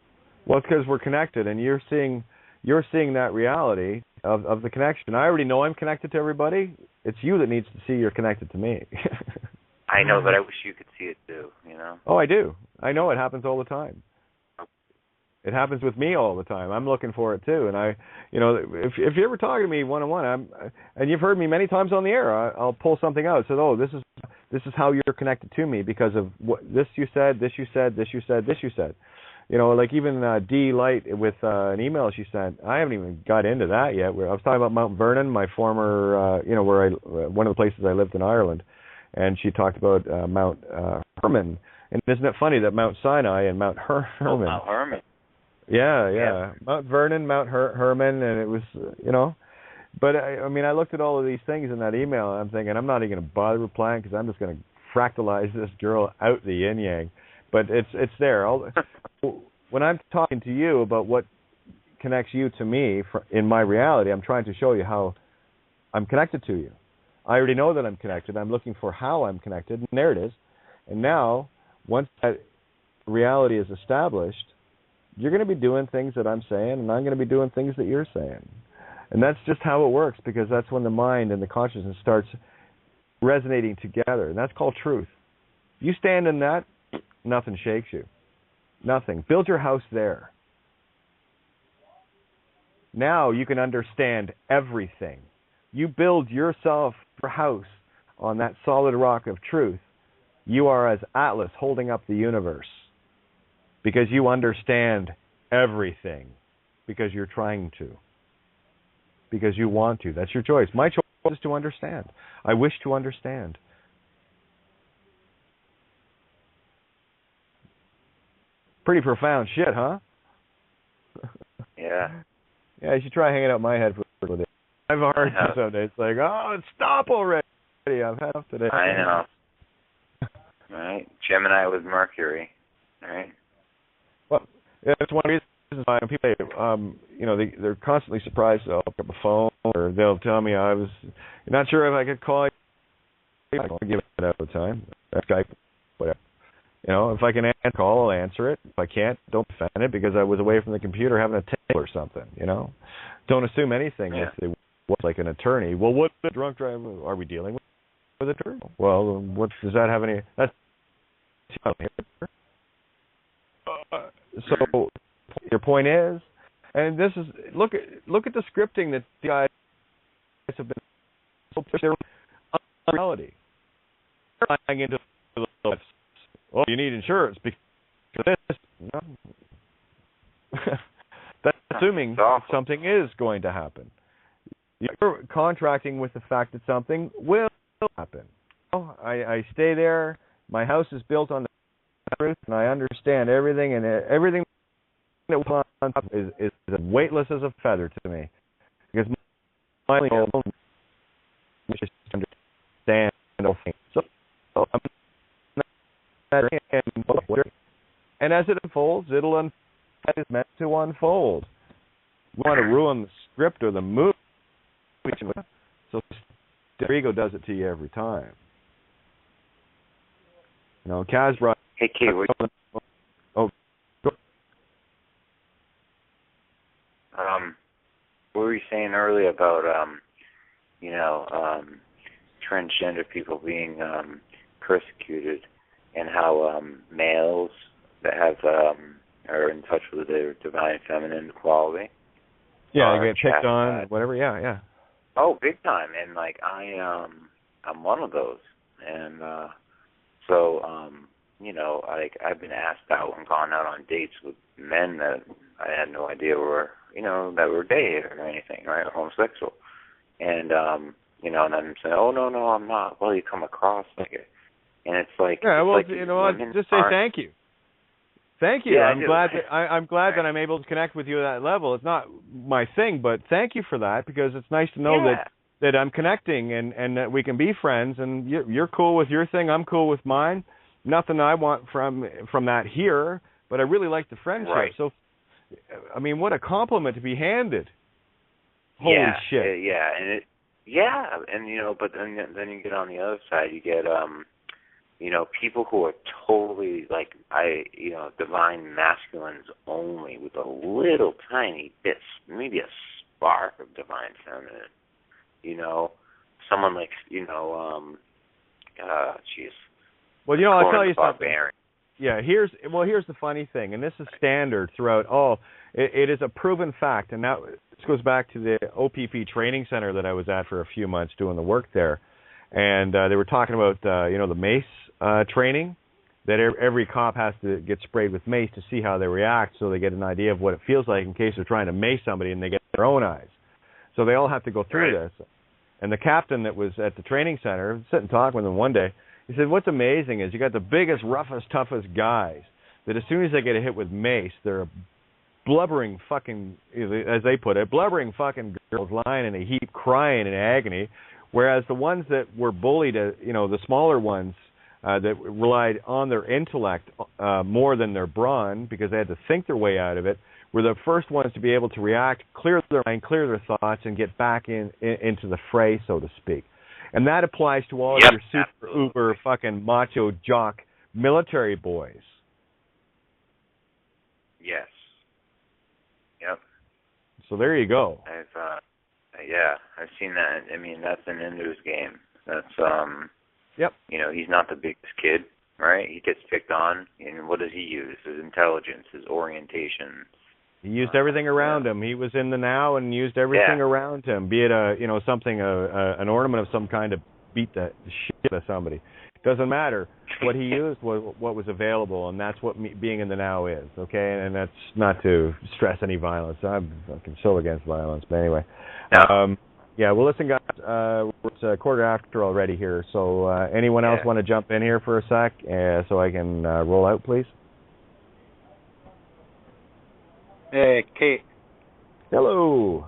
Well, it's because we're connected, and you're seeing that reality of the connection. I already know I'm connected to everybody. It's you that needs to see you're connected to me. I know, but I wish you could see it too, Oh, I do. I know it happens all the time. It happens with me all the time. I'm looking for it too. And if you're ever talking to me one-on-one, and you've heard me many times on the air, I'll pull something out. So, this is how you're connected to me because of what this you said, this you said, this you said, this you said. Like even D Light with an email she sent. I haven't even got into that yet. I was talking about Mount Vernon, my former, one of the places I lived in Ireland, and she talked about Mount Hermon. And isn't it funny that Mount Sinai and Mount Hermon? Oh, Mount Hermon. Yeah. Mount Vernon, Mount Hermon, and it was, But, I looked at all of these things in that email, and I'm thinking, I'm not even going to bother replying because I'm just going to fractalize this girl out the yin-yang. But it's there. When I'm talking to you about what connects you to me in my reality, I'm trying to show you how I'm connected to you. I already know that I'm connected. I'm looking for how I'm connected, and there it is. And now, once that reality is established, you're going to be doing things that I'm saying, and I'm going to be doing things that you're saying. And that's just how it works, because that's when the mind and the consciousness starts resonating together, and that's called truth. You stand in that, nothing shakes you. Nothing. Build your house there. Now you can understand everything. You build yourself a house on that solid rock of truth. You are as Atlas holding up the universe because you understand everything because you're trying to, because you want to. That's your choice. My choice is to understand. I wish to understand. Pretty profound shit, huh? Yeah. Yeah, you should try hanging out my head for a little bit. I have a hard time someday. It's like, oh, stop already. I've had enough today. I know. Right? Gemini with Mercury. Right? Well, yeah, that's one reason why people, they're constantly surprised. They'll pick up a phone or they'll tell me you're not sure if I could call you. I don't give it out of time. Skype, whatever. If I can answer a call, I'll answer it. If I can't, don't defend it because I was away from the computer having a table or something, Don't assume anything if they was like an attorney. Well, what drunk driver are we dealing with a attorney? Well, what does that have any... That's so your point is, and this is, look at the scripting that the guys have been so their reality. They're flying into the lives. Oh, you need insurance because this. No. That's assuming something is going to happen. You're contracting with the fact that something will happen. I stay there. My house is built on the truth, and I understand everything, and everything that we put on top is as weightless as a feather to me. Because my only goal is just to understand. So I'm and as it unfolds, it'll unfold as it's meant to unfold. We want to ruin the script or the movie, so the ego does it to you every time. Kaz brought. Hey, Kate. What were you saying earlier about transgender people being persecuted? And how males that have are in touch with their divine feminine quality. Yeah, they get picked on, whatever. Yeah. Oh, big time! And I'm one of those. And I've been asked out and gone out on dates with men that I had no idea were that were gay or anything, right, or homosexual. And and I'm saying, oh no, I'm not. Well, you come across like it. And it's like, just say thank you. Thank you. Yeah, I'm glad that I'm able to connect with you at that level. It's not my thing, but thank you for that because it's nice to know that I'm connecting and that we can be friends. And you're cool with your thing, I'm cool with mine. Nothing I want from that here, but I really like the friendship. Right. So, I mean, what a compliment to be handed. Holy shit. But then you get on the other side, you get people who are totally divine masculines only with a little tiny bit, maybe a spark of divine feminine. Someone like, Well, I'll tell you something. Yeah, here's the funny thing, and this is standard throughout all. It is a proven fact, and now this goes back to the OPP training center that I was at for a few months doing the work there, and they were talking about the mace training, that every cop has to get sprayed with mace to see how they react, so they get an idea of what it feels like in case they're trying to mace somebody and they get their own eyes. So they all have to go through this. And the captain that was at the training center, sitting talking with him one day, he said, what's amazing is you got the biggest, roughest, toughest guys that as soon as they get a hit with mace, they're blubbering fucking, as they put it, blubbering fucking girls lying in a heap crying in agony, whereas the ones that were bullied, the smaller ones that relied on their intellect more than their brawn because they had to think their way out of it, were the first ones to be able to react, clear their mind, clear their thoughts, and get back into the fray, so to speak. And that applies to all of your super uber fucking macho jock military boys. Yes. Yep. So there you go. I've seen that. I mean, that's an Indus game. That's Yep. He's not the biggest kid, right? He gets picked on, and what does he use? His intelligence, his orientation. He used everything around him. He was in the now and used everything around him, be it an ornament of some kind to beat the shit out of somebody. Doesn't matter. What he used was what was available, and that's what being in the now is, okay? And that's not to stress any violence. I'm fucking so against violence, but anyway. Well, listen, guys, it's a quarter after already here, so anyone else want to jump in here for a sec so I can roll out, please? Kate. Hello.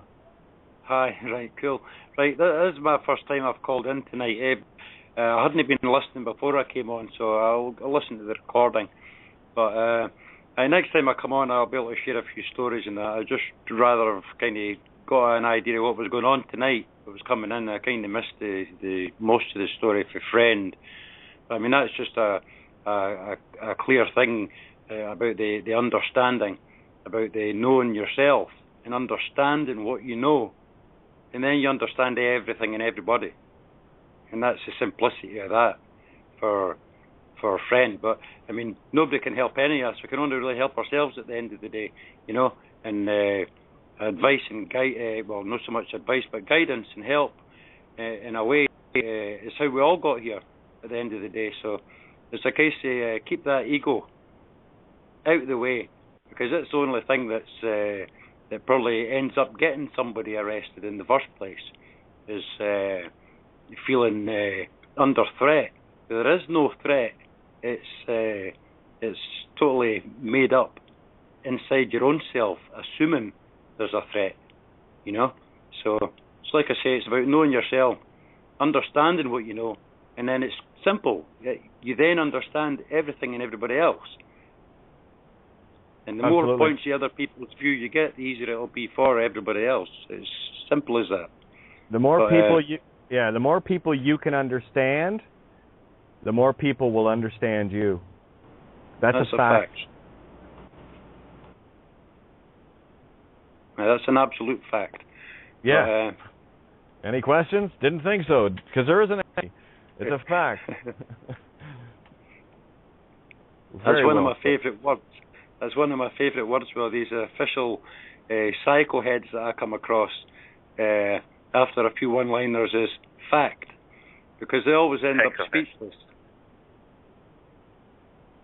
Hi, right, cool. Right, this is my first time I've called in tonight. I hadn't been listening before I came on, so I'll listen to the recording. But next time I come on, I'll be able to share a few stories and that. I just rather have kind of got an idea of what was going on tonight. I was coming in, I kind of missed the most of the story for friend. I mean, that's just a clear thing about the understanding, about the knowing yourself and understanding what you know, and then you understand everything and everybody. And that's the simplicity of that for a friend. But I mean, nobody can help any of us. We can only really help ourselves at the end of the day, you know. And advice and not so much advice, but guidance and help in a way is how we all got here at the end of the day. So it's a case to keep that ego out of the way, because it's the only thing that probably ends up getting somebody arrested in the first place, is feeling under threat. There is no threat. It's totally made up inside your own self, assuming there's a threat, you know. So it's like I say, it's about knowing yourself, understanding what you know, and then it's simple. You then understand everything and everybody else. And the more points the other people's view you get, the easier it'll be for everybody else. It's simple as that. The more the more people you can understand, the more people will understand you. That's a fact. That's an absolute fact. Yeah. Any questions? Didn't think so, because there isn't any. It's a fact. That's one of my favourite words. That's one of my favourite words with these official psycho heads that I come across after a few one-liners is fact, because they always end up speechless.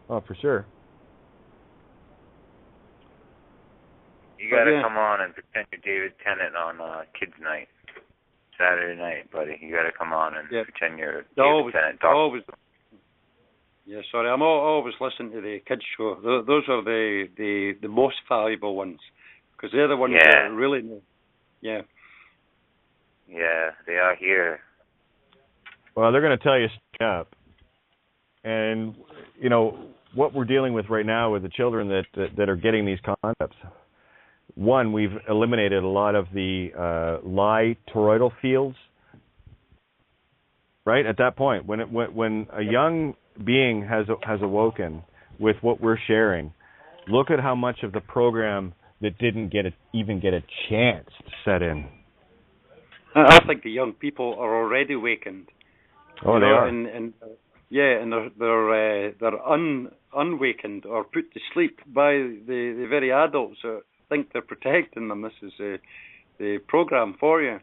Oh, for sure. You got to come on and pretend you're David Tennant on Kids Night, Saturday night, buddy. You got to come on and pretend you're David Tennant. Always. Yeah, sorry, I'm always listening to the kids show. Those are the most valuable ones, because they're the ones that really know. Yeah. Yeah, they are here. Well, they're going to tell you straight up. And, you know, what we're dealing with right now with the children that are getting these concepts, one, we've eliminated a lot of the lie toroidal fields, right? At that point, when a young being has awoken with what we're sharing, look at how much of the program that didn't even get a chance to set in. I think the young people are already awakened. Oh, they are. And they're unawakened or put to sleep by the very adults that think they're protecting them. This is the program for you.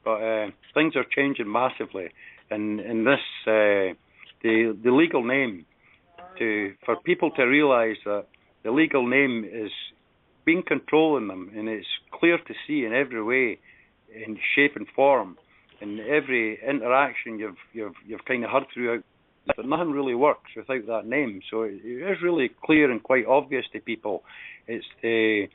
But things are changing massively, and in this the legal name, for people to realise that the legal name is being controlling them, and it's clear to see in every way, in shape and form, in every interaction you've kind of heard throughout, but nothing really works without that name. So it is really clear and quite obvious to people. It's the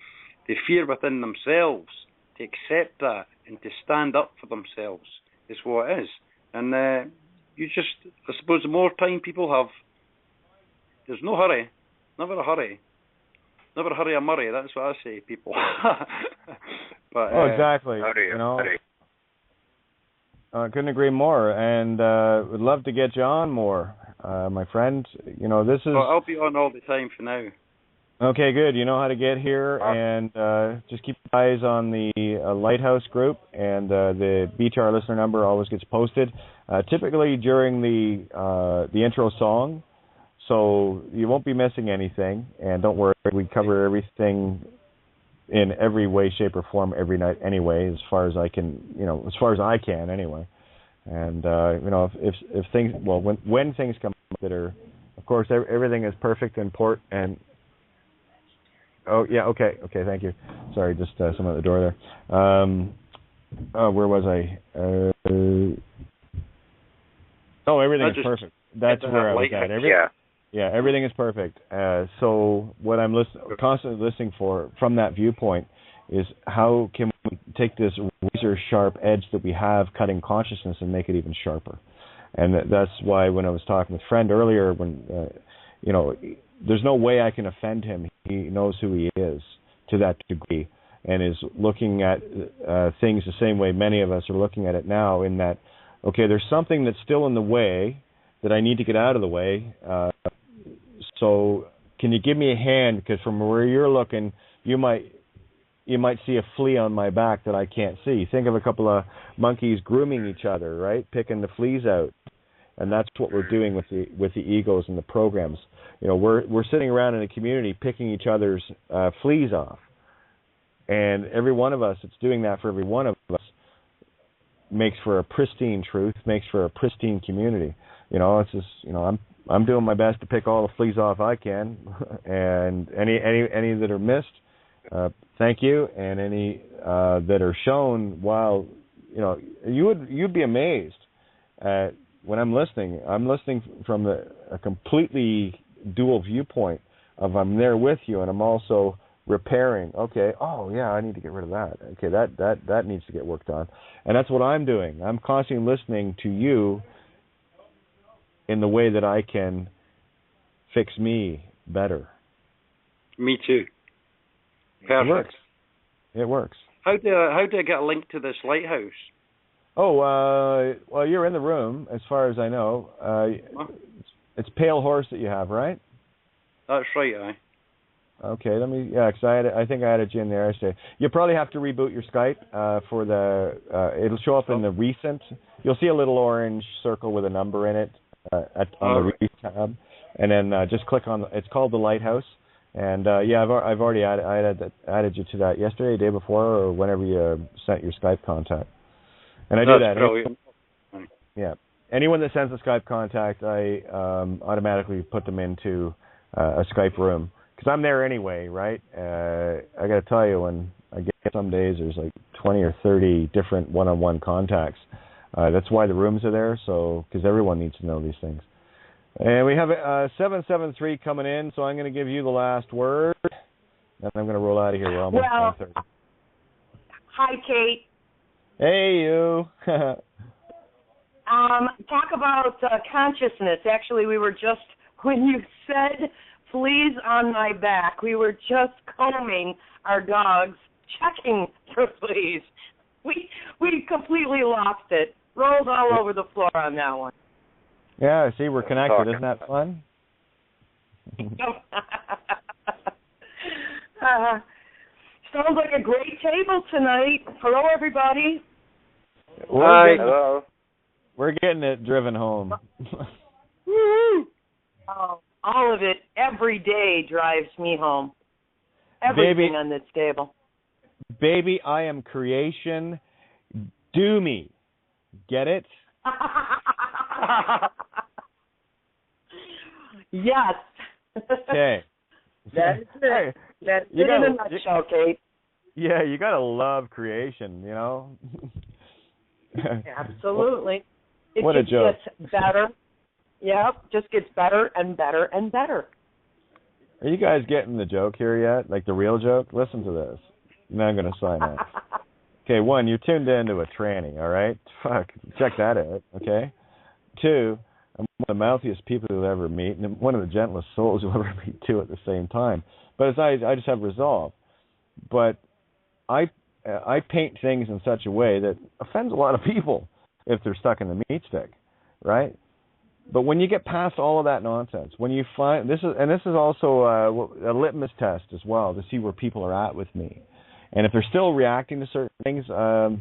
fear within themselves to accept that and to stand up for themselves is what it is. And I suppose the more time people have, there's no hurry, never a hurry. Never hurry a Murray, that's what I say, people. But, exactly. I couldn't agree more, and would love to get you on more, my friend. You know, this is... I'll be on all the time for now. Okay, good. You know how to get here, and just keep your eyes on the Lighthouse group, and the BTR listener number always gets posted, typically during the intro song. So you won't be missing anything, and don't worry, we cover everything in every way, shape, or form every night anyway, as far as I can, as far as I can anyway. And if things, well, when things come up that are, of course, everything is perfect in port and. Oh yeah, okay, thank you. Sorry, just someone at the door there. Where was I? Everything is perfect. That's where I was at. Everything is perfect. So what I'm constantly listening for from that viewpoint is how can we take this razor sharp edge that we have cutting consciousness and make it even sharper. And that's why when I was talking with Friend earlier, when there's no way I can offend him. He knows who he is to that degree, and is looking at things the same way many of us are looking at it now, in that, okay, there's something that's still in the way that I need to get out of the way. So can you give me a hand? Because from where you're looking, you might see a flea on my back that I can't see. Think of a couple of monkeys grooming each other, right? Picking the fleas out. And that's what we're doing with the egos and the programs. We're sitting around in a community picking each other's fleas off. And every one of us that's doing that for every one of us makes for a pristine truth, makes for a pristine community. It's just, I'm doing my best to pick all the fleas off I can, and any that are missed, thank you, and any that are shown, while you'd be amazed at when I'm listening from a completely dual viewpoint of I'm there with you and I'm also repairing. Okay, oh yeah, I need to get rid of that. Okay, that needs to get worked on. And that's what I'm doing. I'm constantly listening to you in the way that I can fix me better. Me too. Perfect. It works. How do I get a link to this lighthouse? Oh, well, you're in the room, as far as I know. It's Pale Horse that you have, right? That's right, aye. Okay, because I think I added you in there. I say you probably have to reboot your Skype for the. It'll show up in the recent. You'll see a little orange circle with a number in it on the recent tab, and then just click on. It's called the Lighthouse, and I've already added you to that yesterday, day before, or whenever you sent your Skype contact. And I do that. Brilliant. Yeah. Anyone that sends a Skype contact, I automatically put them into a Skype room. Because I'm there anyway, right? I got to tell you, when I get some days, there's like 20 or 30 different one-on-one contacts. That's why the rooms are there, because everyone needs to know these things. And we have 773 coming in, so I'm going to give you the last word. And I'm going to roll out of here. We're almost 1:30. Hi, Kate. Hey, you. Talk about consciousness. Actually, we were just, when you said fleas on my back, we were just combing our dogs, checking for fleas. We completely lost it. Rolled all over the floor on that one. Yeah, see, we're connected. Isn't that fun? Sounds like a great table tonight. Hello, everybody. Hello. We're getting it driven home. Woo-hoo. Oh, all of it every day drives me home. Everything on this table. Baby, I am creation. Do me. Get it? Yes. Okay. That's it. That's it in a nutshell, Kate. Yeah, you got to love creation, Absolutely. What a joke. Gets better. Yep, just gets better and better and better. Are you guys getting the joke here yet? Like the real joke? Listen to this. Now I'm going to sign off. Okay, 1, you tuned into a tranny, all right? Fuck, check that out, okay? 2, I'm one of the mouthiest people you'll ever meet, and one of the gentlest souls you'll ever meet, too, at the same time. But I just have resolve. But I paint things in such a way that offends a lot of people if they're stuck in the meat stick, right? But when you get past all of that nonsense, when you find this is also a litmus test as well to see where people are at with me, and if they're still reacting to certain things, I'm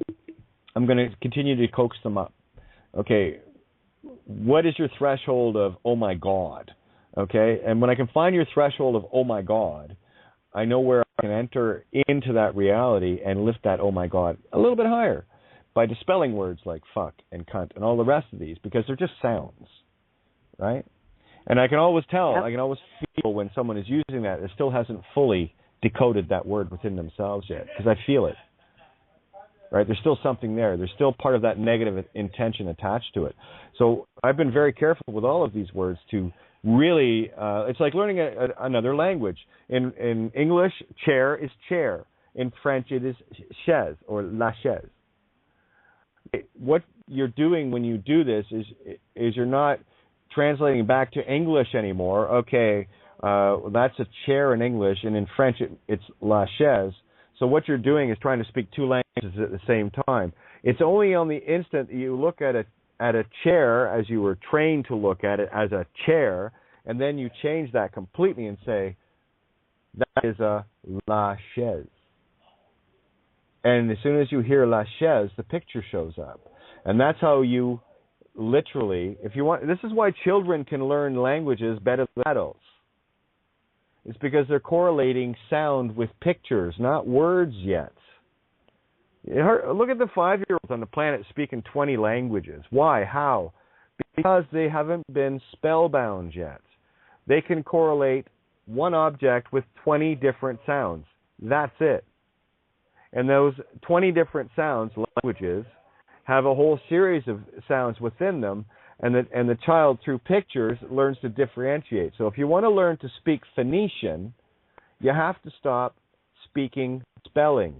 going to continue to coax them up. Okay, what is your threshold of oh my God? Okay? And when I can find your threshold of, oh my God, I know where I can enter into that reality and lift that, oh my God, a little bit higher by dispelling words like fuck and cunt and all the rest of these, because they're just sounds, right? And I can always tell, I can always feel when someone is using that, it still hasn't fully decoded that word within themselves yet, because I feel it, right? There's still something there. There's still part of that negative intention attached to it. So I've been very careful with all of these words to really, it's like learning another language. In English, chair is chair. In French, it is chaise or la chaise. What you're doing when you do this is you're not translating back to English anymore. Okay, that's a chair in English, and in French it's la chaise. So what you're doing is trying to speak two languages at the same time. It's only on the instant that you look at a chair as you were trained to look at it as a chair, and then you change that completely and say, that is a la chaise. And as soon as you hear la chaise, the picture shows up. And that's how you literally, if you want, this is why children can learn languages better than adults. It's because they're correlating sound with pictures, not words yet. Look at the 5-year-olds on the planet speaking 20 languages. Why? How? Because they haven't been spellbound yet. They can correlate one object with 20 different sounds. That's it. And those 20 different sounds, languages, have a whole series of sounds within them, and the child, through pictures, learns to differentiate. So if you want to learn to speak Phoenician, you have to stop speaking spelling.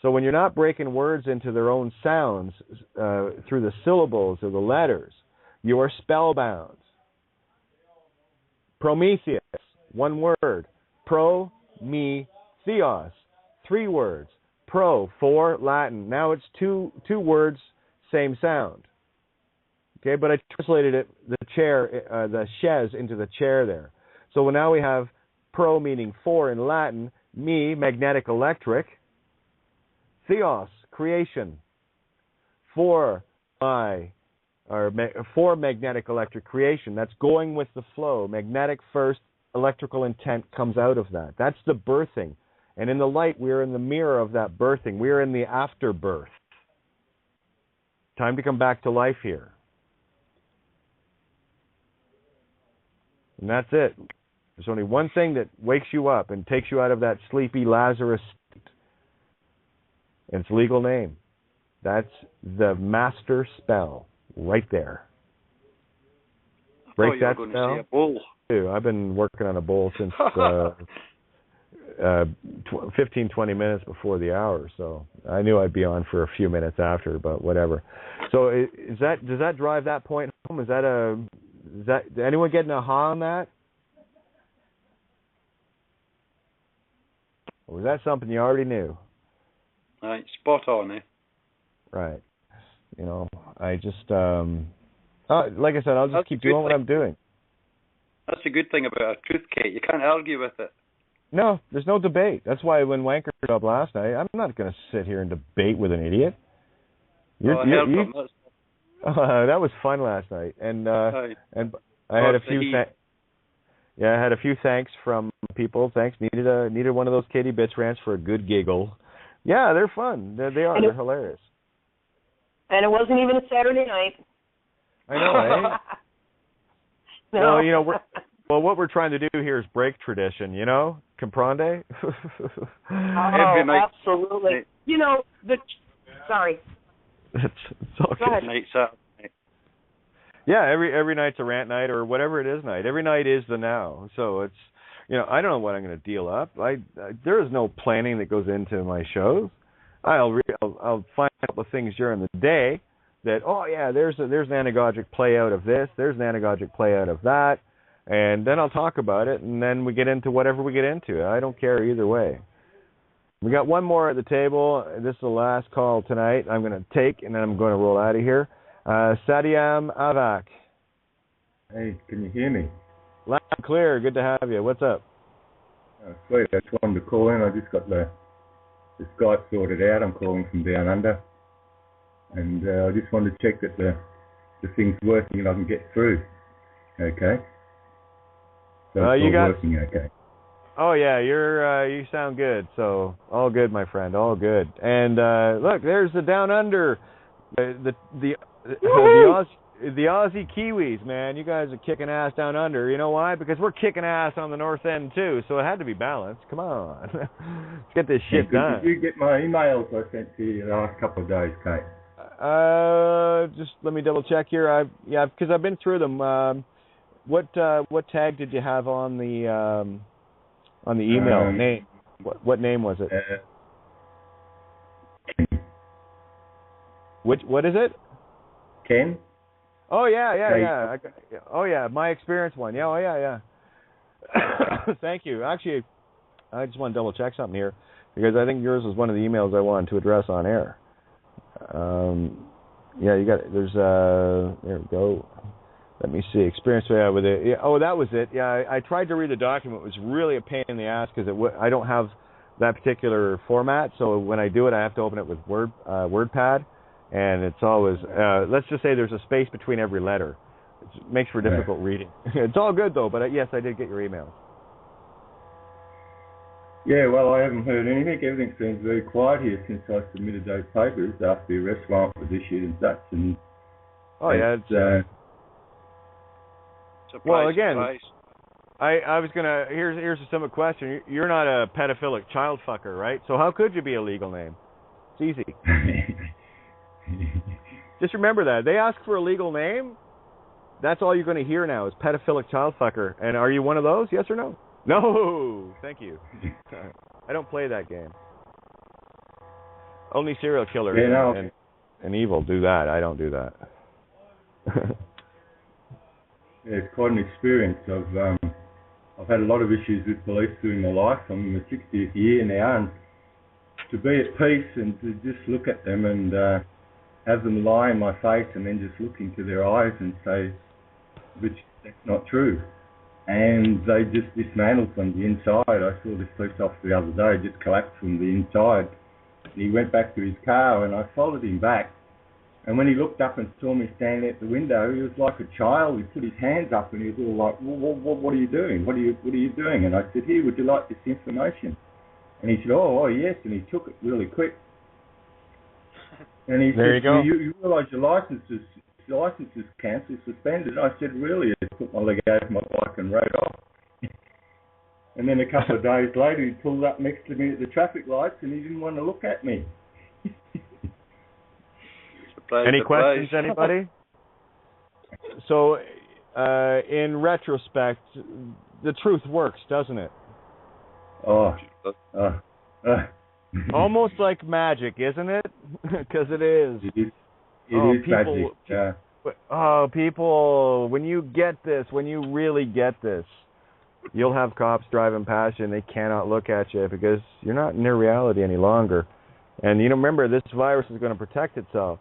So when you're not breaking words into their own sounds through the syllables or the letters, you are spellbound. Prometheus, one word. Pro-me-theos, 3 words. Pro, for, Latin. Now it's two words, same sound. Okay, but I translated it, the chaise, into the chair there. So now we have pro meaning for in Latin, me, magnetic electric, theos, creation, for magnetic electric creation. That's going with the flow. Magnetic first, electrical intent comes out of that. That's the birthing. And in the light, we're in the mirror of that birthing. We're in the afterbirth. Time to come back to life here. And that's it. There's only one thing that wakes you up and takes you out of that sleepy Lazarus state. And its legal name. That's the master spell right there. Break that spell. A bowl. I've been working on a bowl since 15, 20 minutes before the hour, so I knew I'd be on for a few minutes after, but whatever. So does that drive that point home? Did anyone get an aha on that? Or was that something you already knew? Right, spot on, eh? Right. I just, like I said, I'll just keep doing what I'm doing. That's a good thing about a truth, Kate. You can't argue with it. No, there's no debate. That's why when Wanker showed up last night, I'm not going to sit here and debate with an idiot. That was fun last night, and I had a few. I had a few thanks from people. Thanks. Needed one of those Katie Bitch rants for a good giggle. Yeah, they're fun. They are. They're hilarious. And it wasn't even a Saturday night. I know, eh? No. Well, what we're trying to do here is break tradition, Comprende? Every night. Absolutely. Sorry. It's all good. Night, Saturday. Yeah, every night's a rant night or whatever it is night. Every night is the now. So it's, I don't know what I'm going to deal up. There is no planning that goes into my shows. I'll find out the things during the day that, there's an anagogic play out of this, there's an anagogic play out of that, and then I'll talk about it, and then we get into whatever we get into. I don't care either way. We got one more at the table. This is the last call tonight I'm going to take, and then I'm going to roll out of here. Sadiam Avak. Hey, can you hear me? Loud and clear. Good to have you. What's up? Sweet. I just wanted to call in. I just got the Skype sorted out. I'm calling from down under. And I just wanted to check that the thing's working and I can get through. Okay. So it's you all got. working okay. Oh yeah, you sound good. So all good, my friend, all good. And look, there's the Down Under, the Aussie Kiwis, man. You guys are kicking ass down under. You know why? Because we're kicking ass on the north end too. So it had to be balanced. Come on, let's get this shit done. Did you get my emails I sent to you the last couple of days, Kate? Just let me double check here. Because I've been through them. What tag did you have on the email name? What name was it? What is it? Ken. Oh yeah. Oh yeah, my experience one. Yeah, oh yeah. Thank you. Actually, I just want to double check something here because I think yours was one of the emails I wanted to address on air. Yeah, you got it. There's there we go. Let me see. Experience with it. Yeah, oh, that was it. Yeah, I tried to read the document. It was really a pain in the ass because I don't have that particular format. So when I do it, I have to open it with WordPad, and it's always let's just say there's a space between every letter. It makes for difficult reading. It's all good though. But yes, I did get your email. Yeah, well, I haven't heard anything. Everything seems very quiet here since I submitted those papers after the arrest warrant was issued and such. And well, again, I was gonna. Here's a simple question. You're not a pedophilic child fucker, right? So how could you be a legal name? It's easy. Just remember that they ask for a legal name. That's all you're going to hear now is pedophilic child fucker. And are you one of those? Yes or no? No. Thank you. I don't play that game. Only serial killers and evil do that. I don't do that. Yeah, it's quite an experience. I've had a lot of issues with police during my life. I'm in my 60th year now, and to be at peace and to just look at them and have them lie in my face and then just look into their eyes and say, which that's not true. And they just dismantled from the inside. I saw this police officer the other day just collapse from the inside. He went back to his car and I followed him back. And when he looked up and saw me standing at the window, he was like a child. He put his hands up and he was all like, what are you doing? What are you doing? And I said, here, would you like this information? And he said, oh yes. And he took it really quick. And he said, you realise your license is cancelled, suspended. And I said, really? I put my leg out of my bike and rode off. And then a couple of days later, he pulled up next to me at the traffic lights and he didn't want to look at me. Any questions, anybody? So, in retrospect, the truth works, doesn't it? Almost like magic, isn't it? Because it is. It is magic. Yeah. Oh, people! When you get this, when you really get this, you'll have cops driving past you and they cannot look at you because you're not in their reality any longer. And remember, this virus is going to protect itself.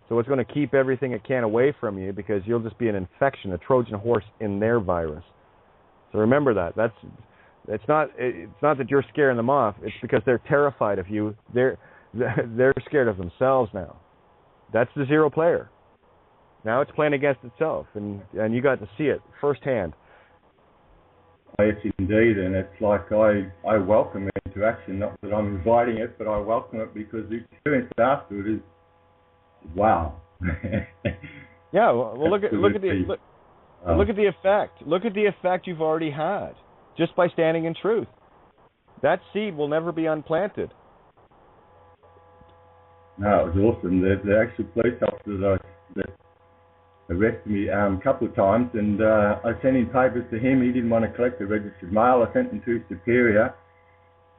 So it's going to keep everything it can away from you because you'll just be an infection, a Trojan horse in their virus. So remember that. It's not that you're scaring them off. It's because they're terrified of you. They're scared of themselves now. That's the zero player. Now it's playing against itself, and you got to see it firsthand. Yes, indeed, and it's like I welcome interaction. Not that I'm inviting it, but I welcome it because the experience after it is wow. Yeah, well, look at the effect. Look at the effect you've already had just by standing in truth. That seed will never be unplanted. No, it was awesome. The actual police officer that arrested me a couple of times, and I sent in papers to him. He didn't want to collect the registered mail. I sent them to his superior.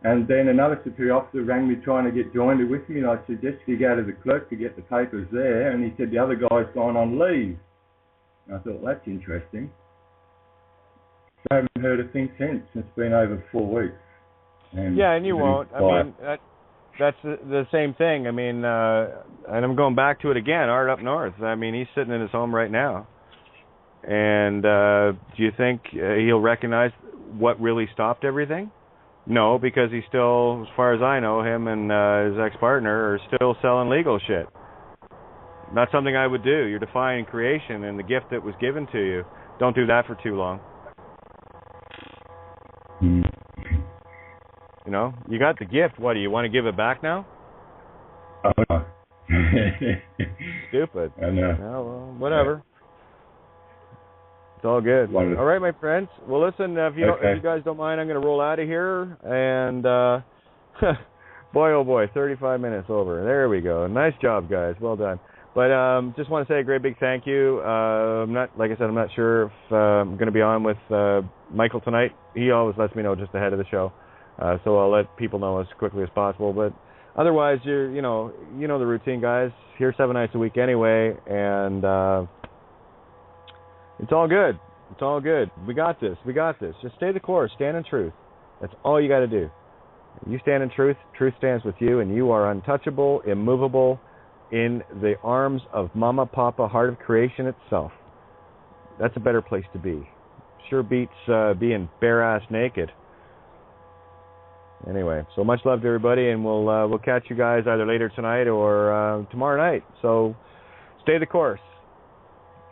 And then another superior officer rang me trying to get joined with me, and I suggested he go to the clerk to get the papers there, and he said the other guy's gone on leave. And I thought, that's interesting. So I haven't heard a thing since. It's been over 4 weeks. And you won't. I mean, that's the same thing. I mean, and I'm going back to it again, Art up north. I mean, he's sitting in his home right now. And do you think he'll recognize what really stopped everything? No, because he's still, as far as I know, him and his ex-partner are still selling legal shit. Not something I would do. You're defying creation and the gift that was given to you. Don't do that for too long. You know, you got the gift. What, do you want to give it back now? Oh, no. Stupid. I know. Oh, well, whatever. It's all good. Wonderful. All right, my friends. Well, listen, if you guys don't mind, I'm going to roll out of here. And, boy, oh boy, 35 minutes over. There we go. Nice job, guys. Well done. But just want to say a great big thank you. Like I said, I'm not sure if I'm going to be on with Michael tonight. He always lets me know just ahead of the show. So I'll let people know as quickly as possible. But otherwise, you know the routine, guys. Here 7 nights a week anyway, and it's all good. It's all good. We got this. We got this. Just stay the course. Stand in truth. That's all you got to do. You stand in truth. Truth stands with you, and you are untouchable, immovable, in the arms of Mama, Papa, Heart of Creation itself. That's a better place to be. Sure beats being bare-ass naked. Anyway, so much love to everybody, and we'll catch you guys either later tonight or tomorrow night. So stay the course.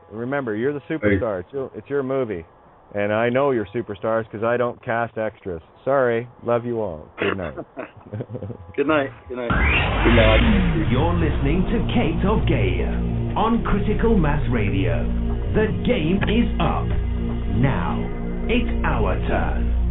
Remember, you're the superstar. It's your movie. And I know you're superstars because I don't cast extras. Sorry. Love you all. Good night. Good night. Good night. Good night. You're listening to Kate of Gaia on Critical Mass Radio. The game is up. Now, it's our turn.